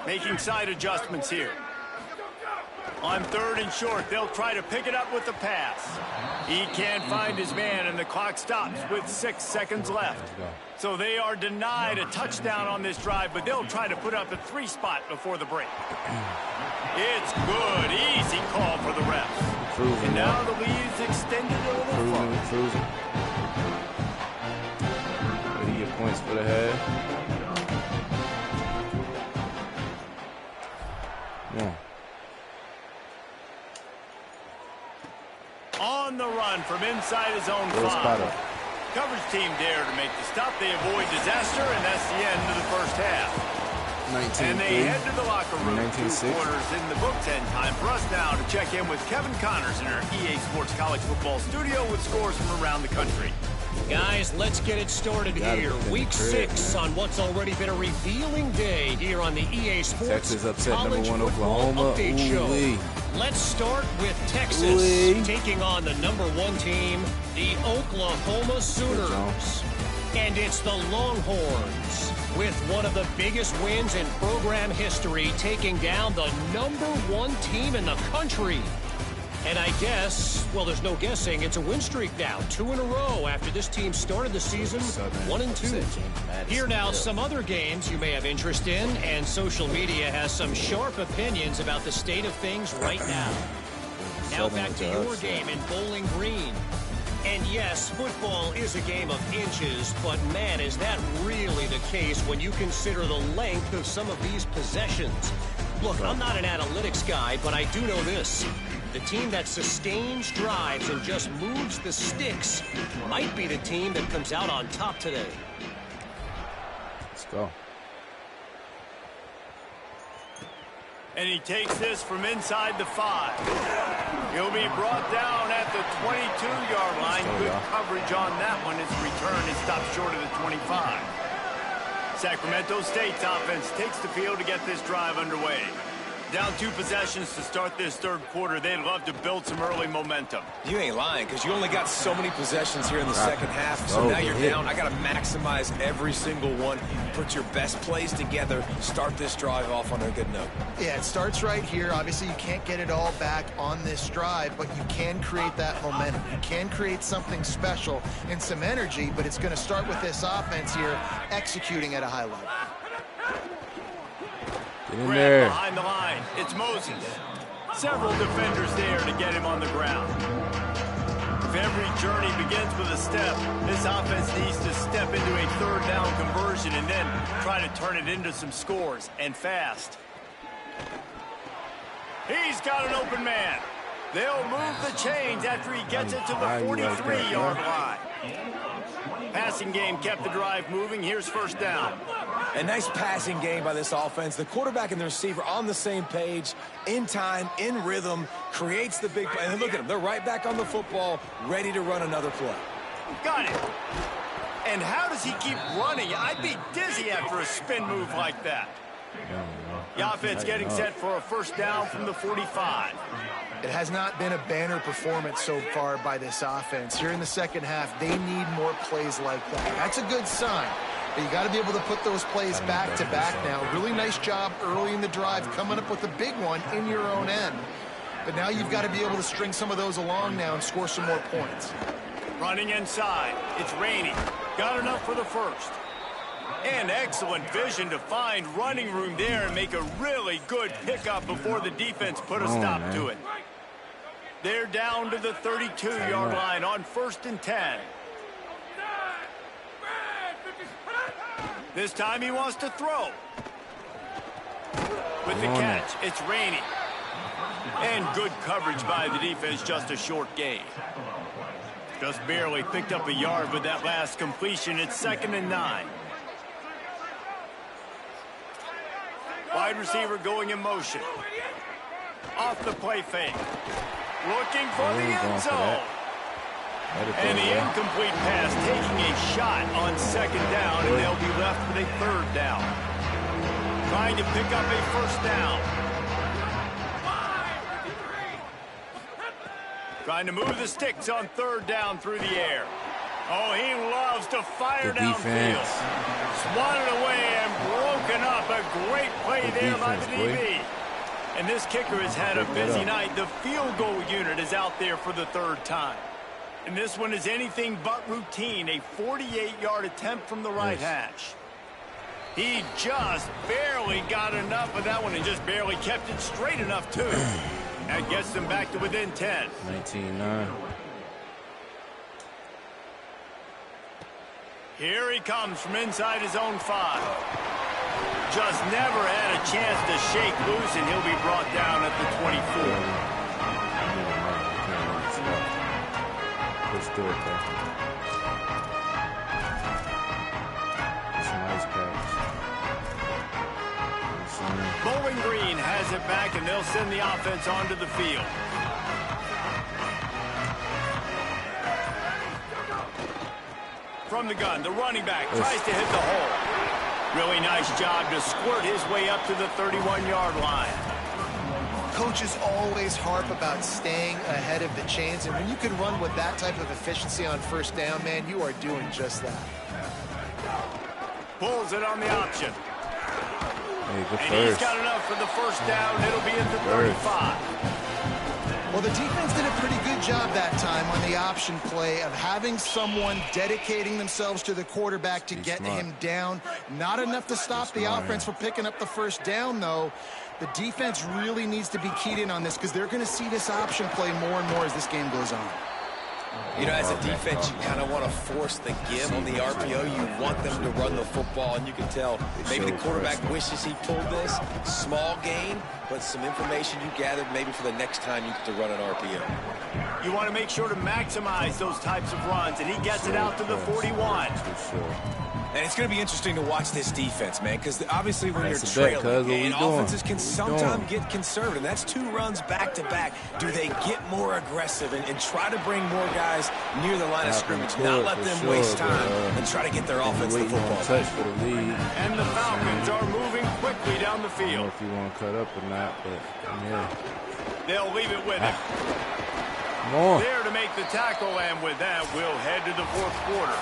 Making side adjustments here. On 3rd and short, they'll try to pick it up with the pass. He can't find his man, and the clock stops with 6 seconds left. So they are denied a touchdown on this drive, but they'll try to put up a 3 spot before the break. It's good. Easy call for the refs. And now the lead's extended a little further. Cruising. He get points for the head. Yeah. On the run from inside his own 5. Coverage team dare to make the stop. They avoid disaster, and that's the end of the first half. And they head to the locker room. 2 quarters in the books, and time for us now to check in with Kevin Connors in our EA Sports College Football studio with scores from around the country. Guys, let's get it started here. Week 6 on what's already been a revealing day here on the EA Sports Texas upset College #1 Football Oklahoma. Update Show. Let's start with Texas taking on the #1 team, the Oklahoma Sooners. And it's the Longhorns with one of the biggest wins in program history, taking down the #1 team in the country. And I guess, well, there's no guessing, it's a win streak now. 2 in a row after this team started the season 1-2. Here now, some other games you may have interest in, and social media has some sharp opinions about the state of things right now. Now back to your game in Bowling Green. And yes, football is a game of inches, but man, is that really the case when you consider the length of some of these possessions. Look, I'm not an analytics guy, but I do know this. The team that sustains drives and just moves the sticks might be the team that comes out on top today. Let's go. And he takes this from inside the 5. He'll be brought down at the 22-yard line. Good coverage on that one. His return is stopped short of the 25. Sacramento State's offense takes the field to get this drive underway. Down 2 possessions to start this third quarter. They'd love to build some early momentum. You ain't lying, because you only got so many possessions here in the second half. So now you're down. I got to maximize every single one. Put your best plays together. Start this drive off on a good note. Yeah, it starts right here. Obviously, you can't get it all back on this drive, but you can create that momentum. You can create something special and some energy, but it's going to start with this offense here executing at a high level. Get in there. Behind the line, it's Moses. Several defenders there to get him on the ground. If every journey begins with a step, this offense needs to step into a third down conversion and then try to turn it into some scores, and fast. He's got an open man. They'll move the chains after he gets it to the 43-yard line. Passing game kept the drive moving. Here's first down. A nice passing game by this offense. The quarterback and the receiver on the same page, in time, in rhythm, creates the big play. And look at them. They're right back on the football, ready to run another play. Got it. And how does he keep running? I'd be dizzy after a spin move like that. The offense getting set for a first down from the 45. It has not been a banner performance so far by this offense. Here in the second half, they need more plays like that. That's a good sign. But you got to be able to put those plays back to back now. Really nice job early in the drive, coming up with a big one in your own end. But now you've got to be able to string some of those along now and score some more points. Running inside. It's raining. Got enough for the first. And excellent vision to find running room there and make a really good pickup before the defense put a stop to it. They're down to the 32-yard line on 1st and 10. This time he wants to throw. With the catch, it's raining. And good coverage by the defense, just a short gain. Just barely picked up a yard with that last completion. It's 2nd and 9. Wide receiver going in motion. Off the play fake. Looking for the end zone. And the incomplete pass taking a shot on 2nd down, and they'll be left with a 3rd down. Trying to pick up a first down. Trying to move the sticks on 3rd down through the air. Oh, he loves to fire downfield. Swatted away and broken up. A great play there by the DB. And this kicker has had a busy night. The field goal unit is out there for the 3rd time. And this one is anything but routine. A 48-yard attempt from the right hash. He just barely got enough of that one and just barely kept it straight enough, too. That gets them back to within 10. 19-9. Here he comes from inside his own 5. Just never had a chance to shake loose, and he'll be brought down at the 24. Let's do it, bro. That's a nice catch. Bowling Green has it back, and they'll send the offense onto the field. From the gun, the running back tries to hit the hole. Really nice job to squirt his way up to the 31-yard line. Coaches always harp about staying ahead of the chains, and when you can run with that type of efficiency on first down, man, you are doing just that. Pulls it on the option. Hey, good and he's got enough for the first down. It'll be at the 35. Well, the defense did a pretty good job that time on the option play of having someone dedicating themselves to the quarterback to get him down. Not enough to stop the offense from picking up the first down, though. The defense really needs to be keyed in on this because they're going to see this option play more and more as this game goes on. You know, as a defense, you kind of want to force the give on the RPO. You want them to run the football, and you can tell maybe the quarterback wishes he pulled this. Small gain, but some information you gathered maybe for the next time you get to run an RPO. You want to make sure to maximize those types of runs, and he gets it out to the 41. And it's going to be interesting to watch this defense, man, because obviously when you're trailing, and offenses can sometimes get conservative. That's 2 runs back-to-back. Do they get more aggressive and try to bring more guys near the line of scrimmage, not let them waste time, and try to get their offense the football? Touch for the lead. And the Falcons are moving quickly down the I don't know field. if you want to cut up or not, but yeah. They'll leave it with him. Come on. There to make the tackle, and with that, we'll head to the 4th quarter.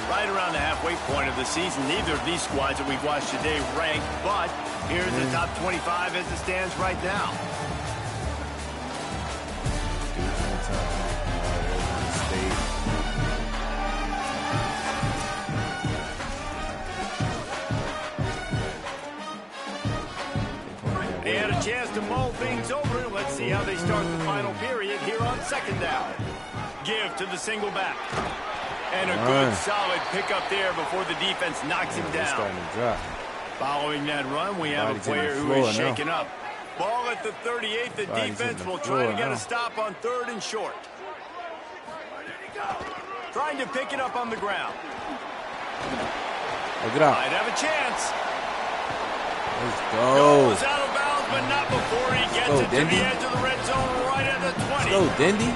Right around the halfway point of the season, neither of these squads that we've watched today rank, but here's the top 25 as it stands right now. They had a chance to mull things over. Let's see how they start the final period here on 2nd down. Give to the single back. And a good, solid pickup there before the defense knocks him down. Following that run, we have a player who is shaken up. Ball at the 38. The defense will try to get a stop on 3rd and short. Trying to pick it up on the ground. Might have a chance. Let's go. Goes out of bounds, but not before he gets it to the edge of the red zone right at the 20. Let's go, Dendy.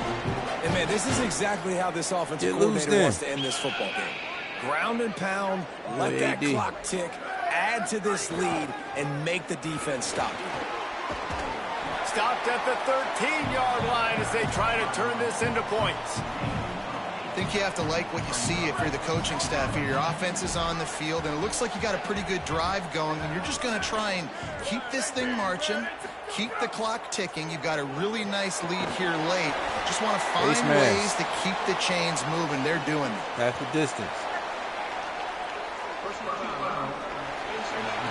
And, man, this is exactly how this offensive coordinator wants to end this football game. Ground and pound, let that clock tick, add to this lead, and make the defense stop. Stopped at the 13-yard line as they try to turn this into points. I think you have to like what you see if you're the coaching staff here. Your offense is on the field, and it looks like you got a pretty good drive going, and you're just going to try and keep this thing marching, keep the clock ticking. You've got a really nice lead here late. Just want to find ways to keep the chains moving. They're doing it. Half the distance.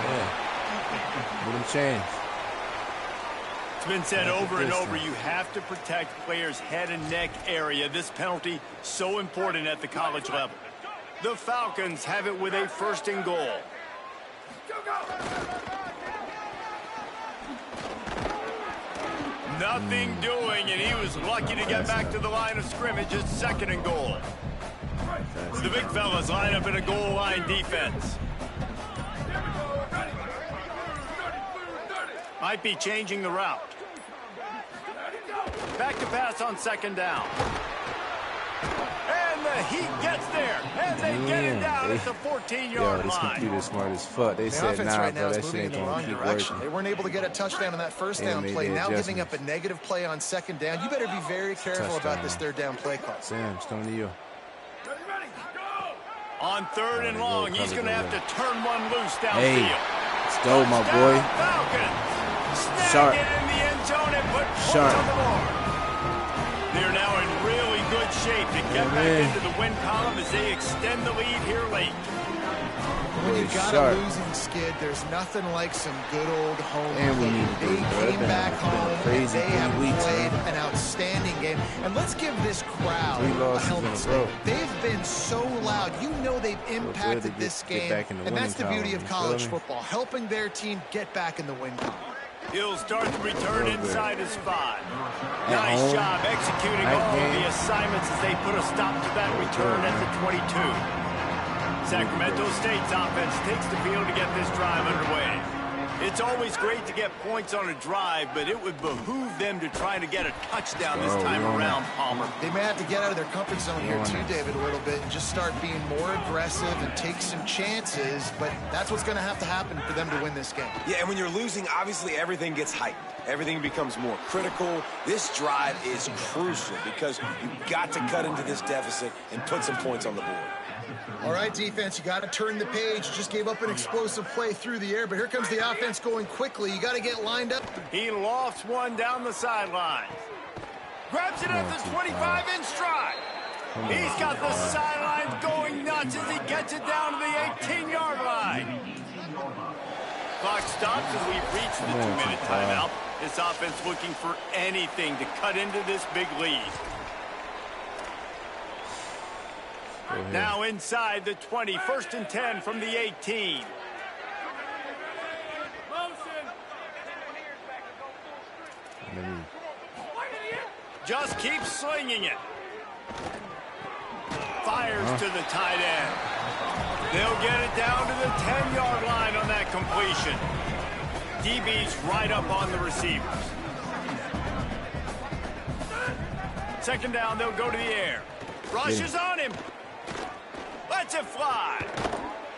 Yeah. With them chains. It's been said over and over, you have to protect players' head and neck area. This penalty so important at the college level. The Falcons have it with a 1st and goal. Nothing doing, and he was lucky to get back to the line of scrimmage at 2nd and goal. The big fellas line up in a goal line defense. Might be changing the route. Back to pass on 2nd down. And the heat gets there. And they get it down at the 14-yard line. This computer's smart as fuck. They said, offense right now bro, is that shit moving in ain't the gonna wrong keep direction. working. They weren't able to get a touchdown on that 1st down play. Now giving up a negative play on 2nd down. You better be very careful about this 3rd down play call. Sam, it's coming to you. On 3rd and long, he's going to have to turn one loose downfield. Let's go, my boy. Sharp. It in the end zone and put points on the board. They're now in really good shape to get back into the win column as they extend the lead here late. When you've got a losing skid, there's nothing like some good old home game. They came back home and they have played an outstanding game. And let's give this crowd a helmet slip. They've been so loud. You know they've impacted this game. And that's the beauty of college football, helping their team get back in the win column. He'll start to return inside his 5. Nice job executing all the assignments as they put a stop to that return at the 22. Sacramento State's offense takes the field to get this drive underway. It's always great to get points on a drive, but it would behoove them to try to get a touchdown this time around, Palmer. They may have to get out of their comfort zone here too, David, a little bit, and just start being more aggressive and take some chances, but that's what's going to have to happen for them to win this game. Yeah, and when you're losing, obviously everything gets heightened. Everything becomes more critical. This drive is crucial because you've got to cut into this deficit and put some points on the board. All right, defense, you got to turn the page. You just gave up an explosive play through the air, but here comes the offense going quickly. You got to get lined up. He lofts one down the sideline. Grabs it at the 25 in stride. He's got the sidelines going nuts as he gets it down to the 18-yard line. Clock stops as we've reached the 2-minute timeout. This offense looking for anything to cut into this big lead. Now inside the 20, 1st and 10 from the 18. Just keep slinging it. Fires to the tight end. They'll get it down to the 10-yard line on that completion. DB's right up on the receivers. 2nd down, they'll go to the air. Rushes on him. Lets it fly.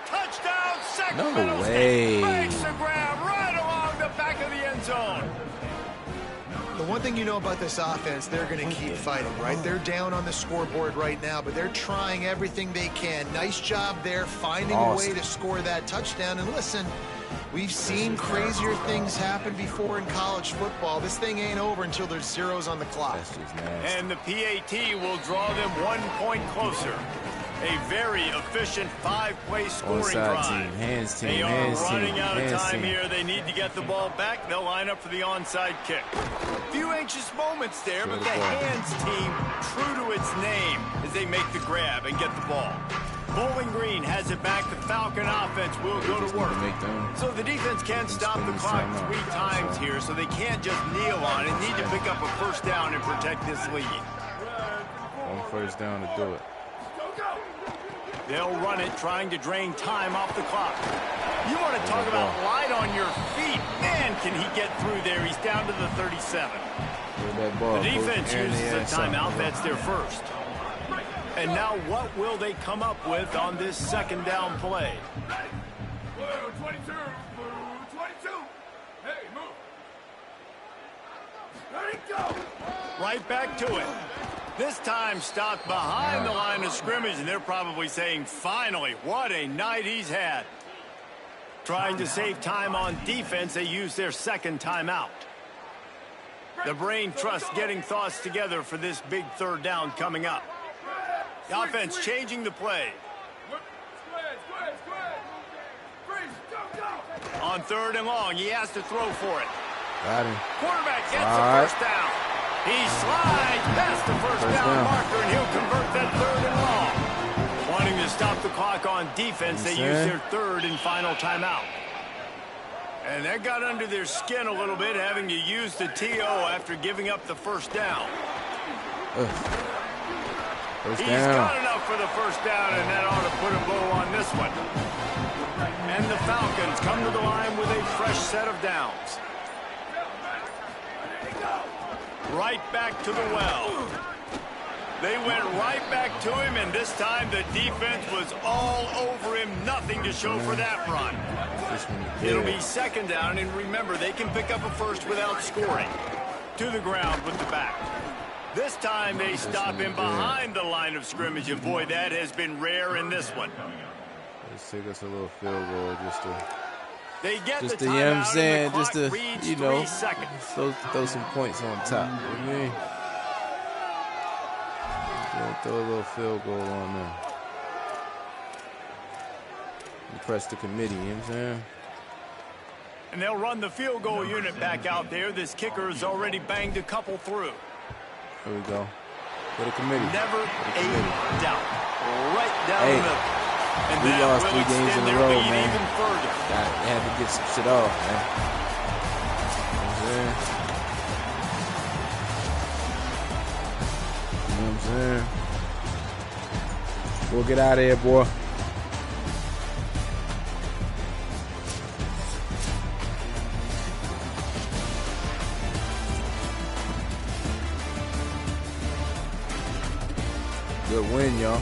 Touchdown, Sacramento State. Makes the grab right along the back of the end zone. The one thing you know about this offense, they're going to keep fighting, right? They're down on the scoreboard right now, but they're trying everything they can. Nice job there, finding a way to score that touchdown. And listen, we've seen crazier things happen before in college football. This thing ain't over until there's zeros on the clock. And the PAT will draw them 1 point closer. A very efficient 5-play scoring drive. They are running out of time here. They need to get the ball back. They'll line up for the onside kick. Few anxious moments there, but the hands team true to its name as they make the grab and get the ball. Bowling Green has it back. The Falcon offense will go to work. So the defense can't stop the clock 3 times here, so they can't just kneel on it. Need to pick up a 1st down and protect this lead. 1 1st down to do it. They'll run it, trying to drain time off the clock. You want to talk about light on your feet. Man, can he get through there. He's down to the 37. The defense uses a timeout. That's their 1st. And now what will they come up with on this 2nd down play? 22. Hey, move. Let it go. Right back to it. This time stopped behind the line of scrimmage, and they're probably saying, finally, what a night he's had. Trying to save time on defense, they use their 2nd timeout. The brain trust getting thoughts together for this big 3rd down coming up. The offense changing the play. On 3rd and long, he has to throw for it. Got him. Quarterback gets the 1st down. He slides past the 1st down marker, and he'll convert that 3rd and long. Wanting to stop the clock on defense, they use their 3rd and final timeout. And that got under their skin a little bit, having to use the TO after giving up the 1st down. He's got enough for the 1st down, and that ought to put a bow on this one. And the Falcons come to the line with a fresh set of downs. Right back to the well. They went right back to him, and this time the defense was all over him. Nothing to show for that run. It'll be 2nd down, and remember, they can pick up a 1st without scoring. To the ground with the back. This time they stop him behind the line of scrimmage, and boy, that has been rare in this one. Let's take us a little field goal just to... They get just the to, you know what I'm saying, just to, you know, 3 seconds. Throw some points on top. You know what I mean? Throw a little field goal on there. Impress the committee, you know what I'm saying? And they'll run the field goal unit back out there. This kicker has already banged a couple through. Here we go. For the committee. Never a doubt. Right down the middle. And we lost 3 games in a row, man. Even further. They had to get some shit off, man. You know what I'm saying? We'll get out of here, boy. Good win, y'all.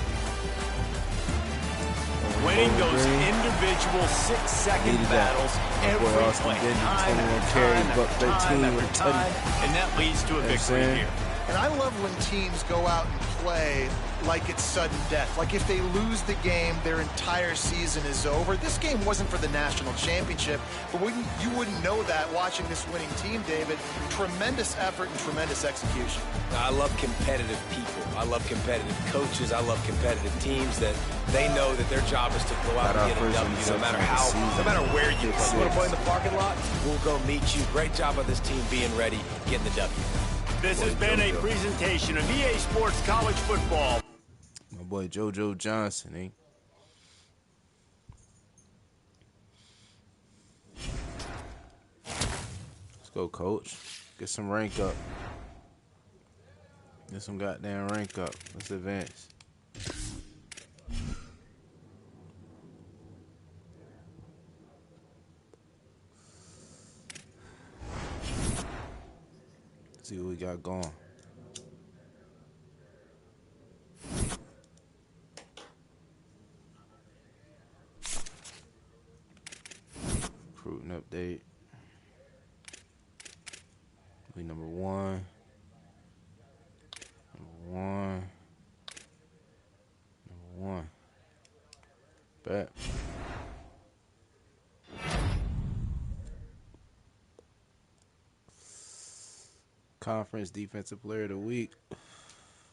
Winning those individual 6-second battles every play, time after time, and that leads to a victory here. And I love when teams go out and play like it's sudden death. Like if they lose the game, their entire season is over. This game wasn't for the national championship, but you wouldn't know that watching this winning team, David. Tremendous effort and tremendous execution. I love competitive people. I love competitive coaches. I love competitive teams that they know that their job is to go out and get a W no matter where you play. You want to play in the parking lot? We'll go meet you. Great job of this team being ready, getting the W. This has been a presentation of EA Sports College Football. My boy JoJo Johnson, eh? Let's go, coach. Get some rank up. Get some goddamn rank up. Let's advance. See what we got going. Recruiting update. We number one. Number one. Bet. Conference Defensive Player of the Week.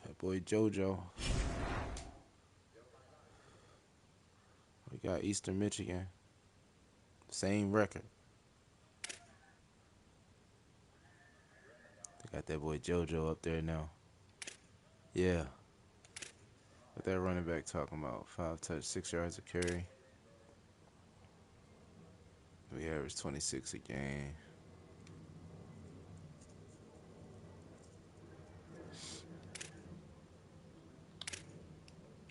That boy JoJo. We got Eastern Michigan. Same record. They got that boy JoJo up there now. Yeah. What that running back talking about? 5 touch, 6 yards of carry. We average 26 a game.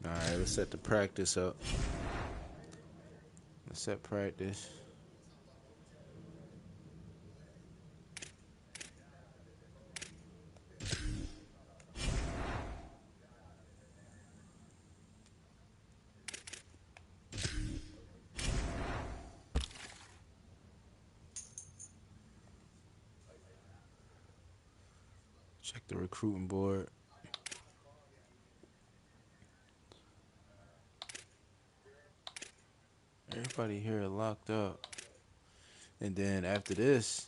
Alright, let's set the practice up. Let's set practice. Check the recruiting board. Everybody here locked up. And then after this,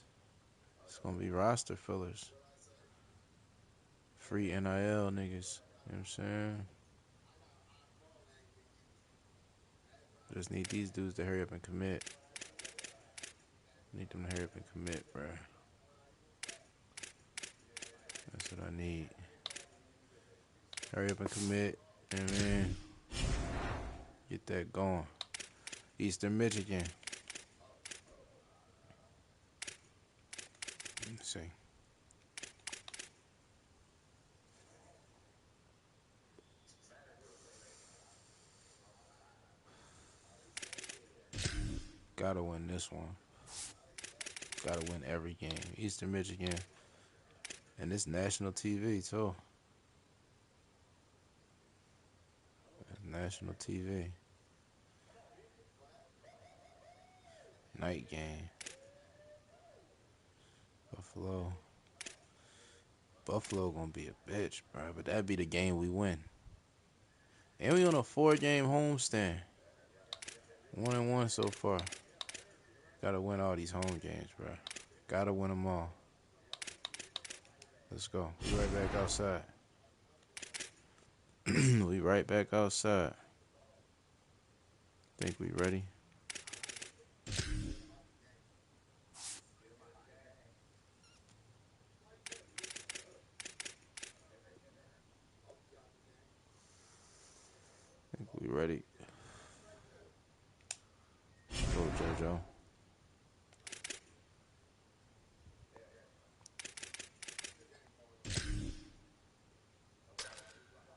it's going to be roster fillers. Free NIL niggas. You know what I'm saying? Just need these dudes to hurry up and commit. Need them to hurry up and commit, bruh. That's what I need. Hurry up and commit. And then get that going. Eastern Michigan. Let's see. Gotta win this one. Gotta win every game. Eastern Michigan. And it's national TV too. National TV. Night game. Buffalo. Buffalo gonna be a bitch, bro. But that'd be the game we win. And we on a 4-game homestand. 1-1 so far. Gotta win all these home games, bro. Gotta win them all. Let's go. We right back outside. We right back outside. Think we ready? Think we ready? Go, JoJo.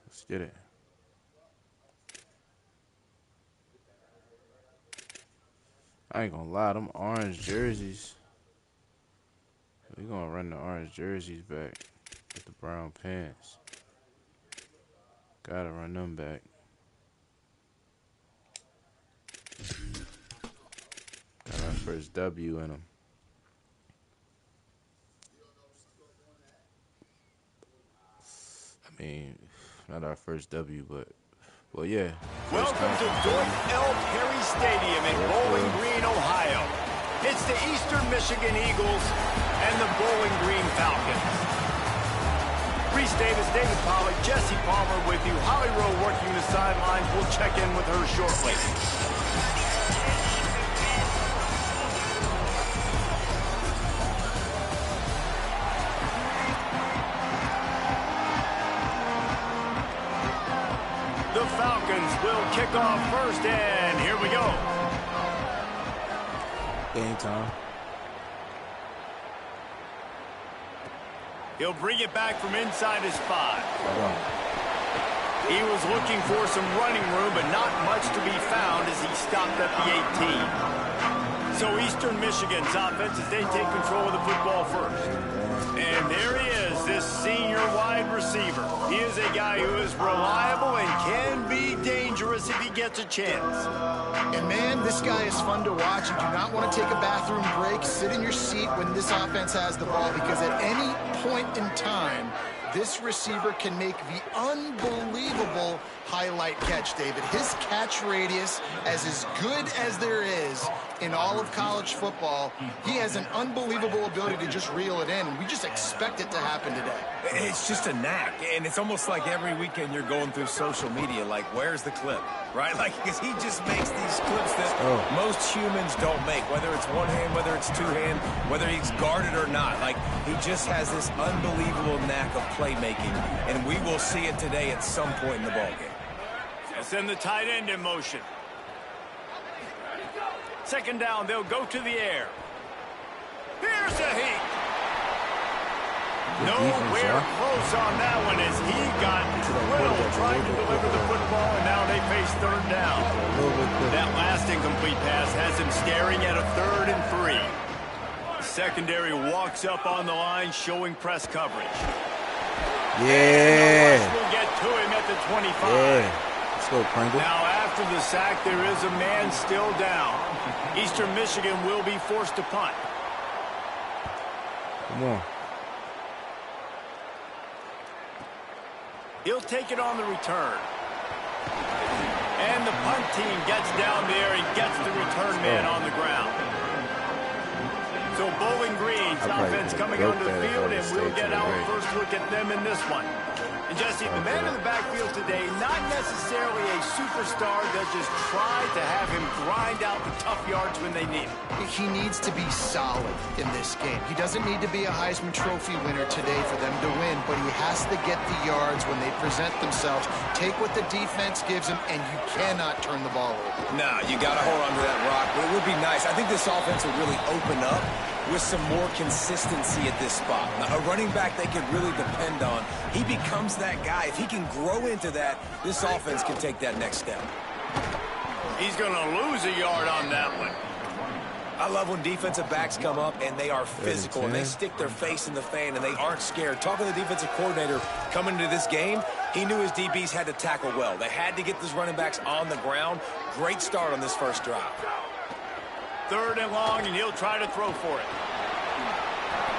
Let's get it. I ain't gonna lie, them orange jerseys. We gonna run the orange jerseys back with the brown pants. Gotta run them back. Got our first W in them. I mean, not our first W, but, well, yeah. Welcome to Dwight L. Perry Stadium in Bowling Green, Ohio. It's the Eastern Michigan Eagles and the Bowling Green Falcons. Reese Davis, David Pollack, Jesse Palmer with you. Holly Rowe working the sidelines. We'll check in with her shortly. The the Falcons will kick off first, and here we go. Game time. He'll bring it back from inside his 5. He was looking for some running room, but not much to be found as he stopped at the 18. So Eastern Michigan's offense as they take control of the football first. And there he is, this senior wide receiver. He is a guy who is reliable and can be dangerous if he gets a chance. And man, this guy is fun to watch. You do not want to take a bathroom break. Sit in your seat when this offense has the ball, because at any point in time, this receiver can make the unbelievable highlight catch, David. His catch radius, as good as there is in all of college football, he has an unbelievable ability to just reel it in, and we just expect it to happen today. It's just a knack, and it's almost like every weekend you're going through social media, like, where's the clip, right? Like, because he just makes these clips that most humans don't make, whether it's one hand, whether it's two hand, whether he's guarded or not. Like, he just has this unbelievable knack of playmaking, and we will see it today at some point in the ballgame. Send the tight end in motion. Second down, they'll go to the air. Here's a heat. Nowhere close on that one as he got drilled trying to deliver the football, and now they face third down. That last incomplete pass has him staring at a 3rd and 3. Secondary walks up on the line, showing press coverage. Yeah. We'll get to him at the 25. Yeah. Let's go, Pringle. Now, after the sack, there is a man still down. Eastern Michigan will be forced to punt. Come on. He'll take it on the return. And the punt team gets down there and gets the return man on the ground. So Bowling Green's offense coming onto the field, and we'll get our first look at them in this one. And Jesse, the man in the backfield today, not necessarily a superstar that just tried to have him grind out the tough yards when they need it. He needs to be solid in this game. He doesn't need to be a Heisman Trophy winner today for them to win, but he has to get the yards when they present themselves. Take what the defense gives him, and you cannot turn the ball over. No, you got to hold on to that rock, but it would be nice. I think this offense would really open up with some more consistency at this spot. Now, a running back they could really depend on. He becomes that guy. If he can grow into that, this offense can take that next step. He's going to lose a yard on that one. I love when defensive backs come up and they are physical and they stick their face in the fan and they aren't scared. Talking to the defensive coordinator coming into this game, he knew his DBs had to tackle well. They had to get these running backs on the ground. Great start on this first drive. 3rd and long, and he'll try to throw for it.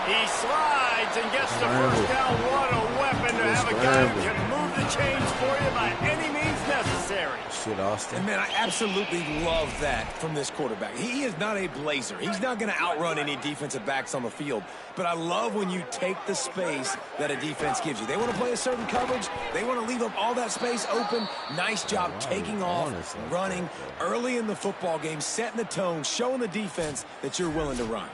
He slides and gets the first down. What a weapon to have a guy who can move the chains for you by any means necessary. Shit, Austin. And, man, I absolutely love that from this quarterback. He is not a blazer. He's not going to outrun any defensive backs on the field. But I love when you take the space that a defense gives you. They want to play a certain coverage. They want to leave up all that space open. Nice job taking off, running early in the football game, setting the tone, showing the defense that you're willing to run.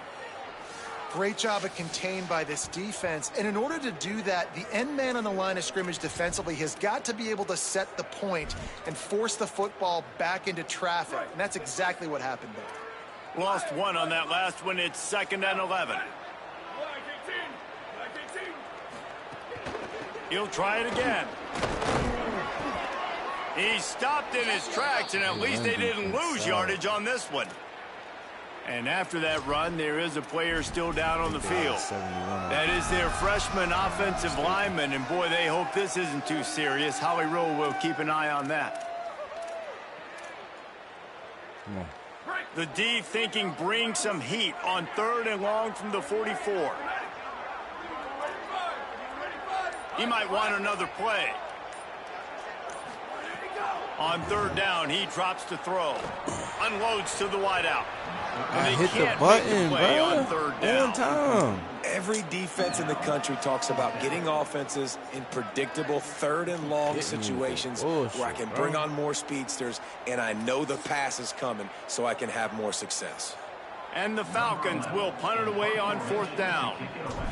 Great job of contained by this defense. And in order to do that, the end man on the line of scrimmage defensively has got to be able to set the point and force the football back into traffic. And that's exactly what happened there. Lost one on that last one. It's 2nd and 11. He'll try it again. He stopped in his tracks, and at least they didn't lose yardage on this one. And after that run, there is a player still down on the field. That is their freshman offensive lineman, and boy, they hope this isn't too serious. Howie Rowe will keep an eye on that. Come on. The D thinking bring some heat on 3rd and long from the 44. He might want another play. On 3rd down, he drops to throw. Unloads to the wideout. I hit the button, bro. On 3rd down. One time. Every defense in the country talks about getting offenses in predictable 3rd and long situations where I can bring on more speedsters and I know the pass is coming so I can have more success. And the Falcons will punt it away on 4th down.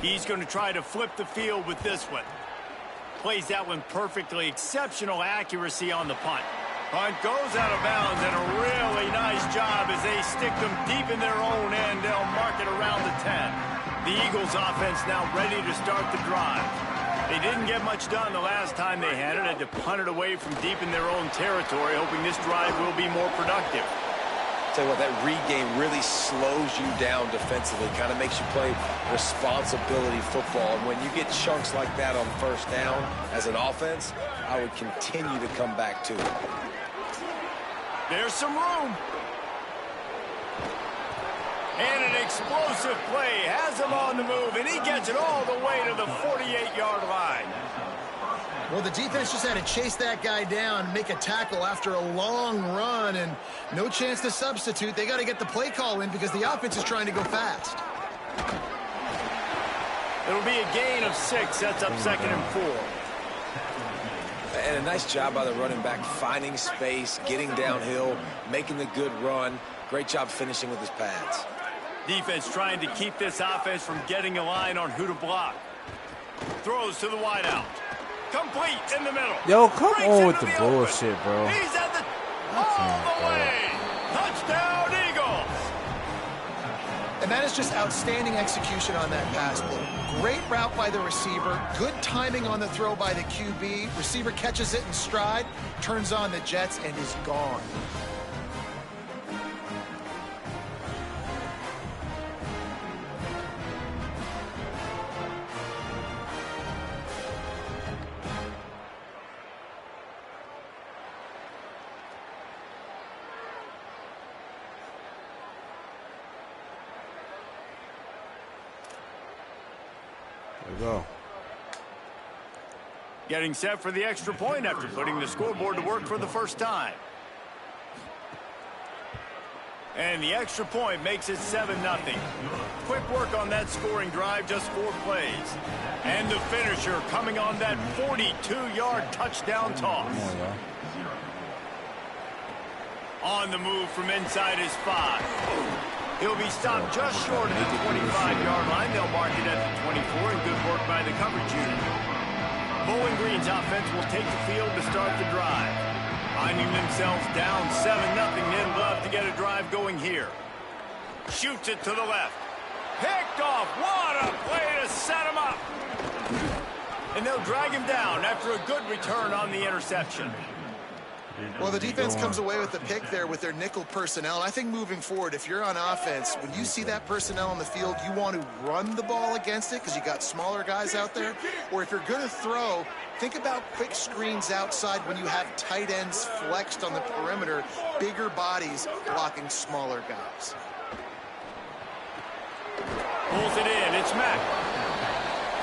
He's going to try to flip the field with this one. Plays that one perfectly. Exceptional accuracy on the punt. Punt goes out of bounds, and a really nice job as they stick them deep in their own end. They'll mark it around the 10. The Eagles offense now ready to start the drive. They didn't get much done the last time they had it. Had to punt it away from deep in their own territory, hoping this drive will be more productive. Tell you what, that read game really slows you down defensively, kind of makes you play responsibility football. And when you get chunks like that on first down as an offense, I would continue to come back to it. There's some room. And an explosive play has him on the move, and he gets it all the way to the 48-yard line. Well, the defense just had to chase that guy down, make a tackle after a long run, and no chance to substitute. They got to get the play call in because the offense is trying to go fast. It'll be a gain of 6, sets up 2nd and 4. And a nice job by the running back, finding space, getting downhill, making the good run. Great job finishing with his pads. Defense trying to keep this offense from getting a line on who to block. Throws to the wideout. Complete in the middle. Yo, come Breaks on with into the open. bullshit, bro. He's at the all the way. Touchdown, Eagles. And that is just outstanding execution on that pass play. Great route by the receiver. Good timing on the throw by the QB. Receiver catches it in stride, turns on the jets, and is gone. There we go. Getting set for the extra point after putting the scoreboard to work for the first time. And the extra point makes it 7-0. Quick work on that scoring drive, just 4 plays. And the finisher coming on that 42-yard touchdown toss. On the move from inside his 5. He'll be stopped just short of the 25-yard line. They'll mark it at the 24, and good work by the coverage unit. Bowling Green's offense will take the field to start the drive. Finding themselves down 7-0, they'd love to get a drive going here. Shoots it to the left. Picked off. What a play to set him up. And they'll drag him down after a good return on the interception. Well, the defense comes away with the pick there with their nickel personnel. I think moving forward, if you're on offense, when you see that personnel on the field, you want to run the ball against it because you got smaller guys out there. Or if you're going to throw, think about quick screens outside when you have tight ends flexed on the perimeter, bigger bodies blocking smaller guys. Pulls it in. It's Mack.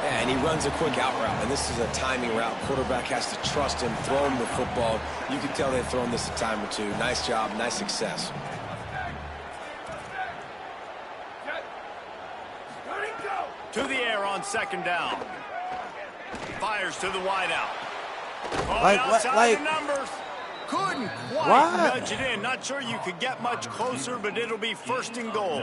Yeah, and he runs a quick out route, and this is a timing route. Quarterback has to trust him, throw him the football. You can tell they've thrown this a time or two. Nice job, nice success. To the air on 2nd down. Fires to the wideout. Outside the numbers. Couldn't quite nudge it in. Not sure you could get much closer, but it'll be 1st and goal.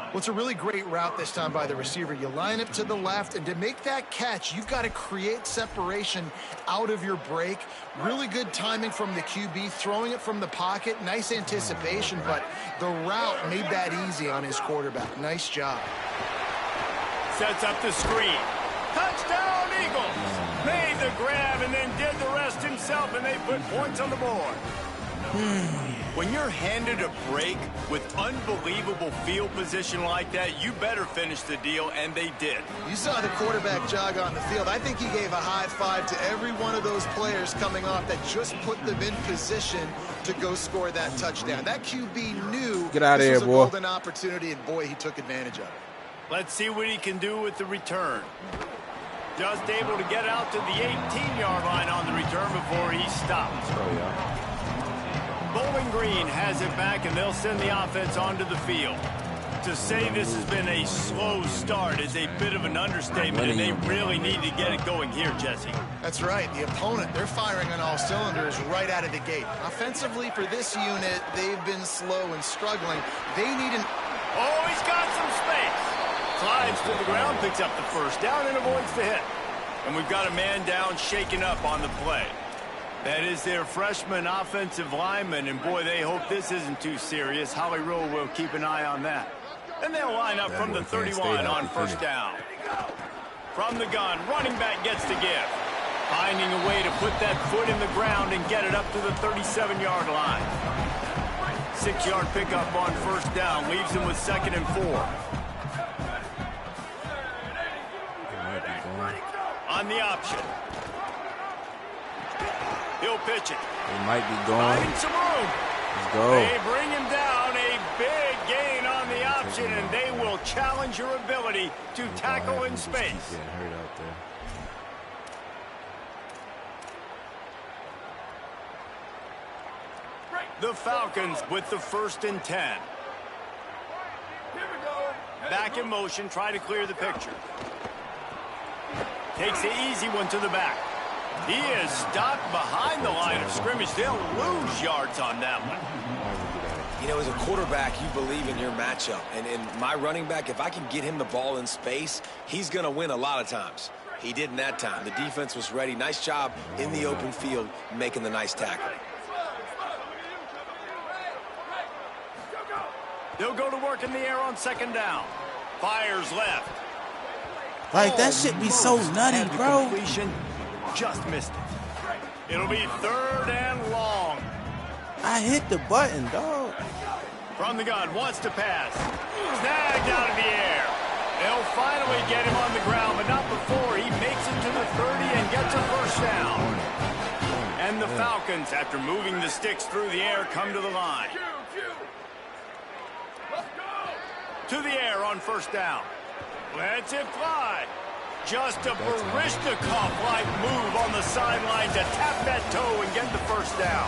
Well, it's a really great route this time by the receiver. You line up to the left, and to make that catch, you've got to create separation out of your break. Really good timing from the QB, throwing it from the pocket. Nice anticipation, but the route made that easy on his quarterback. Nice job. Sets up the screen. Touchdown, Eagles! Made the grab and then did the rest himself, and they put points on the board. When you're handed a break with unbelievable field position like that, you better finish the deal, and they did. You saw the quarterback jog on the field. I think he gave a high five to every one of those players coming off that just put them in position to go score that touchdown. That QB knew Get out of this here, was a boy. golden opportunity, and boy, he took advantage of it. Let's see what he can do with the return. Just able to get out to the 18-yard line on the return before he stops. Bowling Green has it back, and they'll send the offense onto the field. To say this has been a slow start is a bit of an understatement, and they really need to get it going here, Jesse. That's right. The opponent, they're firing on all cylinders right out of the gate. Offensively, for this unit, they've been slow and struggling. They need an... Oh, he's got some space. Slides to the ground, picks up the 1st down, and avoids the hit. And we've got a man down, shaken up on the play. That is their freshman offensive lineman, and boy, they hope this isn't too serious. Holly Rowe will keep an eye on that. And they'll line up from the 31 on first down. From the gun, running back gets the give. Finding a way to put that foot in the ground and get it up to the 37-yard line. 6-yard pickup on first down, leaves him with 2nd and 4. On the option. He'll pitch it. He might be going. Finding some room. Let's go. They bring him down. A big gain on the option, and they will challenge your ability to tackle in space. Getting hurt out there. The Falcons with the 1st and 10. Back in motion, try to clear the picture. Takes the easy one to the back. He is stopped behind the line of scrimmage. They'll lose yards on that one. You know, as a quarterback, you believe in your matchup. And in my running back, if I can get him the ball in space, he's going to win a lot of times. He didn't that time. The defense was ready. Nice job in the open field making the nice tackle. They'll go to work in the air on 2nd down. Fires left. Like, that shit be so nutty, And the bro. completion, just missed it. It'll be 3rd and long. I hit the button, dog. From the gun, wants to pass. Snagged out of the air. They'll finally get him on the ground, but not before he makes it to the 30 and gets a first down. And the Falcons, after moving the sticks through the air, come to the line. To the air on first down. Lets it fly. Just a Barishnikov-like move on the sideline to tap that toe and get the first down.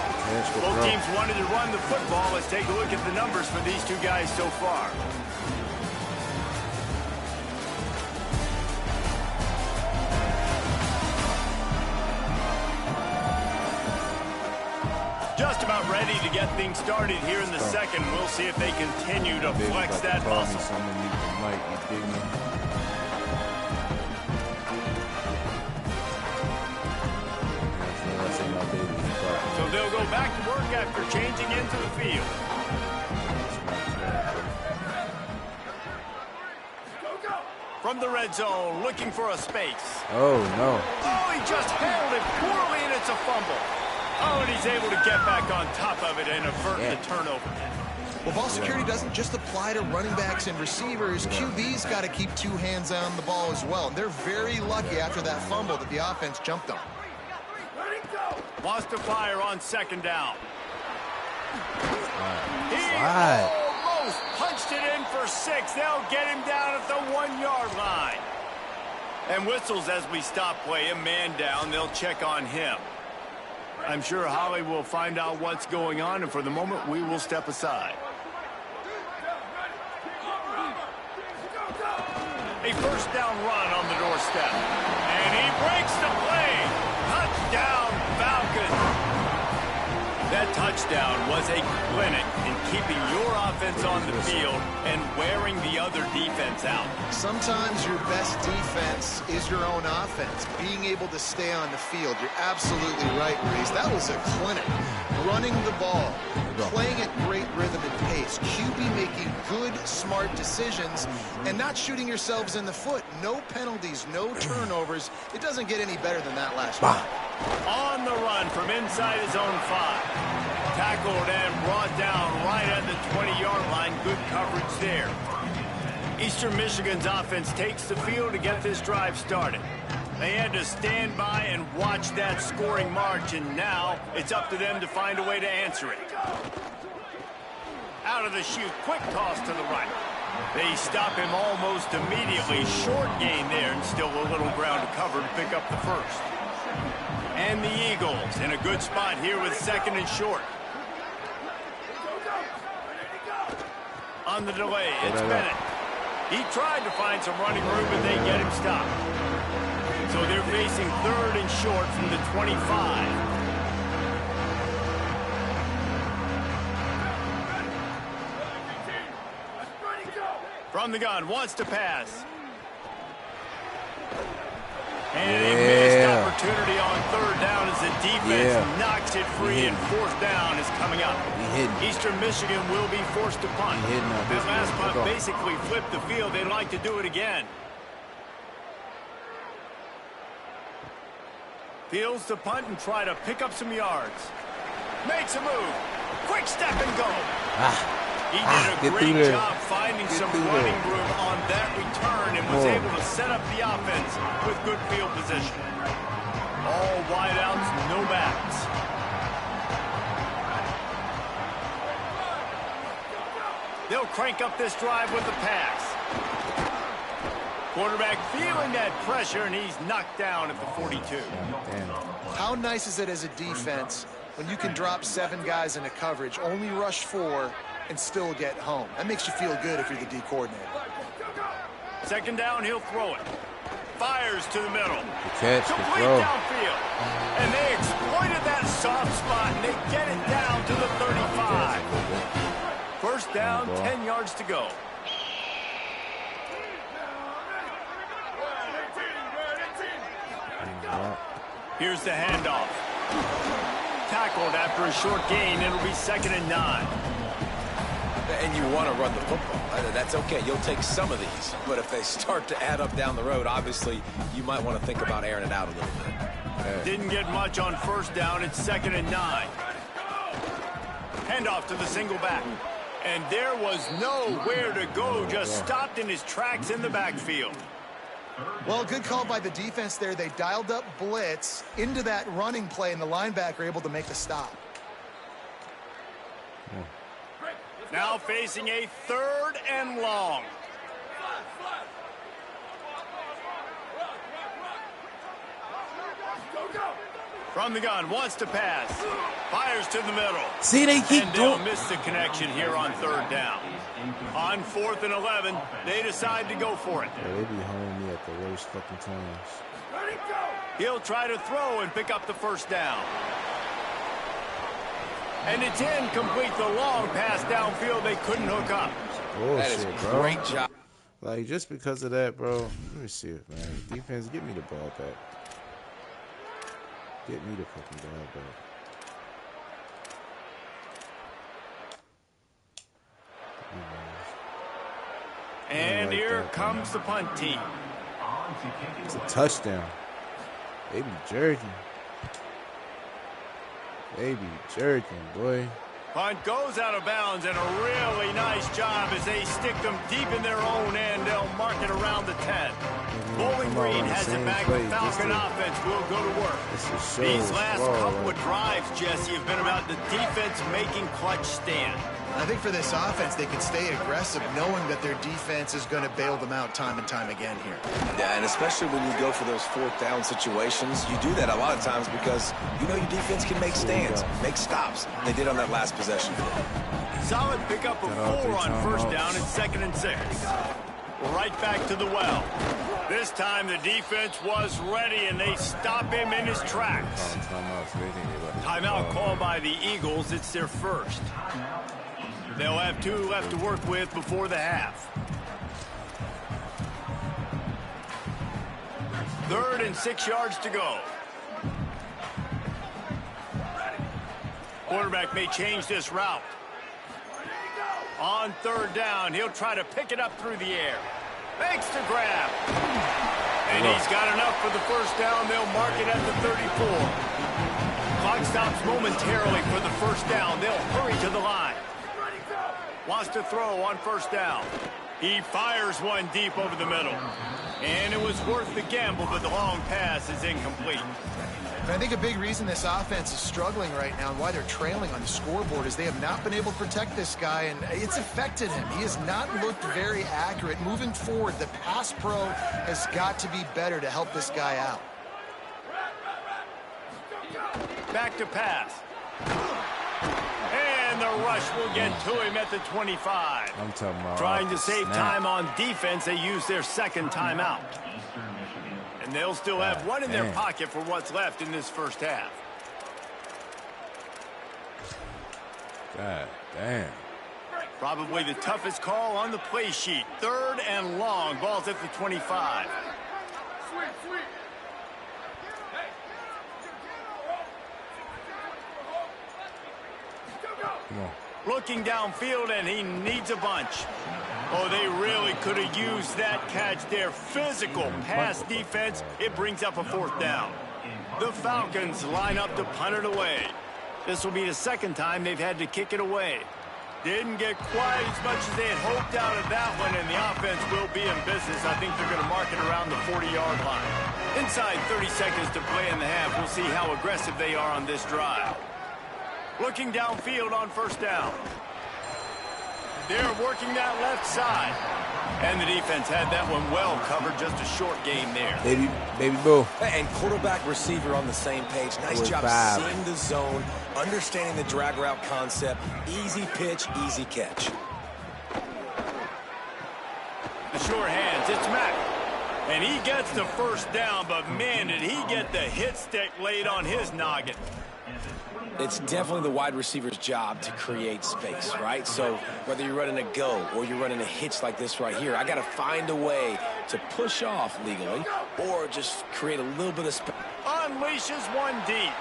Both teams wanted to run the football. Let's take a look at the numbers for these two guys so far. Just about ready to get things started here in the second. We'll see if they continue to flex that muscle. So they'll go back to work after changing into the field. From the red zone, looking for a space. Oh, no. Oh, he just handled it poorly, and it's a fumble. Oh, and he's able to get back on top of it and avert the turnover. Well, ball security doesn't just apply to running backs and receivers. QB's got to keep 2 hands on the ball as well. And they're very lucky after that fumble that the offense jumped on. Wants to fire on 2nd down. He almost punched it in for 6. They'll get him down at the 1-yard line. And whistles as we stop play. A man down. They'll check on him. I'm sure Holly will find out what's going on, and for the moment, we will step aside. A first down run on the doorstep. And he breaks the play. Touchdown, Falcons. That touchdown was a clinic in keeping your offense on the field and wearing the other defense out. Sometimes your best defense is your own offense. Being able to stay on the field. You're absolutely right, Reese. That was a clinic. Running the ball, playing at great rhythm and pace. QB making good, smart decisions and not shooting yourselves in the foot. No penalties, no turnovers. It doesn't get any better than that last one. On the run from inside his own 5. Tackled and brought down right at the 20-yard line. Good coverage there. Eastern Michigan's offense takes the field to get this drive started. They had to stand by and watch that scoring march, and now it's up to them to find a way to answer it. Out of the chute, quick toss to the right. They stop him almost immediately. Short gain there, and still a little ground to cover to pick up the first. And the Eagles in a good spot here with 2nd and short. On the delay, it's Bennett. He tried to find some running room, but they get him stopped. So they're facing 3rd and short from the 25. From the gun, wants to pass. And a missed opportunity on third down as the defense knocks it free and fourth down is coming up. Eastern Michigan will be forced to punt. That last punt basically flipped the field. They'd like to do it again. Fields to punt and try to pick up some yards. Makes a move. Quick step and go. He did a great job finding some running room on that return and was able to set up the offense with good field position. All wideouts, no backs. They'll crank up this drive with the pass. Quarterback feeling that pressure, and he's knocked down at the 42. How nice is it as a defense when you can drop 7 guys into coverage, only rush 4, and still get home? That makes you feel good if you're the D coordinator. Second down, he'll throw it. Fires to the middle. Catch, complete downfield. And they exploited that soft spot, and they get it down to the 35. First down, 10 yards to go. Here's the handoff. Tackled after a short gain. It'll be 2nd and 9. And you want to run the football. That's okay. You'll take some of these. But if they start to add up down the road, obviously, you might want to think about airing it out a little bit. Didn't get much on first down. It's 2nd and 9. Handoff to the single back. And there was nowhere to go. Just stopped in his tracks in the backfield. Well, good call by the defense there. They dialed up blitz into that running play, and the linebacker able to make the stop. Now facing a 3rd and long. From the gun, wants to pass. Fires to the middle. See, they keep and they'll miss the connection here on 3rd down. On 4th and 11, they decide to go for it. Yeah, they be holding me at the worst fucking times. He'll try to throw and pick up the first down. And it's incomplete. The long pass downfield they couldn't hook up. Bullshit, that is bro. Great job. Like, just because of that, bro. Let me see it, man. Defense, get me the ball back. Get me the fucking ball back. And like here that, comes the punt team. It's a touchdown. They be jerking. They be jerking, boy. Punt goes out of bounds, and a really nice job as they stick them deep in their own end. They'll mark it around the 10. Bowling Green has it back. The Falcon offense will go to work. These last couple of drives, Jesse, have been about the defense making clutch stand. I think for this offense, they can stay aggressive knowing that their defense is going to bail them out time and time again here. Yeah, and especially when you go for those 4th down situations, you do that a lot of times because you know your defense can make stands, make stops. They did on that last possession. Solid pickup of 4 on first down and 2nd and 6. Right back to the well. This time the defense was ready, and they stop him in his tracks. Timeout called by the Eagles. It's their first. They'll have 2 left to work with before the half. 3rd and 6 yards to go. Quarterback may change this route. On 3rd down, he'll try to pick it up through the air. Makes the grab. And he's got enough for the first down. They'll mark it at the 34. Clock stops momentarily for the first down. They'll hurry to the line. Wants to throw on first down. He fires one deep over the middle. And it was worth the gamble, but the long pass is incomplete. And I think a big reason this offense is struggling right now and why they're trailing on the scoreboard is they have not been able to protect this guy, and it's affected him. He has not looked very accurate. Moving forward, the pass pro has got to be better to help this guy out. Back to pass. And the rush will get to him at the 25. I'm talking about trying to save time on defense. They use their 2nd timeout. And they'll still have one in their pocket for what's left in this first half. God damn. Probably the toughest call on the play sheet. 3rd and long. Ball's at the 25. Come on. Looking downfield, and he needs a bunch. Oh, they really could have used that catch there. Physical pass defense. It brings up a 4th down. The Falcons line up to punt it away. This will be the 2nd time they've had to kick it away. Didn't get quite as much as they had hoped out of that one, and the offense will be in business. I think they're going to mark it around the 40-yard line. Inside 30 seconds to play in the half. We'll see how aggressive they are on this drive. Looking downfield on 1st down. They're working that left side. And the defense had that one well covered. Just a short game there. Baby boo. And quarterback receiver on the same page. Nice job seeing the zone, understanding the drag route concept. Easy pitch, easy catch. The short hands, it's Mack. And he gets the 1st down, but man, did he get the hit stick laid on his noggin. It's definitely the wide receiver's job to create space, right? So whether you're running a go or you're running a hitch like this right here, I got to find a way to push off legally or just create a little bit of space. Unleashes one deep.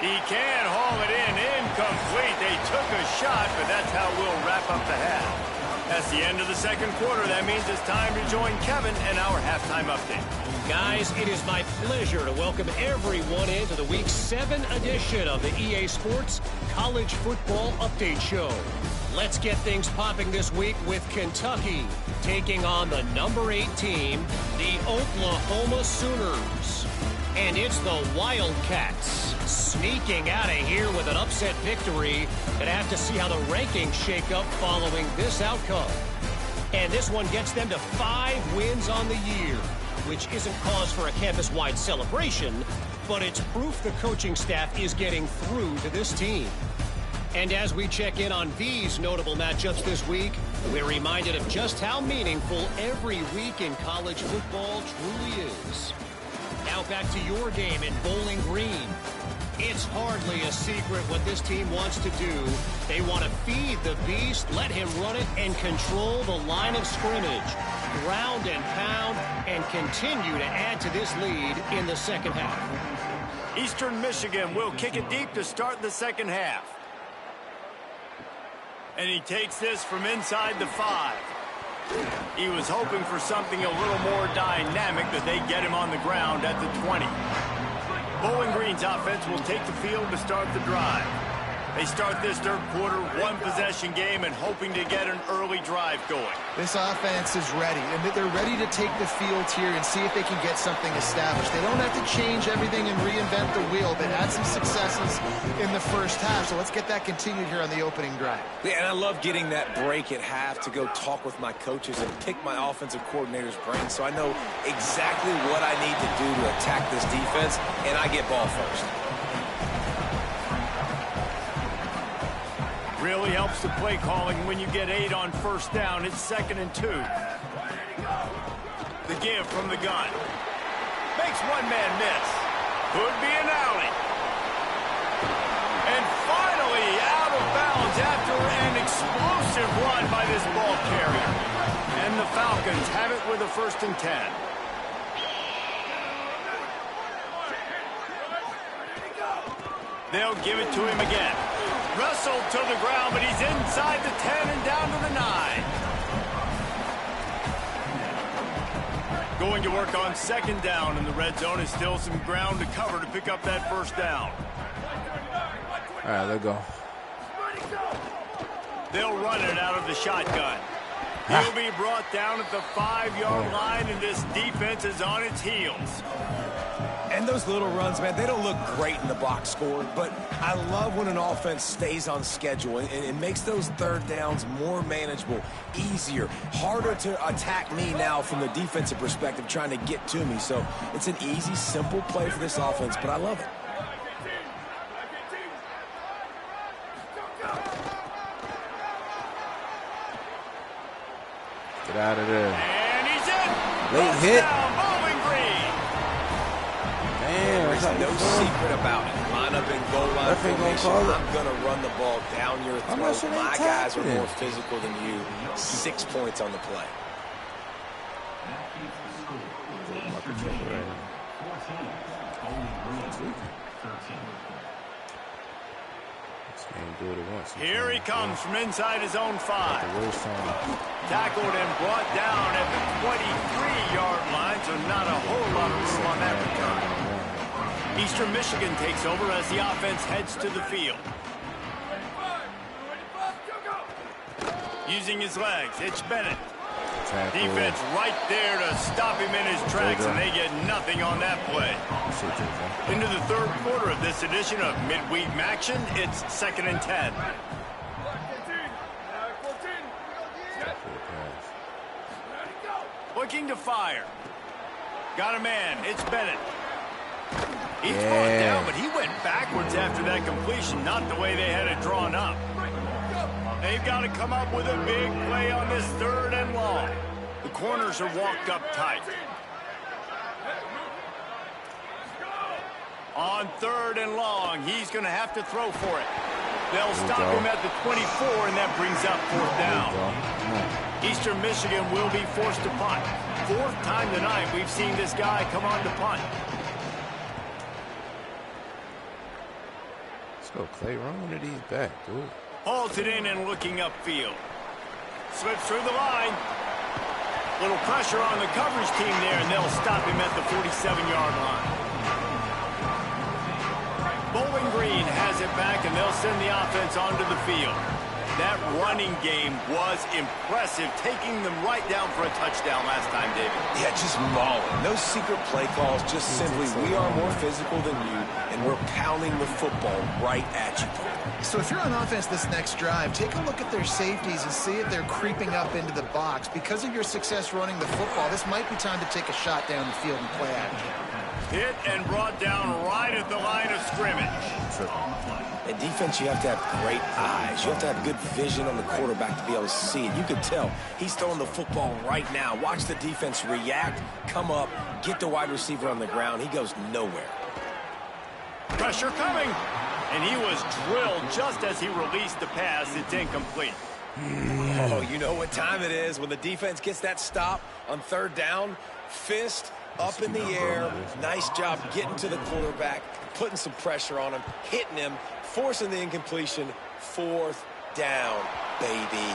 He can haul it in. Incomplete. They took a shot, but that's how we'll wrap up the half. That's the end of the 2nd quarter. That means it's time to join Kevin and our halftime update. Guys, it is my pleasure to welcome everyone into the Week 7 edition of the EA Sports College Football Update Show. Let's get things popping this week with Kentucky taking on the number 8 team, the Oklahoma Sooners. And it's the Wildcats sneaking out of here with an upset victory. Gonna have to see how the rankings shake up following this outcome. And this one gets them to 5 wins on the year, which isn't cause for a campus-wide celebration, but it's proof the coaching staff is getting through to this team. And as we check in on these notable matchups this week, we're reminded of just how meaningful every week in college football truly is. Now back to your game in Bowling Green. It's hardly a secret what this team wants to do. They want to feed the beast, let him run it, and control the line of scrimmage. Ground and pound, and continue to add to this lead in the 2nd half. Eastern Michigan will kick it deep to start the 2nd half. And he takes this from inside the 5. He was hoping for something a little more dynamic, that they get him on the ground at the 20. Bowling Green's offense will take the field to start the drive. They start this 3rd quarter, 1-possession game, and hoping to get an early drive going. This offense is ready, and they're ready to take the field here and see if they can get something established. They don't have to change everything and reinvent the wheel. They had some successes in the 1st half, so let's get that continued here on the opening drive. Yeah, and I love getting that break at half to go talk with my coaches and pick my offensive coordinator's brain so I know exactly what I need to do to attack this defense, and I get ball first. Really helps the play calling when you get 8 on 1st down. It's 2nd and 2. The give from the gun. Makes one man miss. Could be an alley. And finally out of bounds after an explosive run by this ball carrier. And the Falcons have it with a 1st and 10. They'll give it to him again. Wrestled to the ground, but he's inside the 10 and down to the 9. Going to work on 2nd down, and the red zone is still some ground to cover to pick up that 1st down. All right, let's go. They'll run it out of the shotgun. He'll be brought down at the 5-yard line, and this defense is on its heels. And those little runs, man, they don't look great in the box score, but I love when an offense stays on schedule and it makes those 3rd downs more manageable, easier, harder to attack me now from the defensive perspective trying to get to me. So it's an easy, simple play for this offense, but I love it. Get out of there. And he's in. Late hit. Down, Bowling Green. Damn, There's no secret about it. Line up in goal line formation. I'm going to run the ball down your throat. My guys are more physical than you. 6 points on the play. Can't do it at once. Here he comes from inside his own 5. The worst time. Tackled and brought down at the 23-yard line, so not a whole lot of room on that return. Eastern Michigan takes over as the offense heads to the field. Using his legs, it's Bennett. Tackle. Defense right there to stop him in his tracks, and they get nothing on that play. Into the third quarter of this edition of Midweek Action, it's 2nd and 10. Looking to fire. Got a man, it's Bennett. He's brought down, but he went backwards after that completion, not the way they had it drawn up. They've got to come up with a big play on this 3rd and long. The corners are walked up tight. On 3rd and long, he's going to have to throw for it. They'll stop him at the 24, and that brings up 4th down. Eastern Michigan will be forced to punt. 4th time tonight we've seen this guy come on to punt. Let's go, Clay. Run one of these back, dude. Halted in and looking upfield. Slips through the line. Little pressure on the coverage team there, and they'll stop him at the 47-yard line. Bowling Green has it back, and they'll send the offense onto the field. That running game was impressive, taking them right down for a touchdown last time, David. Yeah, just mauling. No secret play calls, just simply we are more physical than you, and we're pounding the football right at you. So if you're on offense this next drive, take a look at their safeties and see if they're creeping up into the box. Because of your success running the football, this might be time to take a shot down the field and play action. Hit and brought down right at the line of scrimmage. In defense, you have to have great eyes. You have to have good vision on the quarterback to be able to see it. You can tell he's throwing the football right now. Watch the defense react, come up, get the wide receiver on the ground. He goes nowhere. Pressure coming. And he was drilled just as he released the pass. It's incomplete. Oh, you know what time it is when the defense gets that stop on 3rd down. Fist up in the air. Nice job getting to the quarterback, putting some pressure on him, hitting him, forcing the incompletion. 4th down, baby.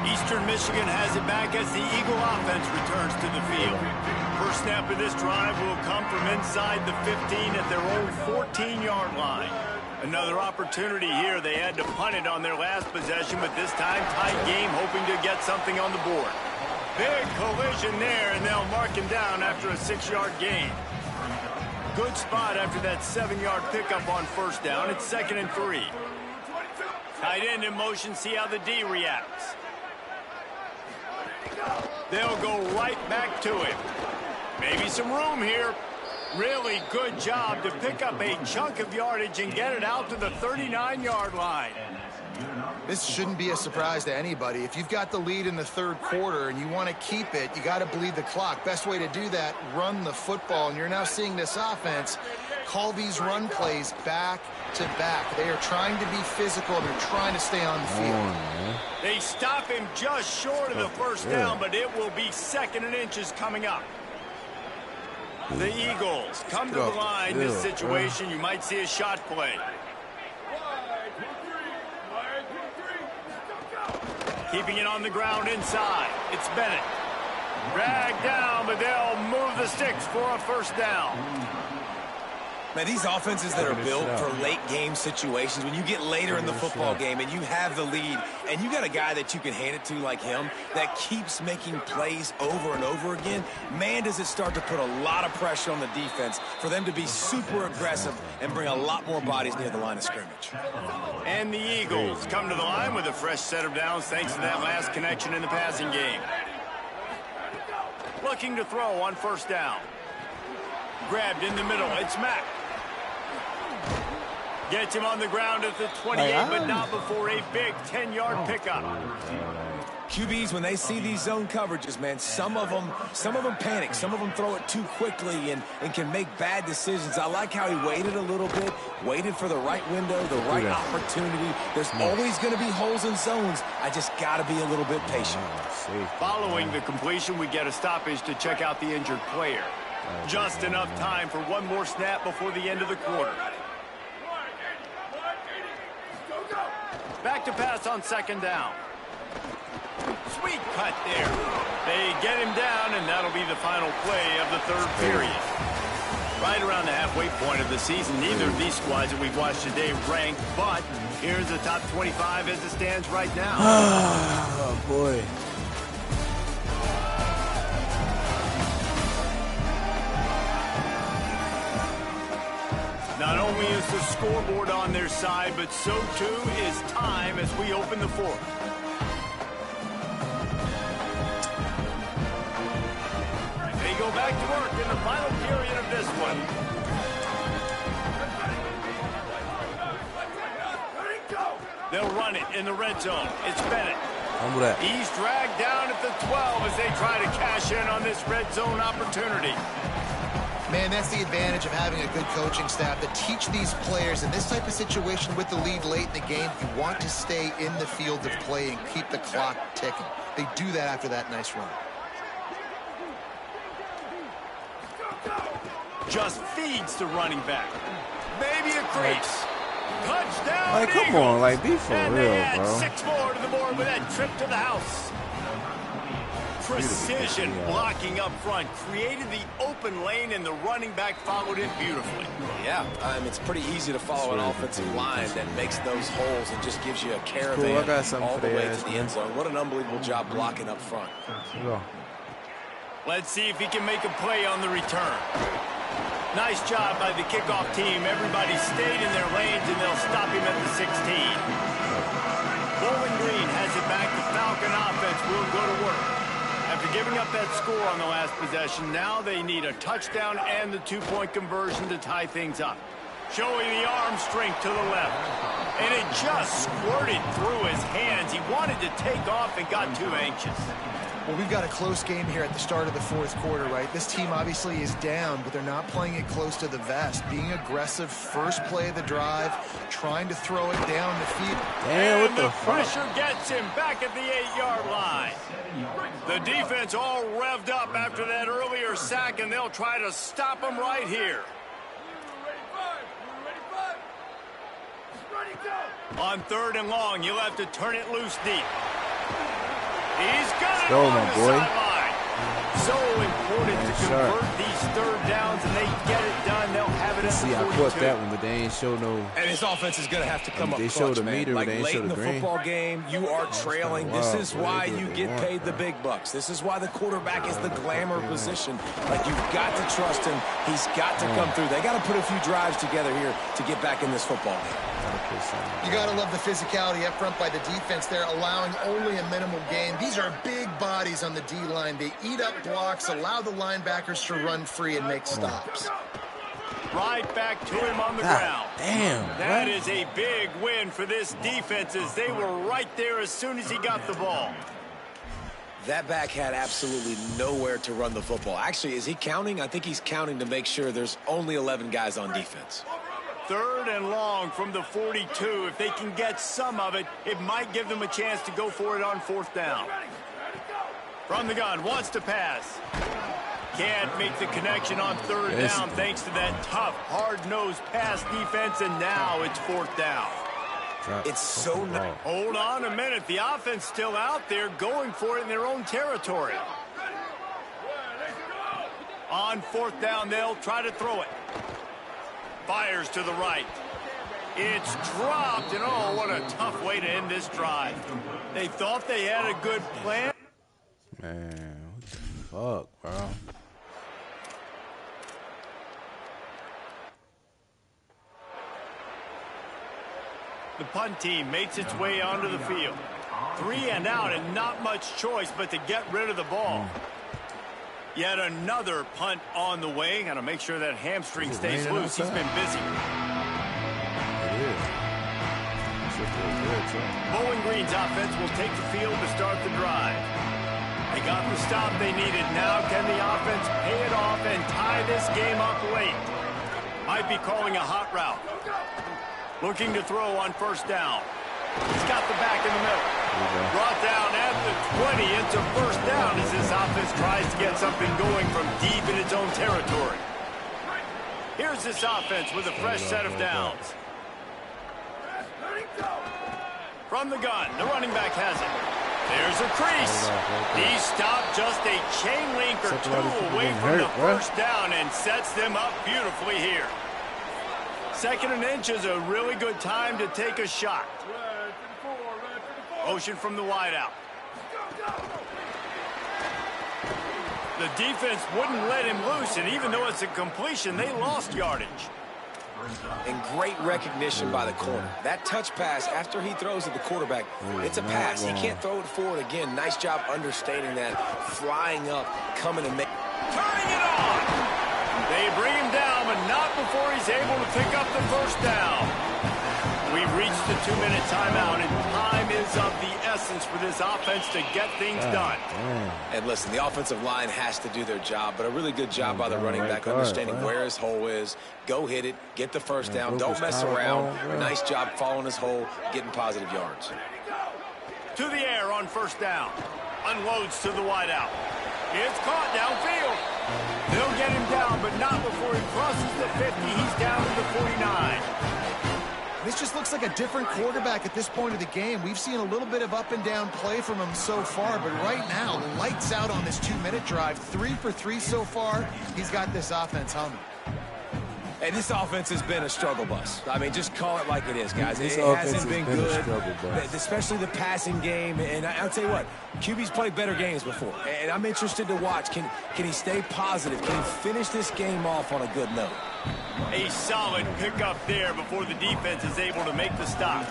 Eastern Michigan has it back as the Eagle offense returns to the field. First snap of this drive will come from inside the 15 at their own 14-yard line. Another opportunity here. They had to punt it on their last possession, but this time tight game, hoping to get something on the board. Big collision there, and they'll mark him down after a 6-yard gain. Good spot after that 7-yard pickup on 1st down. It's 2nd and 3. Tight end in motion, see how the D reacts. They'll go right back to him. Maybe some room here. Really good job to pick up a chunk of yardage and get it out to the 39-yard line. This shouldn't be a surprise to anybody. If you've got the lead in the 3rd quarter and you want to keep it, you got to bleed the clock. Best way to do that, run the football. And you're now seeing this offense call these run plays back to back. They are trying to be physical, and they're trying to stay on the field. They stop him just short of the 1st down, but it will be 2nd and inches coming up. The Eagles come to the line. This situation, you might see a shot play. Keeping it on the ground inside. It's Bennett. Dragged down, but they'll move the sticks for a 1st down. Man, these offenses that are built for late game situations, when you get later in the football game and you have the lead and you got a guy that you can hand it to like him that keeps making plays over and over again, man, does it start to put a lot of pressure on the defense for them to be super aggressive and bring a lot more bodies near the line of scrimmage. And the Eagles come to the line with a fresh set of downs thanks to that last connection in the passing game. Looking to throw on 1st down. Grabbed in the middle. It's Mack. Gets him on the ground at the 28, but not before a big 10-yard pickup. QBs, when they see these zone coverages, man, some of them panic. Some of them throw it too quickly and can make bad decisions. I like how he waited a little bit, waited for the right window, the right opportunity. There's always going to be holes in zones. I just got to be a little bit patient. Following the completion, we get a stoppage to check out the injured player. Just enough time for one more snap before the end of the quarter. Back to pass on second down. Sweet cut there. They get him down, and that'll be the final play of the third period. Right around the halfway point of the season, neither of these squads that we've watched today rank, but here's the top 25 as it stands right now. Oh, boy. Not only is the scoreboard on their side, but so too is time as we open the fourth. They go back to work in the final period of this one. They'll run it in the red zone. It's Bennett. He's dragged down at the 12 as they try to cash in on this red zone opportunity. Man, that's the advantage of having a good coaching staff to teach these players in this type of situation with the lead late in the game. You want to stay in the field of play and keep the clock ticking. They do that after that nice run. Just feeds the running back. Maybe a crease. Touchdown, Like, come on, like, be for and real, they add bro. 6 more to the board with that trip to the house. Precision blocking up front created the open lane, and the running back followed it beautifully. Yeah, it's pretty easy to follow an offensive line that makes those holes and just gives you a caravan Cool, I got something all for the the way ass, to the man. end zone. What an unbelievable job blocking up front. Let's see if he can make a play on the return. Nice job by the kickoff team. Everybody stayed in their lanes, and they'll stop him at the 16. Bowling Green has it back. The Falcon offense will go to work. After giving up that score on the last possession, now they need a touchdown and the 2-point conversion to tie things up. Showing the arm strength to the left. And it just squirted through his hands. He wanted to take off and got too anxious. Well, we've got a close game here at the start of the fourth quarter, right? This team obviously is down, but they're not playing it close to the vest. Being aggressive, first play of the drive, trying to throw it down the field. Damn, what And the the fuck? pressure gets him back at the 8-yard line. The defense all revved up after that earlier sack, and they'll try to stop him right here. On 3rd and long, you'll have to turn it loose deep. He's got it Go, on my the boy. sideline. So important to sharp. convert these 3rd downs, and they get it done. They'll have it at See, the I 42. caught that one, but they ain't show no. And his offense is going to have to come up They clutch, showed the man. meter, Like but they ain't late show in the the green. football game, you are trailing. kinda This wild, is boy. why They do you what they get want. paid the big bucks. This is why the quarterback is the glamour position. Like, you've got to trust him. He's got to come through. They got to put a few drives together here to get back in this football game. You got to love the physicality up front by the defense there, allowing only a minimal gain. These are big bodies on the D-line. They eat up blocks, allow the linebackers to run free and make stops. Right back to him on the ground. Damn. That is a big win for this defense, as they were right there as soon as he got the ball. That back had absolutely nowhere to run the football. Actually, is he counting? I think he's counting to make sure there's only 11 guys on defense. 3rd and long from the 42. If they can get some of it, it might give them a chance to go for it on 4th down. From the gun, wants to pass. Can't make the connection on 3rd down thanks to that tough, hard-nosed pass defense, and now it's 4th down. It's so nice. Hold on a minute. The offense still out there going for it in their own territory. On 4th down, they'll try to throw it. Fires to the right. It's dropped, and oh, what a tough way to end this drive. They thought they had a good plan. Man, what the fuck, bro? The punt team makes its way onto the field. 3 and out, and not much choice but to get rid of the ball. Yet another punt on the way. Got to make sure that hamstring stays loose. He's been busy. It is. Shit feels good, Bowling Green's offense will take the field to start the drive. They got the stop they needed. Now can the offense pay it off and tie this game up late? Might be calling a hot route. Looking to throw on first down. He's got the back in the middle. Brought down at the 20. It's a first down as this offense tries to get something going from deep in its own territory. Here's this offense with a fresh set of downs. From the gun, the running back has it. There's a crease. He stopped just a chain link or two away from the first down and sets them up beautifully here. 2nd and inch is a really good time to take a shot. Motion from the wideout. The defense wouldn't let him loose, and even though it's a completion, they lost yardage. And great recognition by the corner. That touch pass after he throws at the quarterback, it's a pass. He can't throw it forward again. Nice job understanding that. Flying up, coming and making. Turning it on! They bring him down, but not before he's able to pick up the first down. We've reached the 2-minute timeout, and time is of the essence for this offense to get things done. And listen, the offensive line has to do their job, but a really good job by the running back understanding where his hole is. Go hit it, get the first down, don't mess around. Nice job following his hole, getting positive yards. To the air on first down. Unloads to the wideout. It's caught downfield. They'll get him down, but not before he crosses the 50. He's down to the 49. This just looks like a different quarterback at this point of the game. We've seen a little bit of up and down play from him so far, but right now, lights out on this 2-minute drive. 3 for 3 so far. He's got this offense humming. And this offense has been a struggle bus. I mean, just call it like it is, guys. This it offense hasn't been has been a good, struggle bus. especially the passing game. And I'll tell you what, QB's played better games before. And I'm interested to watch. Can he stay positive? Can he finish this game off on a good note? A solid pickup there before the defense is able to make the stop.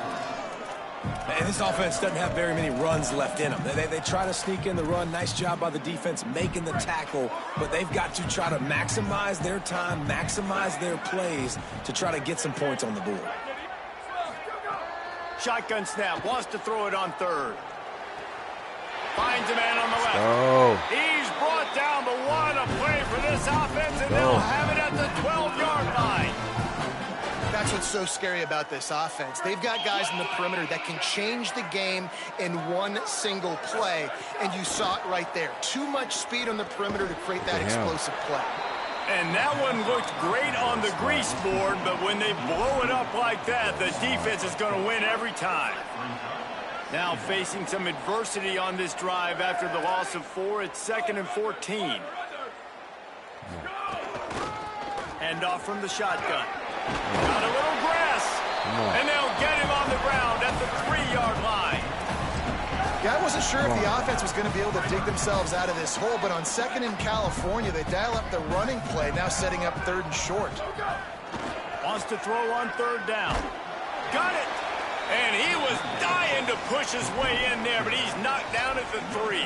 And this offense doesn't have very many runs left in them. They try to sneak in the run. Nice job by the defense making the tackle. But they've got to try to maximize their time, maximize their plays to try to get some points on the board. Shotgun snap. Wants to throw it on third. Finds a man on the left. Oh. He's brought down, but what a play for this offense, and they'll have it at the 12-yard line. That's what's so scary about this offense. They've got guys in the perimeter that can change the game in one single play, and you saw it right there. Too much speed on the perimeter to create that explosive play. And that one looked great on the grease board, but when they blow it up like that, the defense is going to win every time. Now facing some adversity on this drive after the loss of 4. It's 2nd and 14. Hand off from the shotgun. Got a little grass. And they'll get him on the ground at the 3-yard line. Yeah, I wasn't sure if the offense was going to be able to dig themselves out of this hole, but on 2nd in California, they dial up the running play, now setting up 3rd and short. Wants to throw on 3rd down. Got it. And he was dying to push his way in there, but he's knocked down at the 3.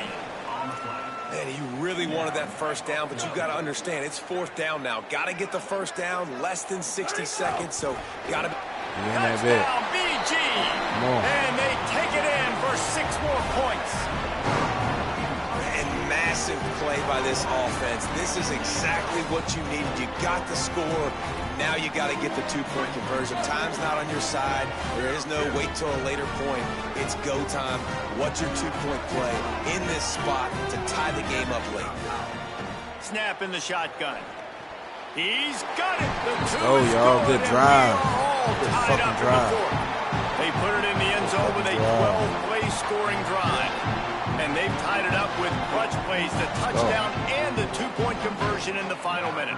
Man, he really wanted that first down, but you got to understand, it's 4th down now. Got to get the first down, less than 60 seconds, so got to... Touchdown, BG! And they take it in for 6 more points. And massive play by this offense. This is exactly what you needed. You got the score. Now you got to get the 2-point conversion. Time's not on your side. There is no wait till a later point. It's go time. What's your 2-point play in this spot to tie the game up late? Snap in the shotgun. He's got it. Y'all, good drive. Good fucking drive. They put it in the end zone with a 12-play scoring drive. And they've tied it up with clutch plays, the touchdown and the 2-point conversion in the final minute.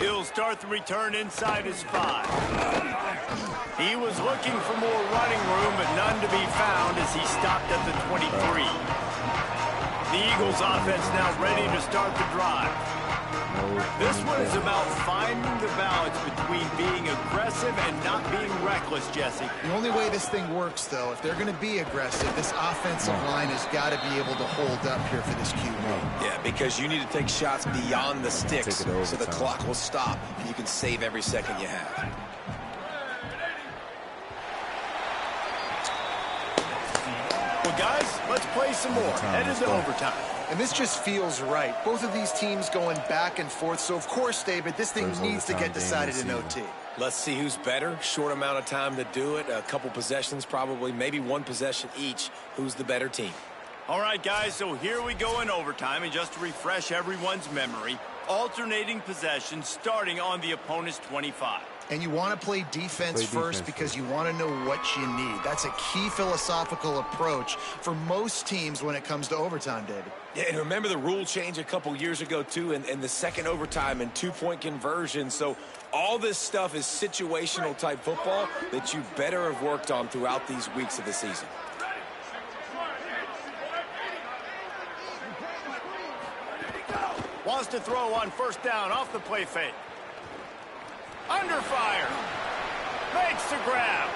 He'll start the return inside his 5. He was looking for more running room, but none to be found as he stopped at the 23. The Eagles offense now ready to start the drive. This one is about finding the balance between being aggressive and not being reckless, Jesse. The only way this thing works, though, if they're going to be aggressive, this offensive line has got to be able to hold up here for this QB. Yeah, because you need to take shots beyond the sticks so the clock will stop and you can save every second you have. Well, guys, let's play some more. Headed to overtime. And this just feels right. Both of these teams going back and forth. So, of course, David, this thing needs to get decided in OT. Let's see who's better. Short amount of time to do it. A couple possessions probably, maybe one possession each. Who's the better team? All right, guys, so here we go in overtime. And just to refresh everyone's memory, alternating possessions starting on the opponent's 25. And you want to play defense first because you want to know what you need. That's a key philosophical approach for most teams when it comes to overtime, David. Yeah, and remember the rule change a couple years ago, too, and the second overtime and two-point conversion. So all this stuff is situational type football that you better have worked on throughout these weeks of the season. Wants to throw on first down off the play fake. Under fire. Makes the grab.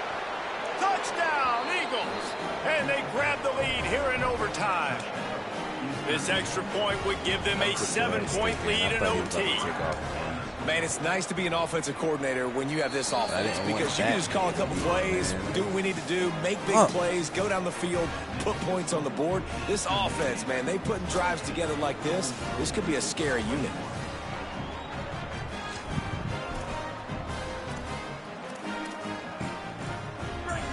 Touchdown, Eagles. And they grab the lead here in overtime. This extra point would give them a 7-point lead in OT. Man, it's nice to be an offensive coordinator when you have this offense because you can just call a couple plays, do what we need to do, make big plays, go down the field, put points on the board. This offense, man, they putting drives together like this could be a scary unit.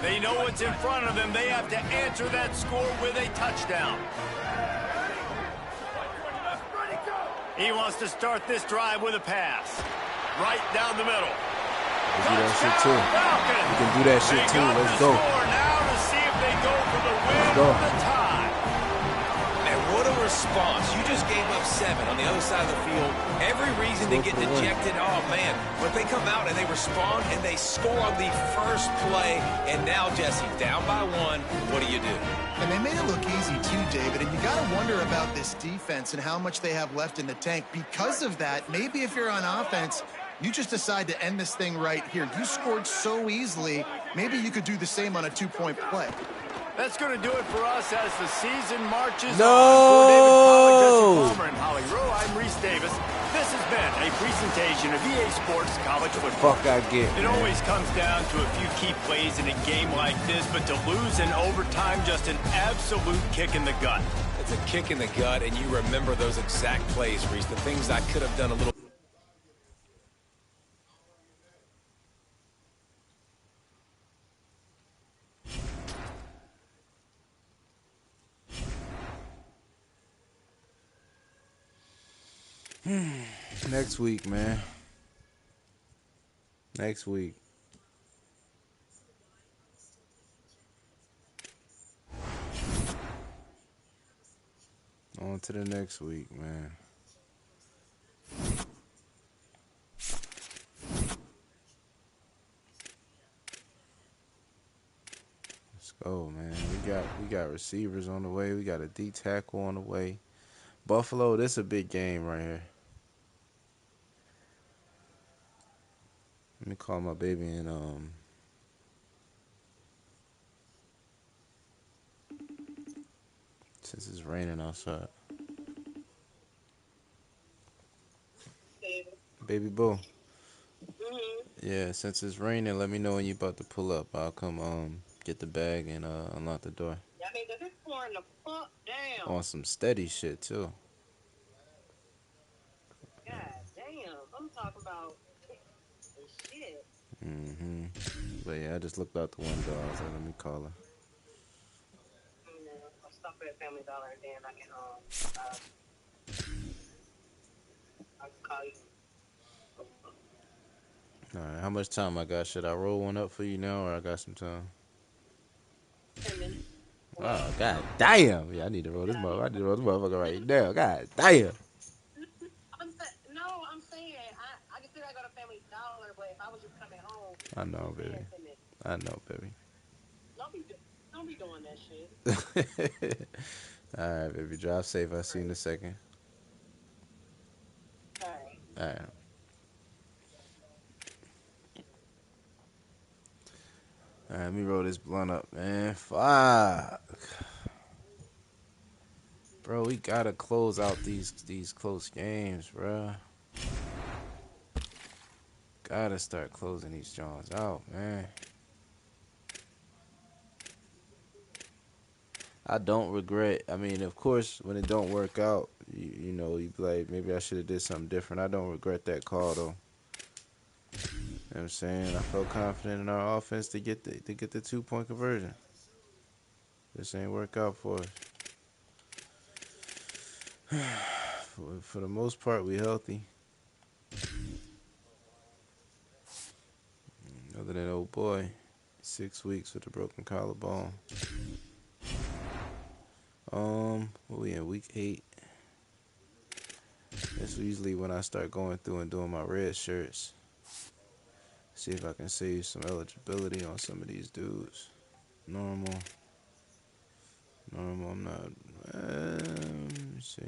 They know what's in front of them. They have to answer that score with a touchdown. He wants to start this drive with a pass. Right down the middle. You can do that shit too. You can do that shit too. Let's go. Now to see if they go for the win or the tie. And what a response. You just gave up 7 on the other side of the field. Every reason to get dejected. Oh, man. But they come out and they respond and they score on the first play. And now, Jesse, down by 1. What do you do? And they made it look easy too, David. And you got to wonder about this defense and how much they have left in the tank. Because of that, maybe if you're on offense, you just decide to end this thing right here. You scored so easily, maybe you could do the same on a 2-point play. That's going to do it for us as the season marches No! on. For David Pollack, Jesse Palmer, and Holly Rowe, I'm Reese Davis. This has been a presentation of EA Sports College Football. Fuck I get, It man. always comes down to a few key plays in a game like this, but to lose in overtime, just an absolute kick in the gut. It's a kick in the gut, and you remember those exact plays, Reese, the things I could have done a little. Next week, man. Next week. On to the next week, man. Let's go, man. We got receivers on the way. We got a D tackle on the way. Buffalo, this is a big game right here. Let me call my baby and since it's raining outside. Baby boo. Yeah, since it's raining, let me know when you about to pull up. I'll come get the bag and unlock the door. I mean, 'cause it's pouring the fuck down. On some steady shit too. God damn, I'm talking about shit. But yeah, I just looked out the window. I was like, let me call her. I'll stop at Family Dollar and then I can call you. All right, how much time I got? Should I roll one up for you now, or I got some time? 10 minutes. Oh, god damn! Yeah, I need to roll this motherfucker. I need to roll this motherfucker right now. God damn! I'm saying I can still go to Family Dollar, but if I was just coming home. I know, baby. I know, baby. Don't be doing that shit. All right, baby. Drive safe. I'll see you in a second. All right. Alright. Alright, let me roll this blunt up, man. Fuck. Bro, we gotta close out these close games, bro. Gotta start closing these Jones out, man. I don't regret. I mean, of course, when it don't work out, you know, you be like, maybe I should have did something different. I don't regret that call, though. You know what I'm saying? I felt confident in our offense to get the 2-point conversion. This ain't work out for us. For the most part, we healthy. Other than old boy, 6 weeks with a broken collarbone. What we in week 8? That's usually when I start going through and doing my red shirts. See if I can save some eligibility on some of these dudes. Normal. I'm not. Let me see.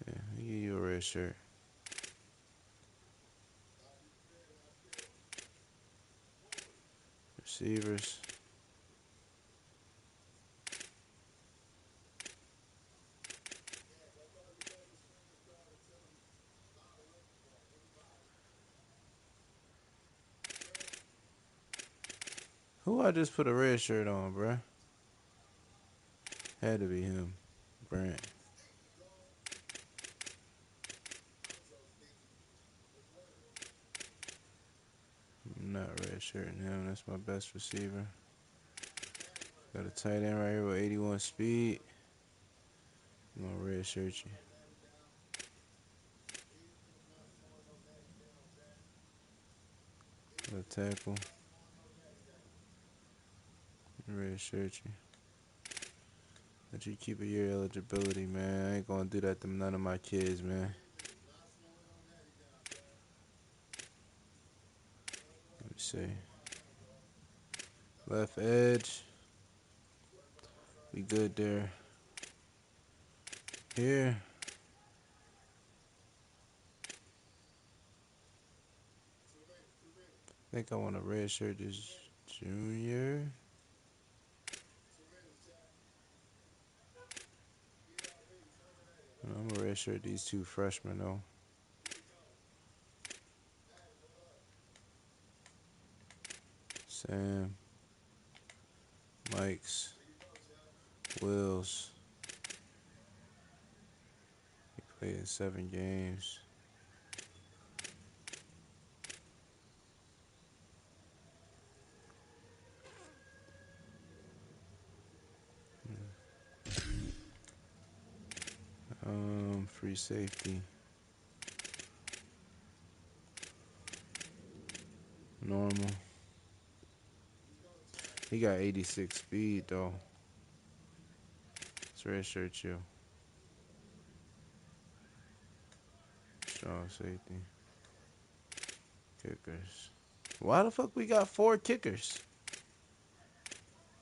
Yeah, I'll give you a red shirt. Receivers. Who I just put a red shirt on, bruh? Had to be him. Brent. I'm not red shirting him. That's my best receiver. Got a tight end right here with 81 speed. I'm gonna red shirt you. Got a tackle. Red shirt you. Let you keep a year eligibility, man. I ain't gonna do that to none of my kids, man. Let me see. Left edge. We good there. Here. I think I want a red shirt this junior. I'm gonna red shirt these 2 freshmen though. Sam, Mike's, Wills. He played in 7 games. Free safety. Normal. He got 86 speed though. It's red shirt you. Strong safety. Kickers. Why the fuck we got 4 kickers?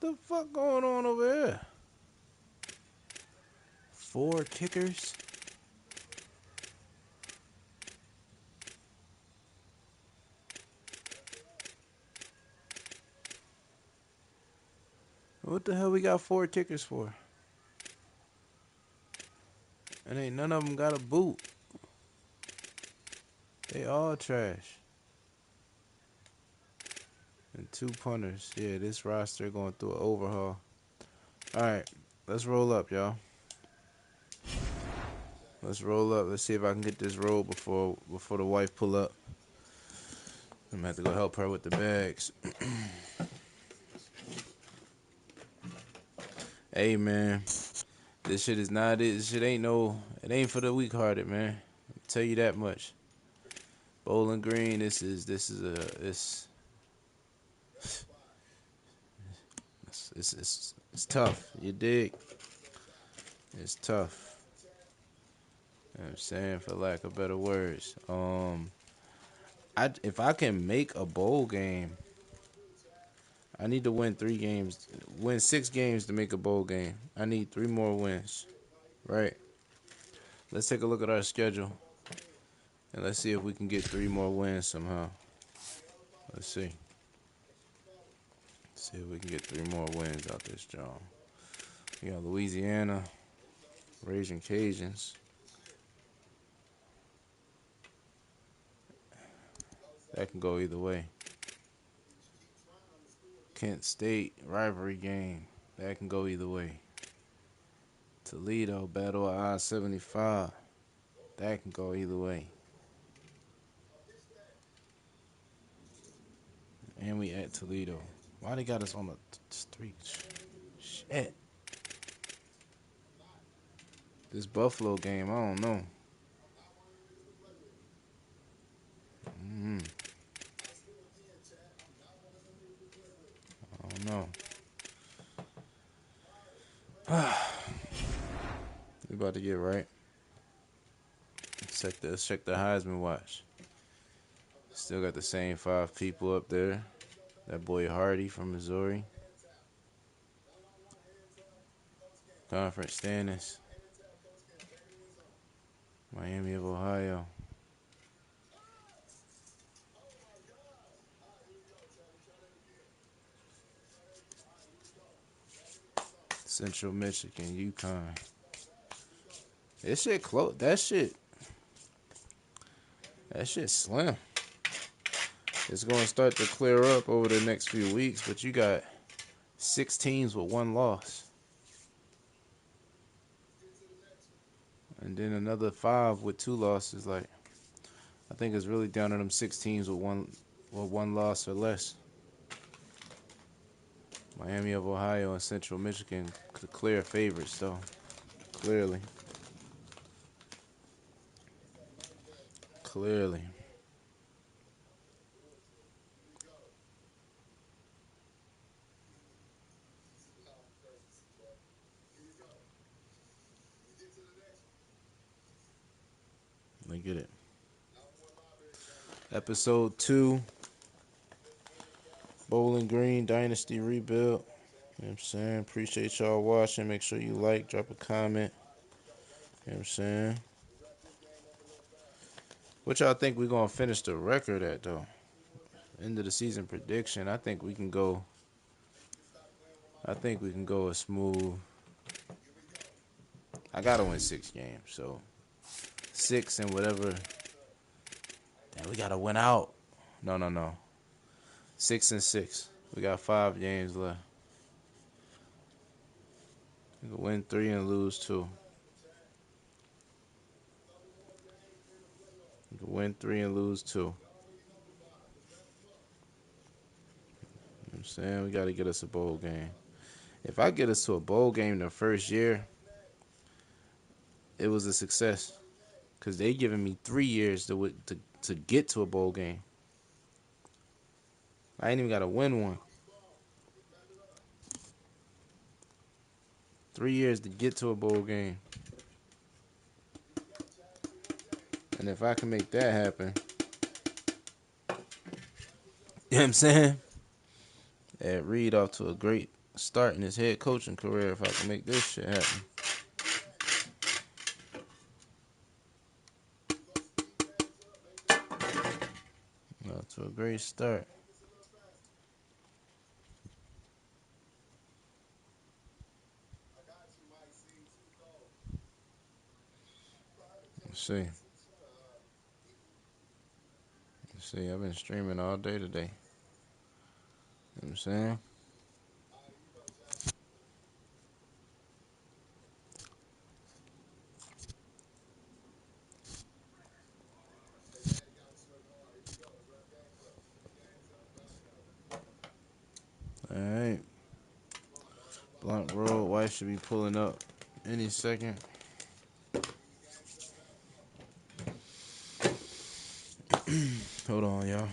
The fuck going on over here? 4 kickers? What the hell we got 4 kickers for? And ain't none of them got a boot. They all trash. And 2 punters. Yeah, this roster going through an overhaul. Alright, let's roll up, y'all. Let's roll up. Let's see if I can get this roll before the wife pull up. I'm gonna have to go help her with the bags. Hey, man. This shit is not it. This shit ain't it ain't for the weak hearted, man. I'll tell you that much. Bowling Green, it's tough. You dig? It's tough. You know what I'm saying, for lack of better words. If I can make a bowl game, I need to win 6 games to make a bowl game. I need 3 more wins, right? Let's take a look at our schedule. And let's see if we can get 3 more wins somehow. Let's see. See if we can get 3 more wins out this job. We got Louisiana, Raging Cajuns. That can go either way. Kent State, rivalry game. That can go either way. Toledo, battle of I-75. That can go either way. And we at Toledo. Why they got us on the street? Shit. This Buffalo game, I don't know. I don't know. We about to get right. Let's check the Heisman watch. Still got the same 5 people up there. That boy Hardy from Missouri. Conference standings. Miami of Ohio. Central Michigan, UConn. This shit close. That shit slim. It's going to start to clear up over the next few weeks, but you got 6 teams with 1 loss. And then another 5 with 2 losses. Like, I think it's really down to them 6 teams with one loss or less. Miami of Ohio and Central Michigan, the clear favorites, though. Clearly. Let me get it. Episode 2. Bowling Green Dynasty Rebuild. You know what I'm saying? Appreciate y'all watching. Make sure you like, drop a comment. You know what I'm saying? What y'all think we're going to finish the record at, though? End of the season prediction. I think we can go a smooth. I got to win 6 games, so 6 and whatever. Damn, we got to win out. No. 6 and 6. We got 5 games left. We can win 3 and lose 2. We can win 3 and lose 2. You know what I'm saying? We got to get us a bowl game. If I get us to a bowl game the first year, it was a success. Because they giving me 3 years to get to a bowl game. I ain't even got to win one. 3 years to get to a bowl game. And if I can make that happen, you know what I'm saying? Ed Reed off to a great start in his head coaching career if I can make this shit happen. Off to a great start. Let's see. I've been streaming all day today. You know what I'm saying? Alright. Blunt Road, wife should be pulling up any second. Hold on, y'all.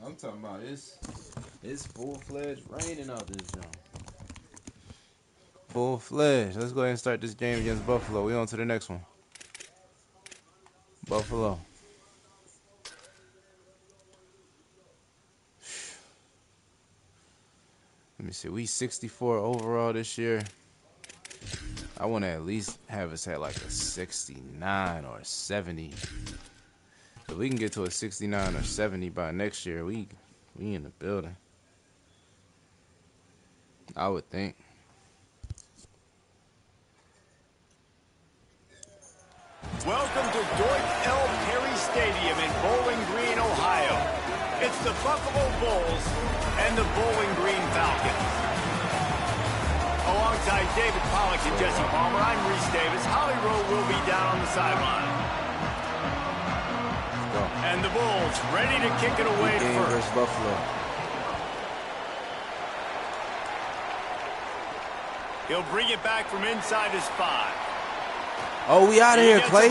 I'm talking about it's full-fledged raining out this joint. Full-fledged. Let's go ahead and start this game against Buffalo. We on to the next one. Buffalo. Let me see. We 64 overall this year. I want to at least have us at like a 69 or 70. If we can get to a 69 or 70 by next year, we in the building. I would think. Welcome to Deutsch L. Perry Stadium in Bowling Green, Ohio. It's the Buffalo Bulls and the Bowling Green Falcons. Alongside David Pollack and Jesse Palmer, I'm Reese Davis. Holly Rowe will be down on the sideline. And the Bulls ready to kick it away Game first. versus Buffalo. He'll bring it back from inside his 5. Oh, we out of here, Clay.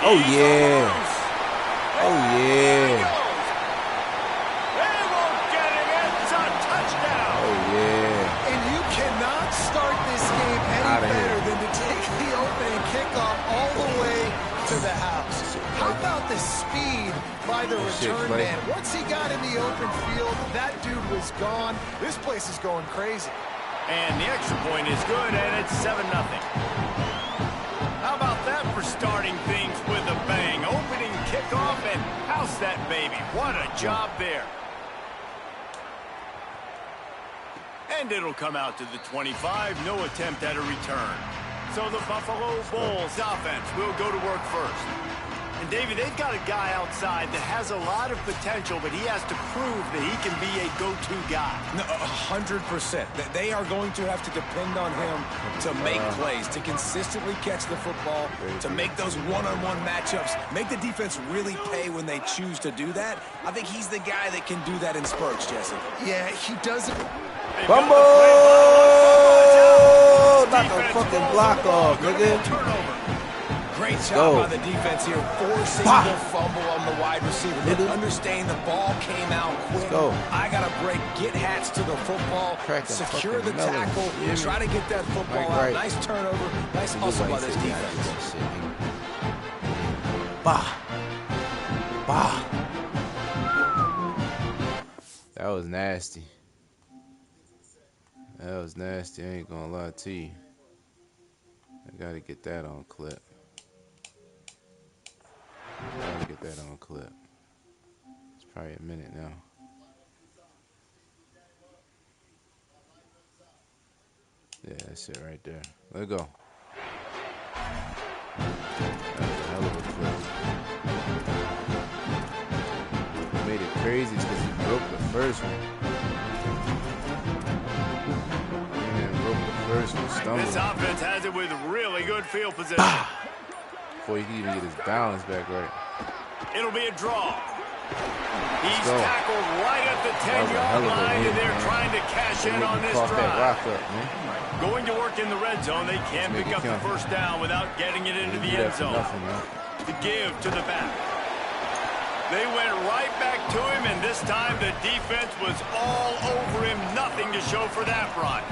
Oh, yeah. Oh, yeah. They won't get it. It's a touchdown. Oh, yeah. And you cannot start this game any better than to take the opening kickoff all the way to the house. How about the speed by the return man? Once he got in the open field, that dude was gone. This place is going crazy. And the extra point is good, and it's 7-0. How about that for starting things with a bang? Opening kickoff and house that baby. What a job there. And it'll come out to the 25. No attempt at a return. So the Buffalo Bulls offense will go to work first. And, David, they've got a guy outside that has a lot of potential, but he has to prove that he can be a go-to guy. No, 100%. They are going to have to depend on him to make plays, to consistently catch the football, to make those one-on-one matchups, make the defense really pay when they choose to do that. I think he's the guy that can do that in spurts, Jesse. Yeah, he doesn't. Fumble! Knock the fucking block off, nigga. Great job by the defense here, forcing the fumble on the wide receiver. Understanding the ball came out quick. I got to break, get hats to the football, secure the tackle, try to get that football out. Nice turnover, nice hustle by this defense. Bah. Bah. That was nasty. That was nasty. I ain't gonna lie to you. I gotta get that on clip. Gotta get that on clip. It's probably a minute now. Yeah, that's it right there. Let's go. That was a hell of a clip. What made it crazy is because he broke the first one. And broke the first one, stumbled. This offense has it with really good field position. Before he can even get his balance back right. It'll be a draw. He's tackled right at the 10-yard line, and they're trying to cash in on this drive. Going to work in the red zone, they can't pick up the first down without getting it into the end zone. To give to the back. They went right back to him, and this time the defense was all over him. Nothing to show for that run.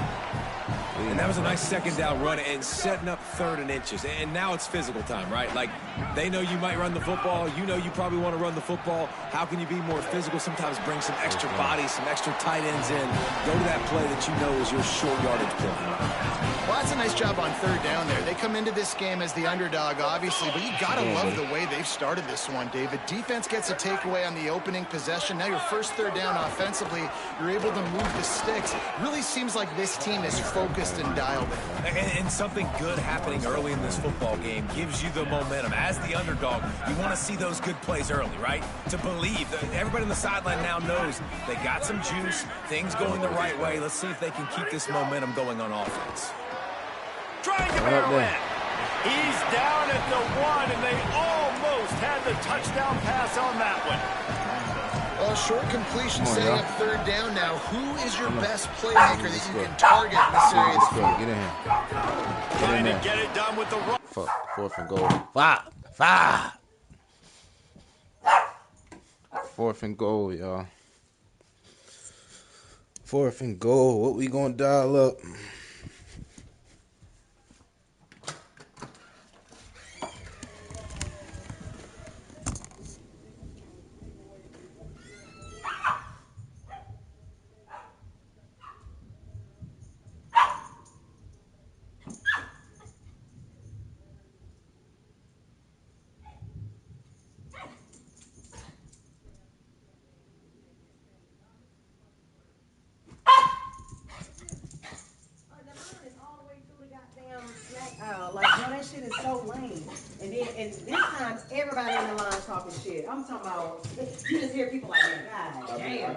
And that was a nice second down run and setting up 3rd and inches. And now it's physical time, right? Like, they know you might run the football. You know you probably want to run the football. How can you be more physical? Sometimes bring some extra bodies, some extra tight ends in. Go to that play that you know is your short yardage play. Well, that's a nice job on 3rd down there. They come into this game as the underdog, obviously, but you got to love the way they've started this one, David. Defense gets a takeaway on the opening possession. Now your first 3rd down offensively, you're able to move the sticks. Really seems like this team is focused and dialed in. And something good happening early in this football game gives you the momentum. As the underdog, you want to see those good plays early, right? To believe that everybody on the sideline now knows they got some juice, things going the right way. Let's see if they can keep this momentum going on offense. Trying to barrel in. He's down at the 1, and they almost had the touchdown pass on that one. Well, short completion Come on, setting y'all. up third down now. Who is your Come on. best playmaker that Let's you go. can target in this area of Let's the go. field? Get in here. Get in Trying to there. get it done with the run. Fuck. 4th and goal. Five. 4th and goal, y'all. 4th and goal. What we gonna dial up? Like, bro, that shit is so lame. And this time, everybody in the line talking shit. I'm talking about, you just hear people like, God damn.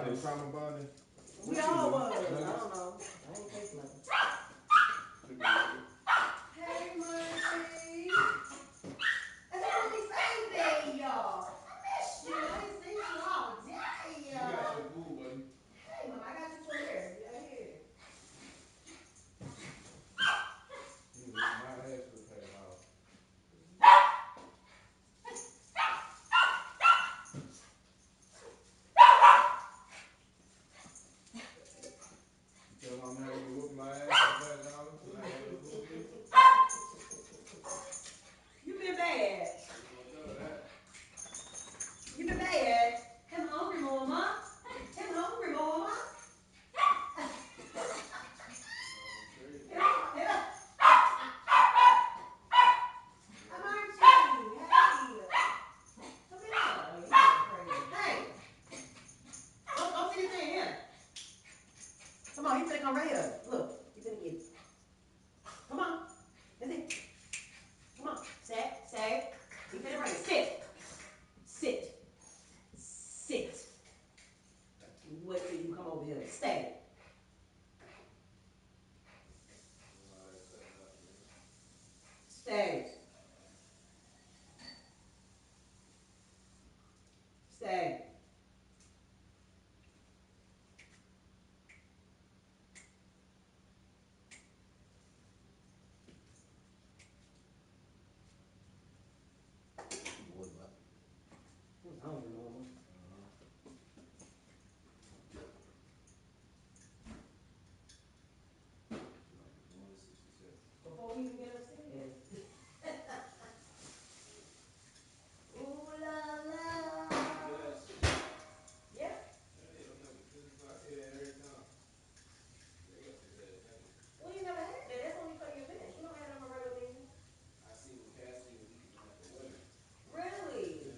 We all was. I don't know. I ain't taste nothing. Hey, Mercy. That's what we say today, y'all. I miss you. I ain't seen you all day, y'all. You got your food, buddy. Hey, Mom, I got your food here. Yeah, here. You been bad. You been bad. Him hungry, Mama. Him hungry, Mama. Yeah. I'm Archie. Hey. Come here. Oh, you crazy. Hey. Go see this thing here. Come on, he's gonna come right here. Look, he's gonna get it. Come on. That's it. Come on. Stay. He's gonna bring it. Sit. Wait till you come over here. Stay. Stay. Who's hungry, Mama? Before we even get upstairs. Ooh la la. Yeah. Well, you never had that. That's only for the events. You don't have it on a regular menu. Really?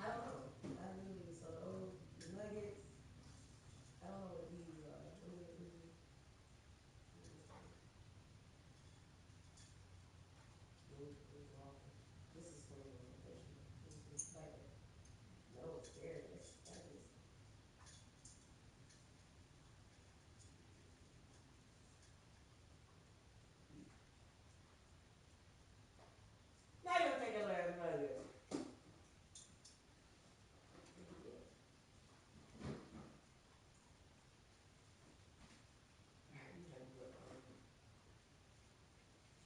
I don't know. I really, so the nuggets, I don't know what these are. These are awful. This is flavor professional. This is like a, no asparagus. That is. Now you're gonna take a last nugget.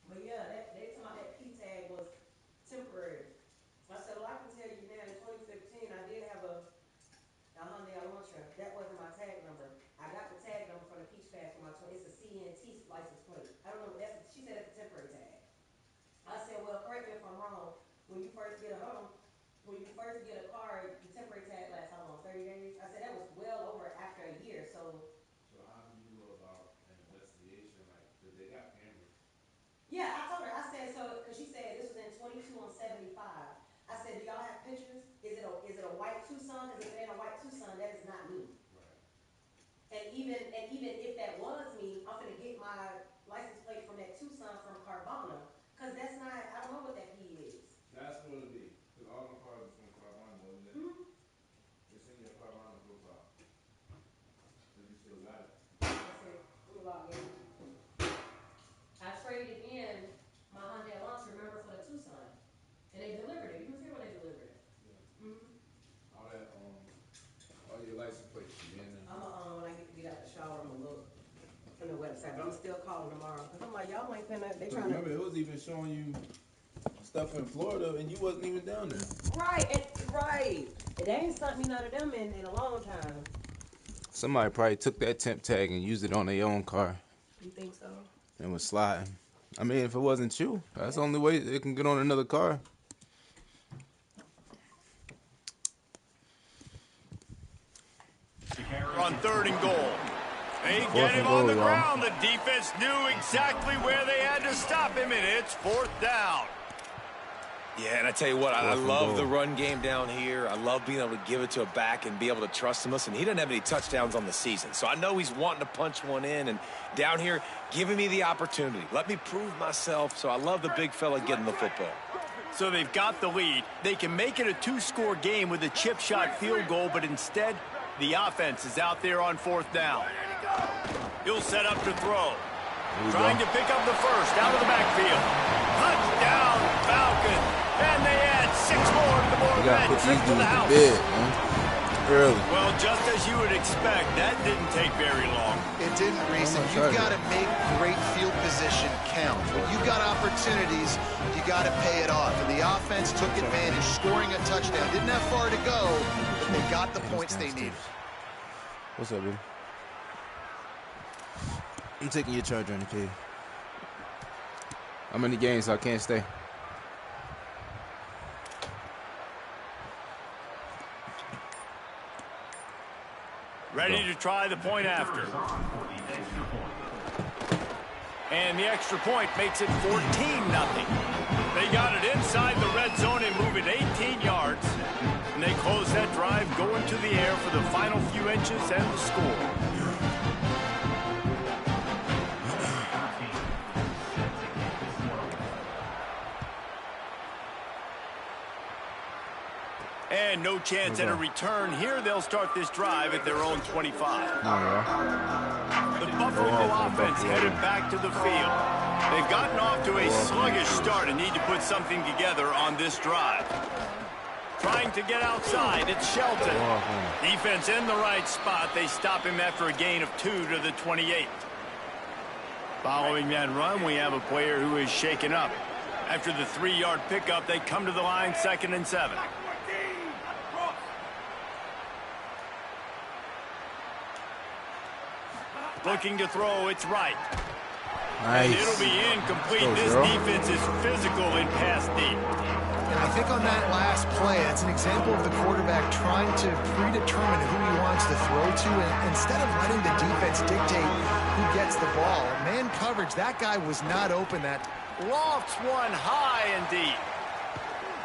But yeah, they talking about that P tag was temporary. I said, well, I can tell you now, in 2015, I did have a Hyundai Elantra. That wasn't my tag number. I got the tag number from the Peach Pass for my 20. It's a CNT license plate. I don't know. She said it's a temporary tag. I said, well, correct me if I'm wrong. When you first get a car, the temporary tag lasts how long? 30 days. I said that was well over after a year. So yeah, I told her. I said so because she said this was in 22 on 75. I said, do y'all have pictures? Is it a white Tucson? Because if it ain't a white Tucson, that is not me. And even if that was me, I'm gonna get my license plate from that Tucson from Carvana, cause that's not. I don't know what that P is. Mm-hmm. Let's see. Let me log WhatsApp. I'm still calling tomorrow. Because I'm like, y'all ain't finna, they So trying to. remember, it was even showing you stuff in Florida, and you wasn't even down there. Right. They ain't sent me none of them in a long time. Somebody probably took that temp tag and used it on their own car You think so? and was sliding. I mean, if it wasn't you, that's the only way it can get on another car. On 3rd and goal. They Fourth get and him on goal, the y'all. ground. The defense knew exactly where they had to stop him, and it's 4th down. Yeah, and I tell you what, I Fourth and love goal. the run game down here. I love being able to give it to a back and be able to trust him. Listen, he doesn't have any touchdowns on the season, so I know he's wanting to punch one in. And down here, giving me the opportunity. Let me prove myself, so I love the big fella getting the football. So they've got the lead. They can make it a 2-score game with a chip shot field goal, but instead, the offense is out there on 4th down. He'll set up to throw. Trying to pick up the first out of the backfield. Touchdown, Falcons. And they add 6 more to the board. You gotta put Trip these to dudes the to house. bed, man. Early. Well, just as you would expect, that didn't take very long. It didn't, Reese. And you've got to make great field position count. When you've got opportunities, you got to pay it off. And the offense took advantage, scoring a touchdown. Didn't have far to go, but they got the points they needed. What's up, baby? I'm taking your charger on the cave. I'm in the game, so I can't stay. Ready to try the point after. And the extra point makes it 14-0. They got it inside the red zone and move it 18 yards. And they close that drive going to the air for the final few inches and the score. And no chance at a return here. They'll start this drive at their own 25. The Buffalo offense headed back to the field. They've gotten off to a sluggish start and need to put something together on this drive. Trying to get outside, it's Shelton. Defense in the right spot. They stop him after a gain of 2 to the 28. Following that run, we have a player who is shaken up. After the 3-yard pickup, they come to the line 2nd and 7. Looking to throw, it's right. Nice. And it'll be incomplete. Go, This girl. defense is physical and pass deep. And I think on that last play, that's an example of the quarterback trying to predetermine who he wants to throw to, and instead of letting the defense dictate who gets the ball. Man coverage, that guy was not open. That Lofts one high and deep.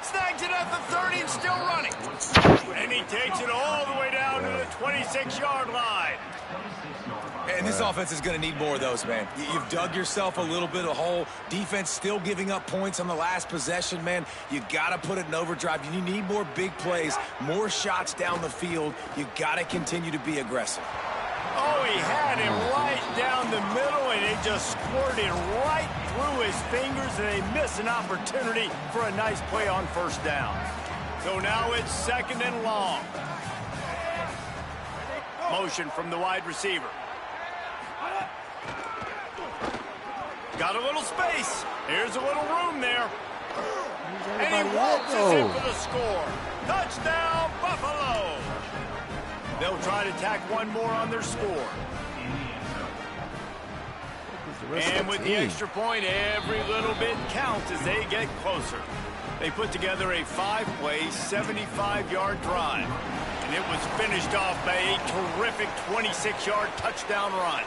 Snags it at the 30 and still running. And he takes it all the way down to the 26-yard line. And this offense is going to need more of those, man. You've dug yourself a little bit of a hole. Defense still giving up points on the last possession, man. You got to put it in overdrive. You need more big plays, more shots down the field. You got to continue to be aggressive. Oh, he had him right down the middle, and it just squirted right through his fingers, and they miss an opportunity for a nice play on 1st down. So now it's 2nd and long. Motion from the wide receiver. Got a little space. Here's a little room there. And he waltzes in for the score. Touchdown, Buffalo. They'll try to tack one more on their score. And with the extra point, every little bit counts as they get closer. They put together a 5-play, 75-yard drive. And it was finished off by a terrific 26-yard touchdown run.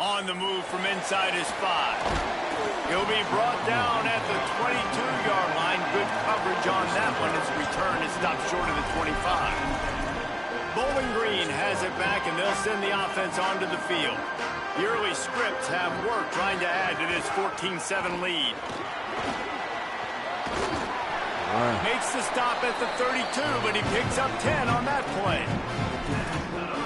On the move from inside his 5. He'll be brought down at the 22-yard line. Good coverage on that one. His return is stopped short of the 25. Bowling Green has it back, and they'll send the offense onto the field. The early scripts have worked trying to add to this 14-7 lead. Makes the stop at the 32, but he picks up 10 on that play.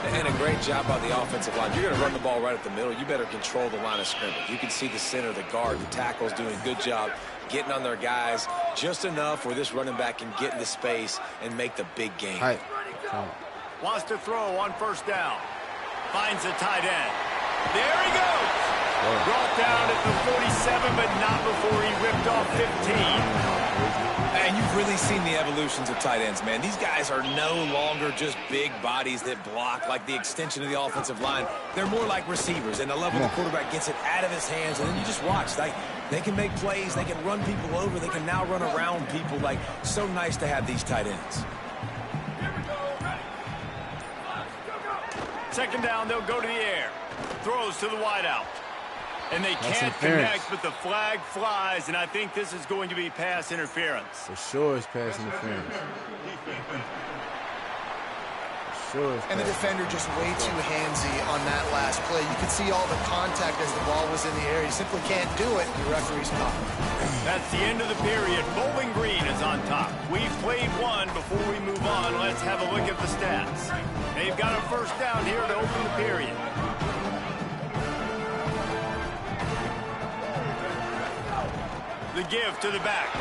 And a great job by the offensive line. You're going to run the ball right at the middle. You better control the line of scrimmage. You can see the center, the guard, the tackles doing a good job getting on their guys just enough where this running back can get into space and make the big game. Wants to throw on 1st down. Finds the tight end. There he goes. Brought down at the 47, but not before he ripped off 15. And you've really seen the evolutions of tight ends, man. These guys are no longer just big bodies that block like the extension of the offensive line. They're more like receivers, and the level the quarterback gets it out of his hands, and then you just watch. They can make plays. They can run people over. They can now run around people. Like, so nice to have these tight ends. Second down, they'll go to the air. Throws to the wideout. And they can't connect, but the flag flies, and I think this is going to be pass interference. For sure it's pass interference. And the defender just way too handsy on that last play. You could see all the contact as the ball was in the air. You simply can't do it. The referee's caught. That's the end of the period. Bowling Green is on top. We've played one. Before we move on, let's have a look at the stats. They've got a first down here to open the period. The give to the back.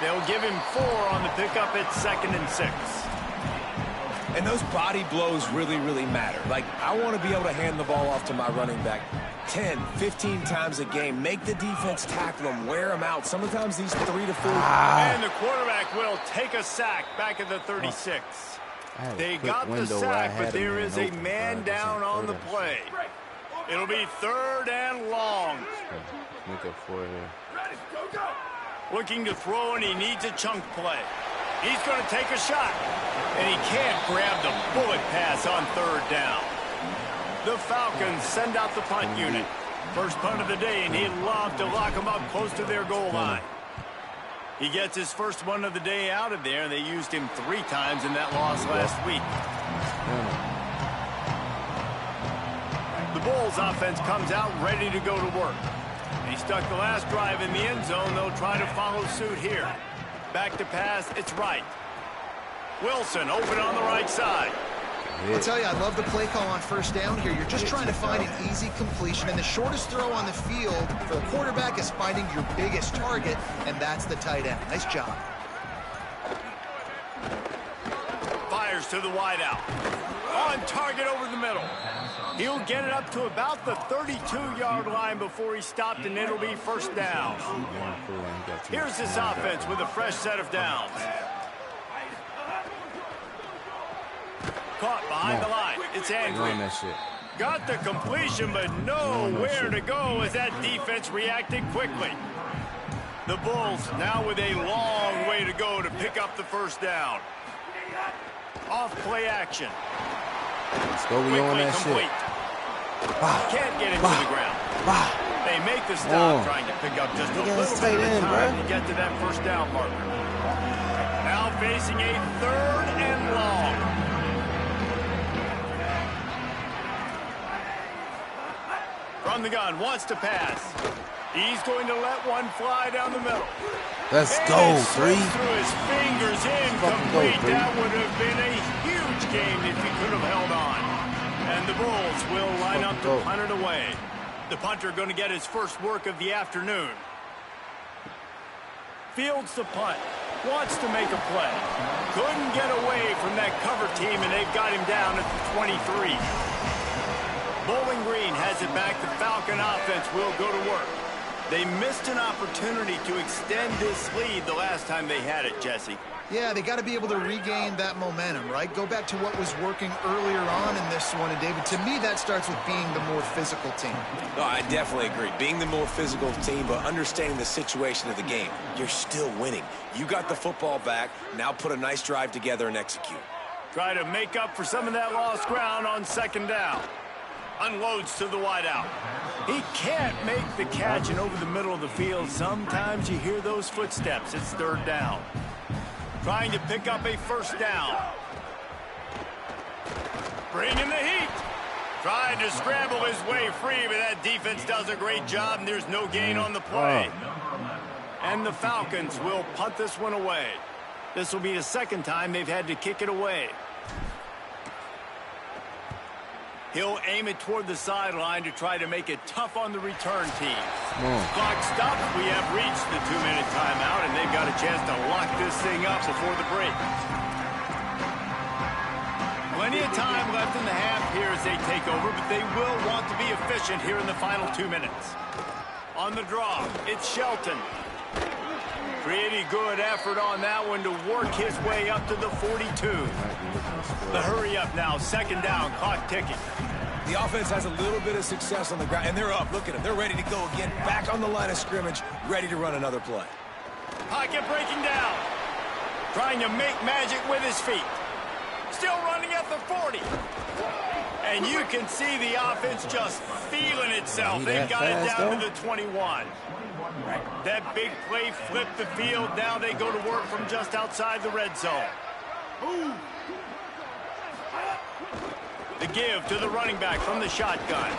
They'll give him 4 on the pickup at 2nd and 6. And those body blows really, really matter. Like, I want to be able to hand the ball off to my running back 10, 15 times a game. Make the defense tackle them, wear them out. Sometimes these 3 to 4. And the quarterback will take a sack back at the 36. They got the sack, but there is a man down on the play. It'll be 3rd and long. Make up for it here. Looking to throw, and he needs a chunk play. He's going to take a shot, and he can't grab the bullet pass on 3rd down. The Falcons send out the punt unit. First punt of the day, and he'd love to lock them up close to their goal line. He gets his first one of the day out of there, and they used him 3 times in that loss last week. The Bulls offense comes out ready to go to work. He stuck the last drive in the end zone. They'll try to follow suit here. Back to pass, it's right. Wilson open on the right side. I'll tell you, I love the play call on first down here. You're just trying to find an easy completion, and the shortest throw on the field for the quarterback is finding your biggest target, and that's the tight end. Nice job. Fires to the wideout. On target over the middle. He'll get it up to about the 32-yard line before he stopped, and it'll be first down. Here's this offense with a fresh set of downs. Caught behind the line. It's Andrew. Got the completion, but nowhere to go as that defense reacted quickly. The Bulls now with a long way to go to pick up the first down. Off play action. Let's go, we on that shit. Can't get into the ground. They make the stop, trying to pick up just a little bit of time to get to that first down marker. Now facing a 3rd and long. From the gun, wants to pass. He's going to let one fly down the middle. Let's go, 3. Through his fingers, incomplete. That would have been a huge game if he could have held on. And the Bulls will line up to punt it away. The punter going to get his first work of the afternoon. Fields the punt. Wants to make a play. Couldn't get away from that cover team, and they've got him down at the 23. Bowling Green has it back. The Falcon offense will go to work. They missed an opportunity to extend this lead the last time they had it, Jesse. Yeah, they got to be able to regain that momentum, right? Go back to what was working earlier on in this one. And, David, to me, that starts with being the more physical team. No, I definitely agree. Being the more physical team, but understanding the situation of the game. You're still winning. You got the football back. Now put a nice drive together and execute. Try to make up for some of that lost ground on 2nd down. Unloads to the wideout. He can't make the catch, and over the middle of the field, sometimes you hear those footsteps. It's 3rd down. Trying to pick up a first down. Bringing the heat. Trying to scramble his way free, but that defense does a great job, and there's no gain on the play. And the Falcons will punt this one away. This will be the 2nd time they've had to kick it away. He'll aim it toward the sideline to try to make it tough on the return team. Clock stops. We have reached the 2-minute timeout, and they've got a chance to lock this thing up before the break. Plenty of time left in the half here as they take over, but they will want to be efficient here in the final 2 minutes. On the draw, it's Shelton. Pretty good effort on that one to work his way up to the 42. The hurry up now, second down, clock ticking. The offense has a little bit of success on the ground, and they're up. Look at them. They're ready to go again. Back on the line of scrimmage, ready to run another play. Pocket breaking down. Trying to make magic with his feet. Still running at the 40. And you can see the offense just feeling itself. They got it down to the 21. That big play flipped the field. Now they go to work from just outside the red zone. The give to the running back from the shotgun.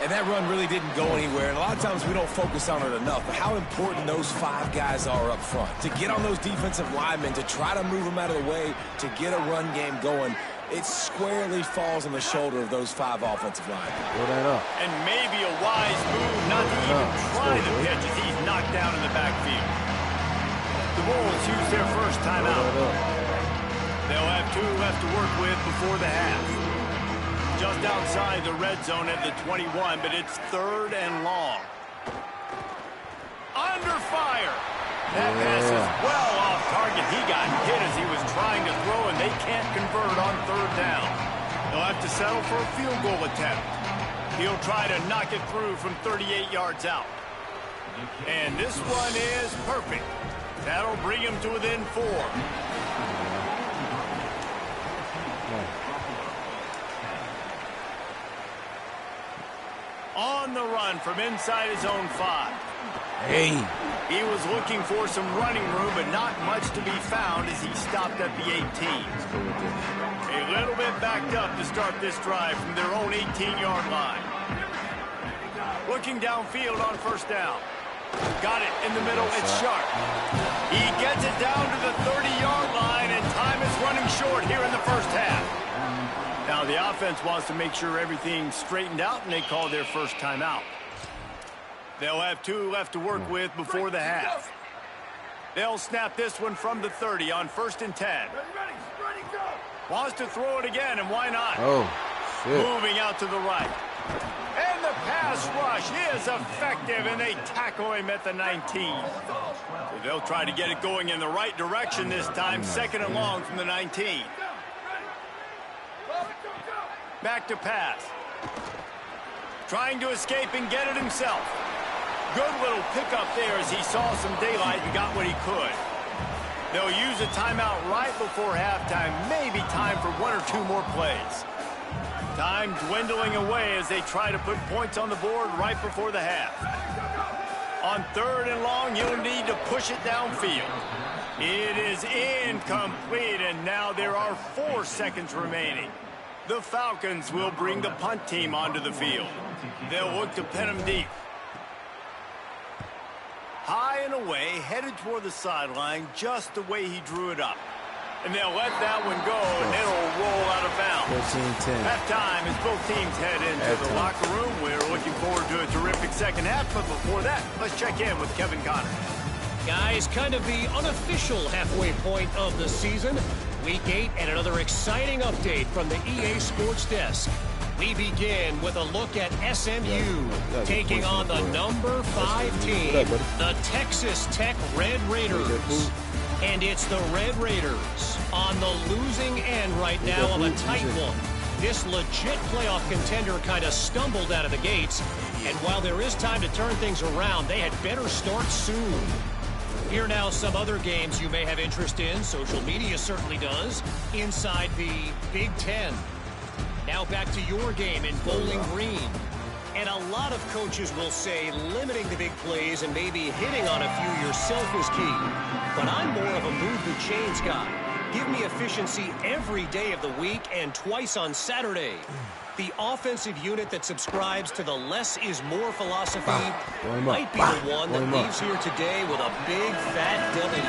And that run really didn't go anywhere. And a lot of times we don't focus on it enough. But how important those 5 guys are up front. To get on those defensive linemen, to try to move them out of the way, to get a run game going. It squarely falls on the shoulder of those 5 offensive linemen. And maybe a wise move not to even try the pitch as he's knocked down in the backfield. The Bulls use their first timeout. They'll have 2 left to work with before the half. Just outside the red zone at the 21, but it's 3rd and long. Under fire. That pass is well off target. He got hit as he was trying to throw, and they can't convert on 3rd down. They'll have to settle for a field goal attempt. He'll try to knock it through from 38 yards out. And this one is perfect. That'll bring him to within 4. On the run from inside his own 5. Hey. He was looking for some running room, but not much to be found as he stopped at the 18. A little bit backed up to start this drive from their own 18-yard line. Looking downfield on 1st down. Got it in the middle. It's Sharp. He gets it down to the 30-yard line, and time is running short here in the first half. Now the offense wants to make sure everything's straightened out, and they call their first timeout. They'll have 2 left to work with before the half. They'll snap this one from the 30 on 1st and 10. Wants to throw it again, and why not? Oh, shit. Moving out to the right. And the pass rush is effective, and they tackle him at the 19. So they'll try to get it going in the right direction this time, 2nd and long from the 19. Back to pass. Trying to escape and get it himself. Good little pickup there as he saw some daylight and got what he could. They'll use a timeout right before halftime. Maybe time for 1 or 2 more plays. Time dwindling away as they try to put points on the board right before the half. On 3rd and long, you'll need to push it downfield. It is incomplete, and now there are 4 seconds remaining. The Falcons will bring the punt team onto the field. They'll look to pin him deep. High and away, headed toward the sideline, just the way he drew it up. And they'll let that one go, and it'll roll out of bounds. 14-10. Halftime as both teams head into the locker room. We're looking forward to a terrific second half, but before that, let's check in with Kevin Connors. Guys, kind of the unofficial halfway point of the season. Week 8 and another exciting update from the EA Sports Desk. We begin with a look at SMU taking on the number 5 team, the Texas Tech Red Raiders. And it's the Red Raiders on the losing end right now of a tight one. This legit playoff contender kind of stumbled out of the gates. And while there is time to turn things around, they had better start soon. Here now some other games you may have interest in. Social media certainly does. Inside the Big Ten. Now back to your game in Bowling Green. And a lot of coaches will say limiting the big plays and maybe hitting on a few yourself is key. But I'm more of a move the chains guy. Give me efficiency every day of the week and twice on Saturday. The offensive unit that subscribes to the less is more philosophy might be the one that leaves here today with a big fat W.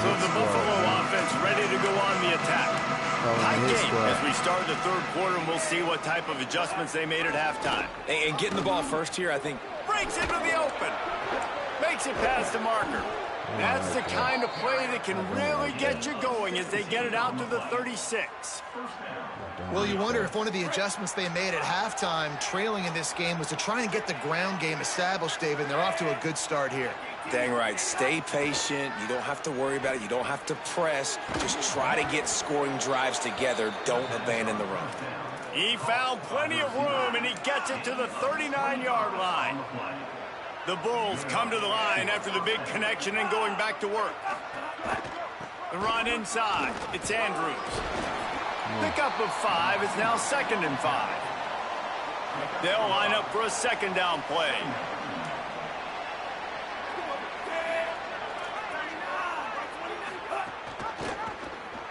So the Buffalo offense ready to go on the attack. Tight game as we start the 3rd quarter, and we'll see what type of adjustments they made at halftime. And getting the ball first here, I think. Breaks into the open. Makes it past the marker. That's the kind of play that can really get you going as they get it out to the 36. Well, you wonder if one of the adjustments they made at halftime, trailing in this game, was to try and get the ground game established, David. They're off to a good start here. Dang right. Stay patient. You don't have to worry about it. You don't have to press. Just try to get scoring drives together. Don't abandon the run. He found plenty of room, and he gets it to the 39-yard line. The Bulls come to the line after the big connection and going back to work. The run inside. It's Andrews. Pickup of 5 is now 2nd and 5. They'll line up for a 2nd down play.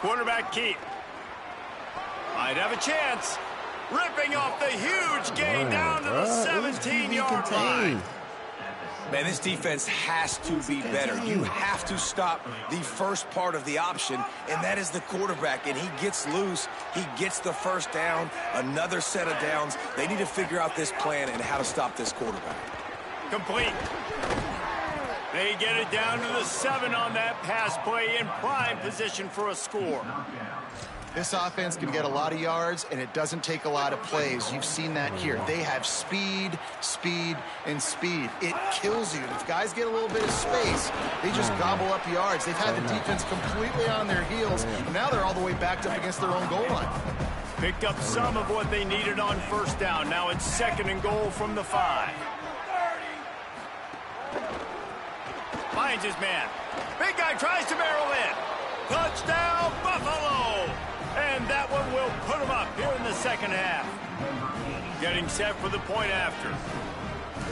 Quarterback keep. Might have a chance. Ripping off the huge gain down to the 17-yard line. Man, this defense has to be better. You have to stop the first part of the option, and that is the quarterback. And he gets loose. He gets the first down, another set of downs. They need to figure out this plan and how to stop this quarterback. Complete. They get it down to the 7 on that pass play in prime position for a score. This offense can get a lot of yards, and it doesn't take a lot of plays. You've seen that here. They have speed, speed, and speed. It kills you. If guys get a little bit of space, they just gobble up yards. They've had the defense completely on their heels, and now they're all the way backed up against their own goal line. Picked up some of what they needed on first down. Now it's 2nd and goal from the 5. Finds his man. Big guy tries to barrel in. Touchdown, Buffalo! And that one will put him up here in the 2nd half. Getting set for the point after.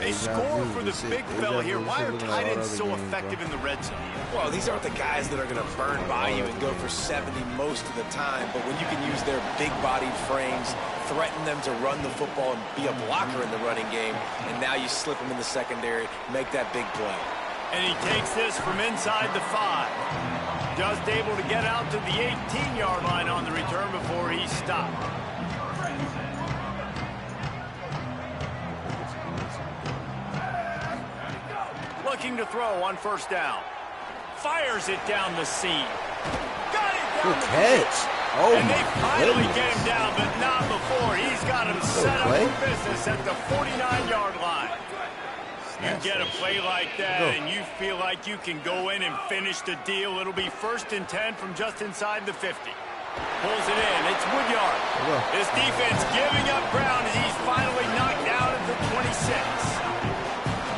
They score for the big fella here. Why are tight ends so effective in the red zone? Well, these aren't the guys that are going to burn by you and go for 70 most of the time, but when you can use their big-bodied frames, threaten them to run the football and be a blocker in the running game, and now you slip them in the secondary, make that big play. And he takes this from inside the 5. Just able to get out to the 18-yard line on the return before he stopped. Looking to throw on first down. Fires it down the seam. Got it down the catch. Oh, and they finally get him down, but not before. He's got him set up for business at the 49-yard line. You get a play like that, and you feel like you can go in and finish the deal. It'll be 1st and 10 from just inside the 50. Pulls it in. It's Woodyard. This defense giving up ground as he's finally knocked down at the 26.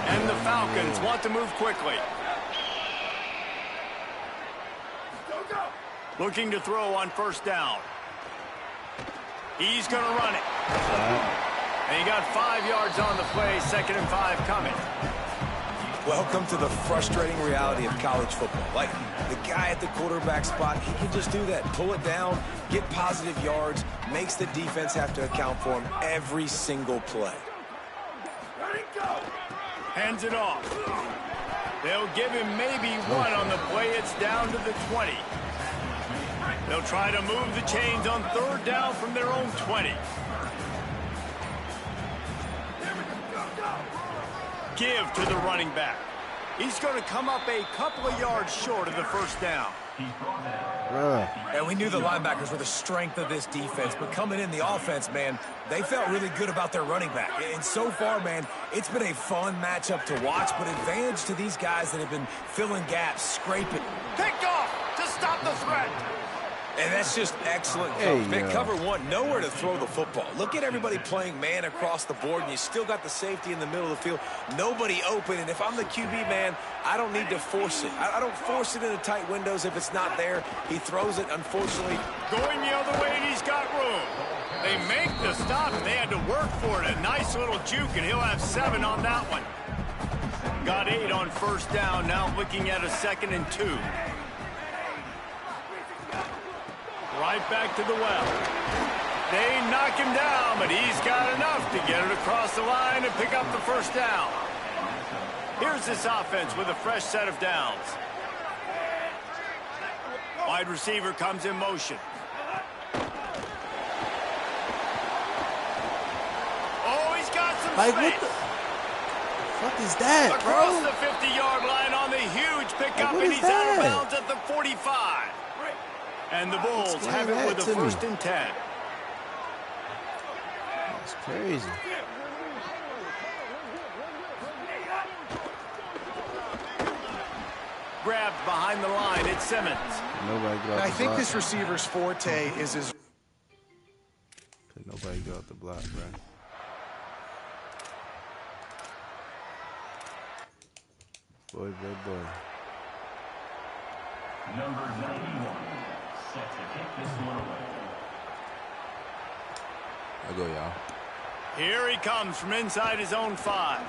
And the Falcons want to move quickly. Looking to throw on first down. He's going to run it. And he got 5 yards on the play, 2nd and 5 coming. Welcome to the frustrating reality of college football. Like, the guy at the quarterback spot, he can just do that. Pull it down, get positive yards, makes the defense have to account for him every single play. Hands it off. They'll give him maybe 1 on the play. It's down to the 20. They'll try to move the chains on 3rd down from their own 20. Give to the running back. He's going to come up a couple of yards short of the first down. And we knew the linebackers were the strength of this defense, but coming in the offense, man, they felt really good about their running back. And so far, man, it's been a fun matchup to watch, but advantage to these guys that have been filling gaps, scraping. Picked off to stop the threat. And that's just excellent coverage. Man, cover 1, nowhere to throw the football. Look at everybody playing man across the board, and you still got the safety in the middle of the field. Nobody open, and if I'm the QB, man, I don't need to force it. I don't force it into tight windows if it's not there. He throws it, unfortunately. Going the other way, and he's got room. They make the stop, and they had to work for it. A nice little juke, and he'll have 7 on that one. Got 8 on first down, now looking at a 2nd and 2. Right back to the well. They knock him down, but he's got enough to get it across the line and pick up the first down. Here's this offense with a fresh set of downs. Wide receiver comes in motion. Oh, he's got some space. fuck is that, Across bro? the 50-yard line on the huge pickup, What and is he's out of that? bounds at the 45. And the Bulls Explain have it that with a to me. 1st and 10. That's crazy. Grabbed behind the line, it's Simmons. Nobody get off I the think block. this receiver's forte is his. Could nobody get off the block, bro. Boy. Number 91, set to kick this one away. I go, y'all. Here he comes from inside his own 5.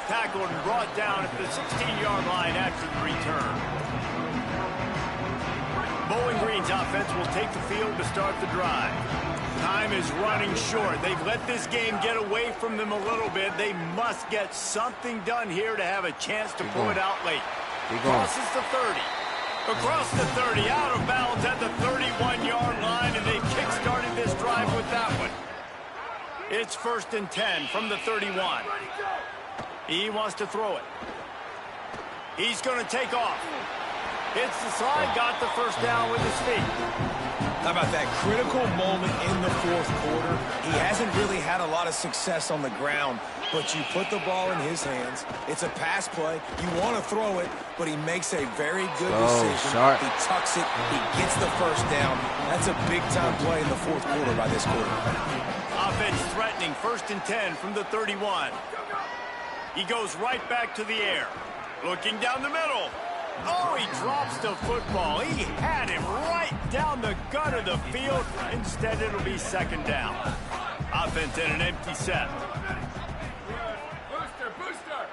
Tackled and brought down at the 16-yard line after the return. Bowling Green's offense will take the field to start the drive. Time is running short. They've let this game get away from them a little bit. They must get something done here to have a chance to pull it out late. Crosses the 30. Across the 30, out of bounds at the 31-yard line, and they've kick-started this drive with that one. It's 1st and 10 from the 31. He wants to throw it. He's going to take off. Hits the slide, got the first down with his feet. How about that critical moment in the 4th quarter? He hasn't really had a lot of success on the ground, but you put the ball in his hands. It's a pass play. You want to throw it, but he makes a very good decision. Sharp. He tucks it. He gets the first down. That's a big-time play in the 4th quarter by this quarterback. Offense threatening, 1st and 10 from the 31. He goes right back to the air. Looking down the middle. Oh, he drops the football. He had him right down the gut of the field. Instead, it'll be 2nd down. Offense in an empty set. Booster.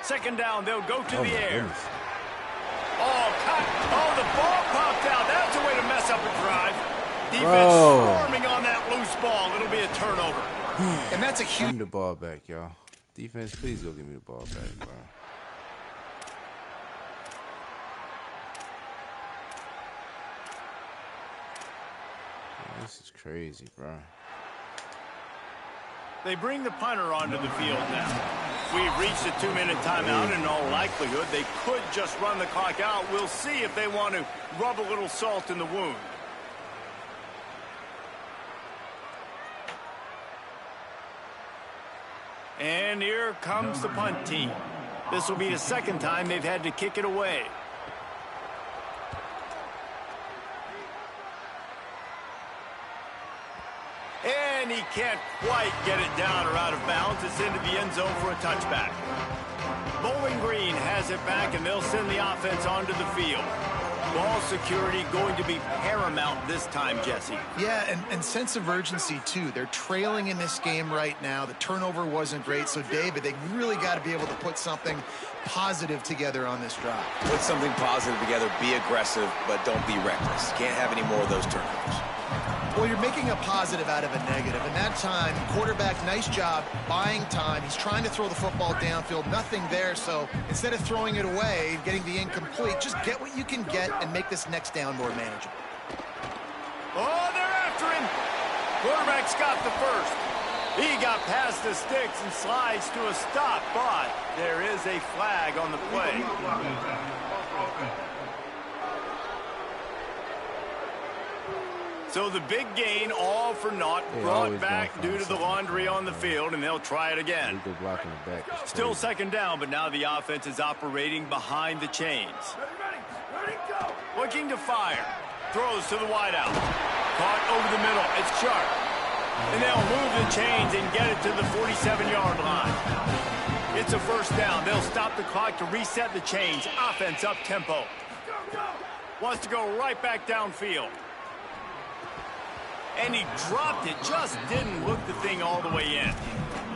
2nd down, they'll go to the air. Goodness. Oh, cut. Oh, the ball popped out. That's a way to mess up a drive. Defense swarming on that loose ball. It'll be a turnover. And that's a Give huge. me the ball back, y'all. Defense, please go give me the ball back, bro. This is crazy, bro. They bring the punter onto the field now. We've reached a 2-minute timeout. In all likelihood, they could just run the clock out. We'll see if they want to rub a little salt in the wound. And here comes the punt team. This will be the 2nd time they've had to kick it away. And he can't quite get it down or out of bounds. It's into the end zone for a touchback. Bowling Green has it back, and they'll send the offense onto the field. Ball security going to be paramount this time, Jesse. Yeah, and sense of urgency, too. They're trailing in this game right now. The turnover wasn't great. So, David, they really got to be able to put something positive together on this drive. Put something positive together, be aggressive, but don't be reckless. Can't have any more of those turnovers. Well, you're making a positive out of a negative. And that time, quarterback, nice job buying time. He's trying to throw the football downfield. Nothing there. So instead of throwing it away, getting the incomplete, just get what you can get and make this next down more manageable. Oh, they're after him. Quarterback's got the first. He got past the sticks and slides to a stop, but there is a flag on the play. So the big gain, all for naught, brought back due to the laundry on the field, and they'll try it again. Blocking the back. Still 2nd down, but now the offense is operating behind the chains. Ready, go. Looking to fire. Throws to the wideout. Caught over the middle. It's Sharp. And they'll move the chains and get it to the 47-yard line. It's a 1st down. They'll stop the clock to reset the chains. Offense up tempo. Wants to go right back downfield. And he dropped it. Just didn't look the thing all the way in.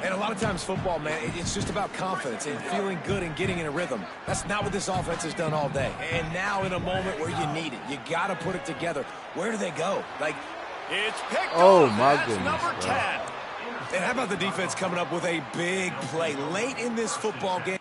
And a lot of times football, man, it's just about confidence and feeling good and getting in a rhythm. That's not what this offense has done all day. And now in a moment where you need it, you got to put it together. Where do they go? Like, it's picked oh, off. my That's goodness, number 10. And how about the defense coming up with a big play late in this football game?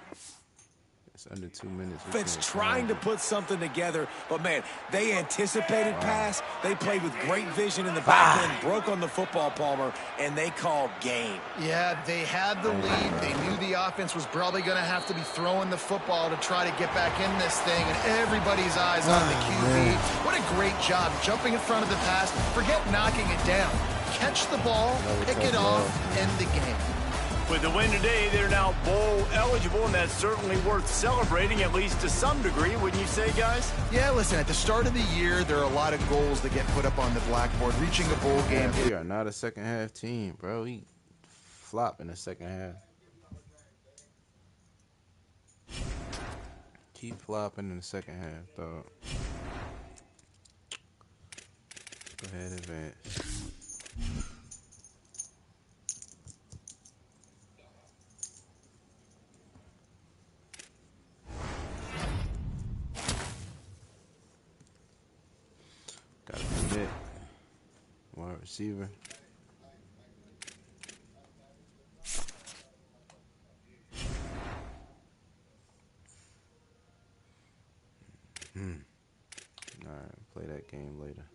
It's under 2 minutes. Offense trying to put something together, but man, they anticipated pass. They played with great vision in the back end, broke on the football, Palmer, and they called game. Yeah, they had the lead. They knew the offense was probably going to have to be throwing the football to try to get back in this thing, and everybody's eyes on the QB. What a great job jumping in front of the pass. Forget knocking it down. Catch the ball, pick it off, end the game. With the win today, they're now bowl eligible, and that's certainly worth celebrating, at least to some degree, wouldn't you say, guys? Yeah, listen, at the start of the year, there are a lot of goals that get put up on the blackboard. Reaching a bowl game. We are not a second half team, bro. We flop in the second half. Keep flopping in the second half, dog. Go ahead, advance. Gotta commit. Wide receiver. Alright, play that game later.